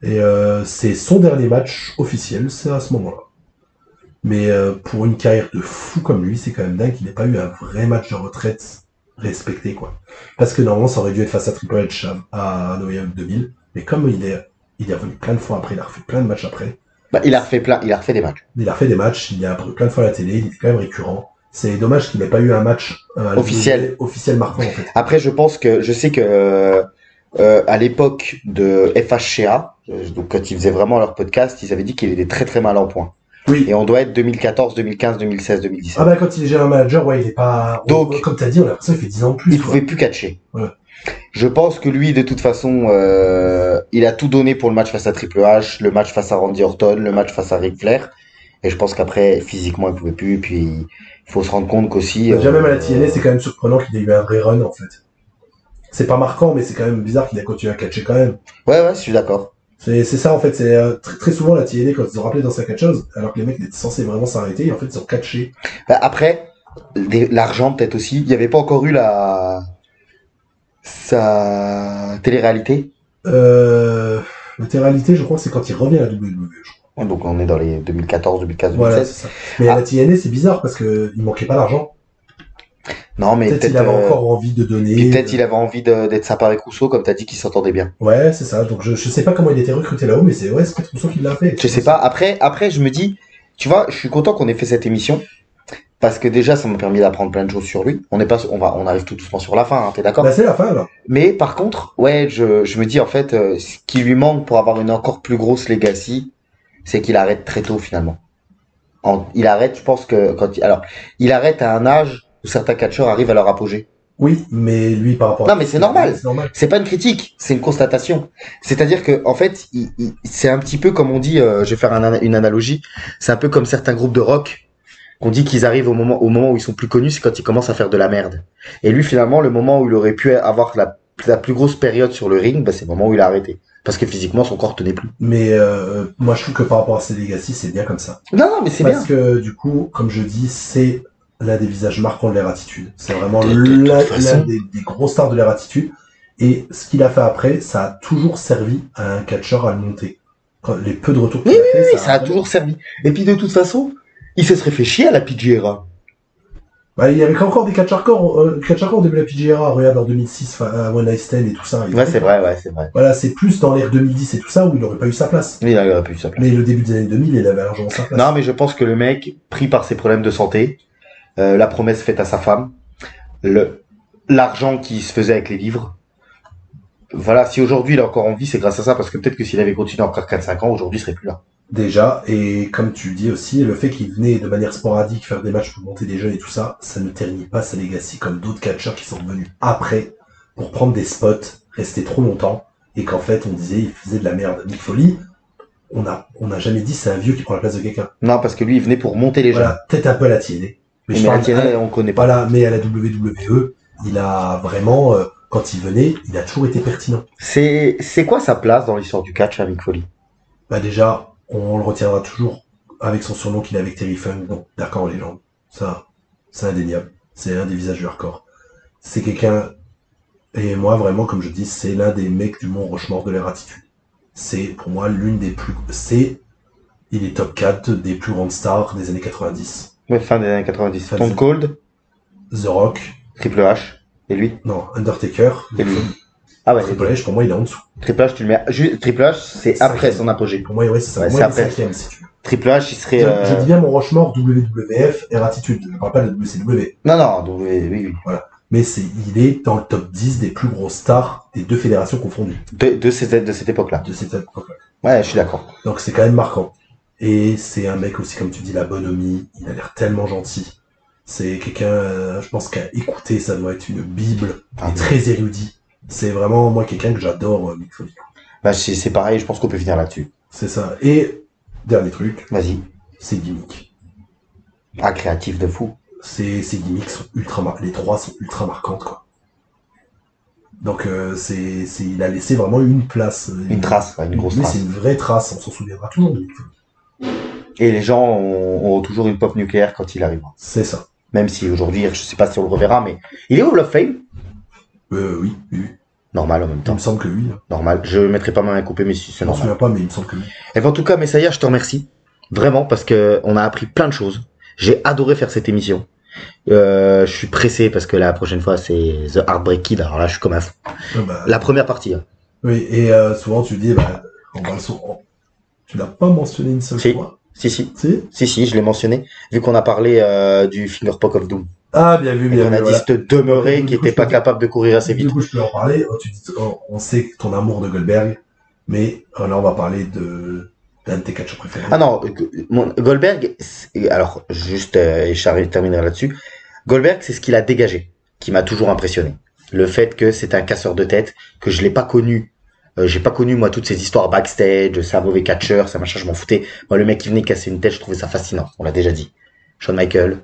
Et c'est son dernier match officiel, c'est à ce moment-là. Mais pour une carrière de fou comme lui, c'est quand même dingue qu'il n'ait pas eu un vrai match de retraite respecté, quoi. Parce que normalement, ça aurait dû être face à Triple H à Noël 2000. Mais comme il est revenu plein de fois après, il a refait plein de matchs après. Bah, il a refait des matchs. Il a refait des matchs, il a apparu plein de fois à la télé, il était quand même récurrent. C'est dommage qu'il n'ait pas eu un match officiel marquant, en fait. Après, je sais que à l'époque de FHCA, donc quand ils faisaient vraiment leur podcast, ils avaient dit qu'il était très très mal en point. Oui. Et on doit être 2014, 2015, 2016, 2017. Ah bah quand il est general manager, ouais, il est pas... Donc, comme t'as dit, on a l'impression qu'il fait 10 ans de plus. Il pouvait plus catcher. Ouais. Je pense que lui, de toute façon, il a tout donné pour le match face à Triple H, le match face à Randy Orton, le match face à Ric Flair. Et je pense qu'après, physiquement, il pouvait plus. Et puis, il faut se rendre compte qu'aussi... Déjà même à la TNA, c'est quand même surprenant qu'il ait eu un vrai run, en fait. C'est pas marquant, mais c'est quand même bizarre qu'il ait continué à catcher quand même. Ouais, je suis d'accord. C'est ça, en fait. C'est très, très souvent la TNA, quand ils ont rappelé dans sa catcheuse, alors que les mecs étaient censés vraiment s'arrêter, en fait, ils ont catché. Bah, après, l'argent, peut-être aussi. Il n'y avait pas encore eu sa télé-réalité. La télé-réalité, je crois que c'est quand il revient à la WWE, je crois. Ouais, donc on est dans les 2014, 2015, 2016. Voilà, c'est ça. Mais à la TNA, c'est bizarre parce que il manquait pas d'argent. Non, mais peut-être il avait encore envie de donner. Peut-être il avait envie d'être sympa avec Rousseau, comme t'as dit, qu'il s'entendait bien. Ouais, c'est ça. Donc je sais pas comment il était recruté là-haut, mais c'est peut-être Rousseau qui l'a fait. Je sais pas. Après, je me dis, tu vois, je suis content qu'on ait fait cette émission Parce que déjà, ça m'a permis d'apprendre plein de choses sur lui. On arrive tout doucement sur la fin, hein, t'es d'accord? Bah, c'est la fin, là. Mais par contre, ouais, je me dis en fait, ce qui lui manque pour avoir une encore plus grosse legacy, c'est qu'il arrête très tôt finalement. Il arrête, je pense que alors, il arrête à un âge où certains catcheurs arrivent à leur apogée. Oui, mais lui, par rapport Non, mais c'est normal. C'est normal. C'est pas une critique, c'est une constatation. C'est-à-dire que, en fait, c'est un petit peu comme on dit, je vais faire une analogie, c'est un peu comme certains groupes de rock qu'on dit qu'ils arrivent au moment où ils sont plus connus, c'est quand ils commencent à faire de la merde. Et lui, finalement, le moment où il aurait pu avoir la plus grosse période sur le ring, bah, c'est le moment où il a arrêté. Parce que physiquement, son corps tenait plus. Mais moi, je trouve que par rapport à ses legacy, c'est bien comme ça. Non, non, mais c'est bien. Parce que, du coup, comme je dis, c'est l'un des visages marquants de l'ère attitude. C'est vraiment De l'un toute façon. des gros stars de l'ère attitude. Et ce qu'il a fait après, ça a toujours servi à un catcheur à le monter. Les peu de retours qu'il a fait, Oui, ça a toujours servi. Et puis, de toute façon, il se serait fait chier à la PGRA. Bah, il y avait encore des catcheurs corps au début de la PGRA, regarde en 2006, One Night Stand et tout ça. Ouais, c'est vrai. Voilà, c'est plus dans l'ère 2010 et tout ça où il aurait pas eu sa place. Il aurait pu sa place. Mais le début des années 2000, il avait largement sa place. Non, mais je pense que le mec, pris par ses problèmes de santé, la promesse faite à sa femme, l'argent qui se faisait avec les livres, voilà, si aujourd'hui il est encore en vie, c'est grâce à ça, parce que peut-être que s'il avait continué encore 4-5 ans, aujourd'hui il serait plus là. Déjà, et comme tu dis aussi, le fait qu'il venait de manière sporadique faire des matchs pour monter des jeunes et tout ça, ça ne ternit pas sa legacy comme d'autres catcheurs qui sont venus après pour prendre des spots, rester trop longtemps, et qu'en fait on disait il faisait de la merde. Mick Foley, on n'a jamais dit c'est un vieux qui prend la place de quelqu'un. Non, parce que lui il venait pour monter les jeunes. Voilà, peut-être un peu à la TNA. Mais la TNA, on connaît pas. Voilà, mais à la WWE, il a vraiment, quand il venait, il a toujours été pertinent. C'est quoi sa place dans l'histoire du catch à Mick Foley? Bah déjà, on le retiendra toujours avec son surnom qu'il a avec Terry Funk. Bon, d'accord, légende. Ça, c'est indéniable. C'est un des visages du hardcore. C'est quelqu'un, et moi vraiment, comme je dis, c'est l'un des mecs du Mont Rochemort de l'ère attitude. C'est pour moi l'une des plus, il est top 4 des plus grandes stars des années 90. Ouais, fin des années 90. Fin Stone des- Cold, The Rock, Triple H, et lui. non, Undertaker, Et lui. Ah ouais, Triple H, pour moi, il est en dessous. Triple H, tu le mets. Triple H, c'est après son apogée. Pour moi, ouais, c'est ça. Ouais, Pour moi, c'est il est après. cinquième, si tu veux. Triple H, il serait. Je dis bien mon Rochemort WWF et Attitude. Je ne parle pas de WCW. Non, donc, oui. Mais il est dans le top 10 des plus grosses stars des deux fédérations confondues. De cette époque-là. De cette époque-là. Ouais, je suis d'accord. Donc c'est quand même marquant. Et c'est un mec aussi, comme tu dis, la bonhomie. Il a l'air tellement gentil. C'est quelqu'un, je pense qu'à écouter, ça doit être une bible. Ah, Il est très érudit. C'est vraiment, moi, quelqu'un que j'adore, Mick Foley. Bah, c'est pareil, je pense qu'on peut finir là-dessus. C'est ça. Et, dernier truc, Vas-y. c'est gimmick. Ah, créatif de fou. Ces gimmicks sont les trois sont ultra marquantes, quoi. Donc, il a laissé vraiment une place. Une trace, ouais, une grosse Oui, trace. c'est une vraie trace, on s'en souviendra toujours de Mick Foley. Et les gens ont toujours une pop nucléaire quand il arrivera. C'est ça. Même si aujourd'hui, je sais pas si on le reverra, mais il est au Hall of Fame. Oui. Normal en même Il temps. me semble que oui. Normal. Je mettrai pas main à couper, mais si c'est Je m'en normal. souviens pas, mais il me semble que oui. Et en tout cas, Messaya, je te remercie. Vraiment, parce que on a appris plein de choses. J'ai adoré faire cette émission. Je suis pressé parce que la prochaine fois, c'est The Heartbreak Kid. Alors là, je suis comme un fou. La première partie. Hein. Oui, et souvent tu dis, on va tu l'as pas mentionné une seule Si. fois. Si. Si Je l'ai mentionné. Vu qu'on a parlé du Finger Poke of Doom. Ah, bien vu, Et bien on vu. a dit Voilà. cette demeuré Du qui coup, était je pas peux- capable de courir assez vite. Du coup, je peux en parler. On sait ton amour de Goldberg, mais là, on va parler d'un de tes catcheurs préférés. Ah non, Goldberg, alors juste, et je terminerai là-dessus. Goldberg, c'est ce qu'il a dégagé, qui m'a toujours impressionné. Le fait que c'est un casseur de tête, que je l'ai pas connu. J'ai pas connu, moi, toutes ces histoires backstage, c'est un mauvais catcheur, ça machin, je m'en foutais. Moi, le mec qui venait casser une tête, je trouvais ça fascinant. On l'a déjà dit. Shawn Michaels,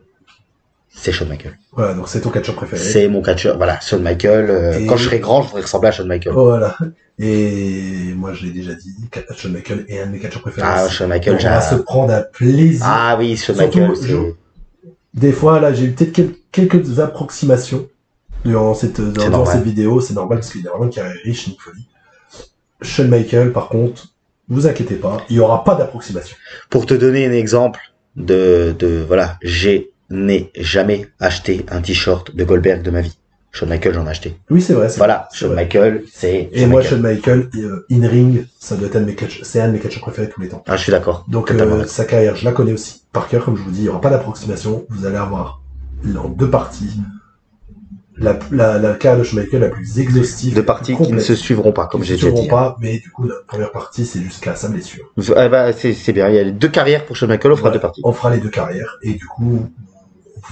c'est Shawn Michaels. Voilà, donc c'est ton catcheur préféré. C'est mon catcheur, voilà, Shawn Michaels. Et- Quand je serai grand, je voudrais ressembler à Shawn Michaels. Voilà. Et moi, je l'ai déjà dit, Shawn Michaels est un de mes catcheurs préférés. Ah, aussi. Shawn Michaels, On va se prendre un plaisir. Ah oui, Shawn Surtout, Michaels, c'est... Des fois, là, j'ai eu peut-être quelques approximations durant cette normal. vidéo. C'est normal parce qu'il est vraiment une carrière riche, Mick Foley. Shawn Michaels, par contre, vous inquiétez pas, il y aura pas d'approximation. Pour te donner un exemple voilà, n'ai jamais acheté un t-shirt de Goldberg de ma vie. Shawn Michaels, j'en ai acheté. Oui, c'est vrai. Voilà, Shawn Michaels, c'est... Et moi, Shawn Michaels, in-ring, ça doit être un de mes catcheurs préférés de tous les temps. Ah, je suis d'accord. Donc, sa carrière, je la connais aussi. Par cœur, comme je vous dis, il n'y aura pas d'approximation. Vous allez avoir, en 2 parties, la carrière de Shawn Michaels la plus exhaustive. 2 parties qui ne se suivront pas, comme j'ai déjà dit. Pas, mais du coup, la première partie, c'est jusqu'à sa blessure. C'est bien, il y a les 2 carrières pour Shawn Michaels, on fera 2 parties. On fera les 2 carrières, et du coup...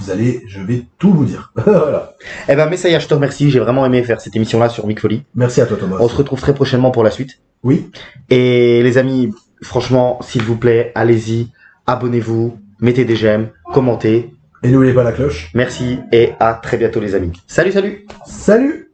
je vais tout vous dire. Voilà. Eh ben, Messiah, je te remercie. J'ai vraiment aimé faire cette émission-là sur Mick Foley. Merci à toi, Thomas. On se retrouve très prochainement pour la suite. Oui. Et les amis, franchement, s'il vous plaît, allez-y, abonnez-vous, mettez des j'aime, commentez. Et n'oubliez pas la cloche. Merci et à très bientôt, les amis. Salut, salut! Salut!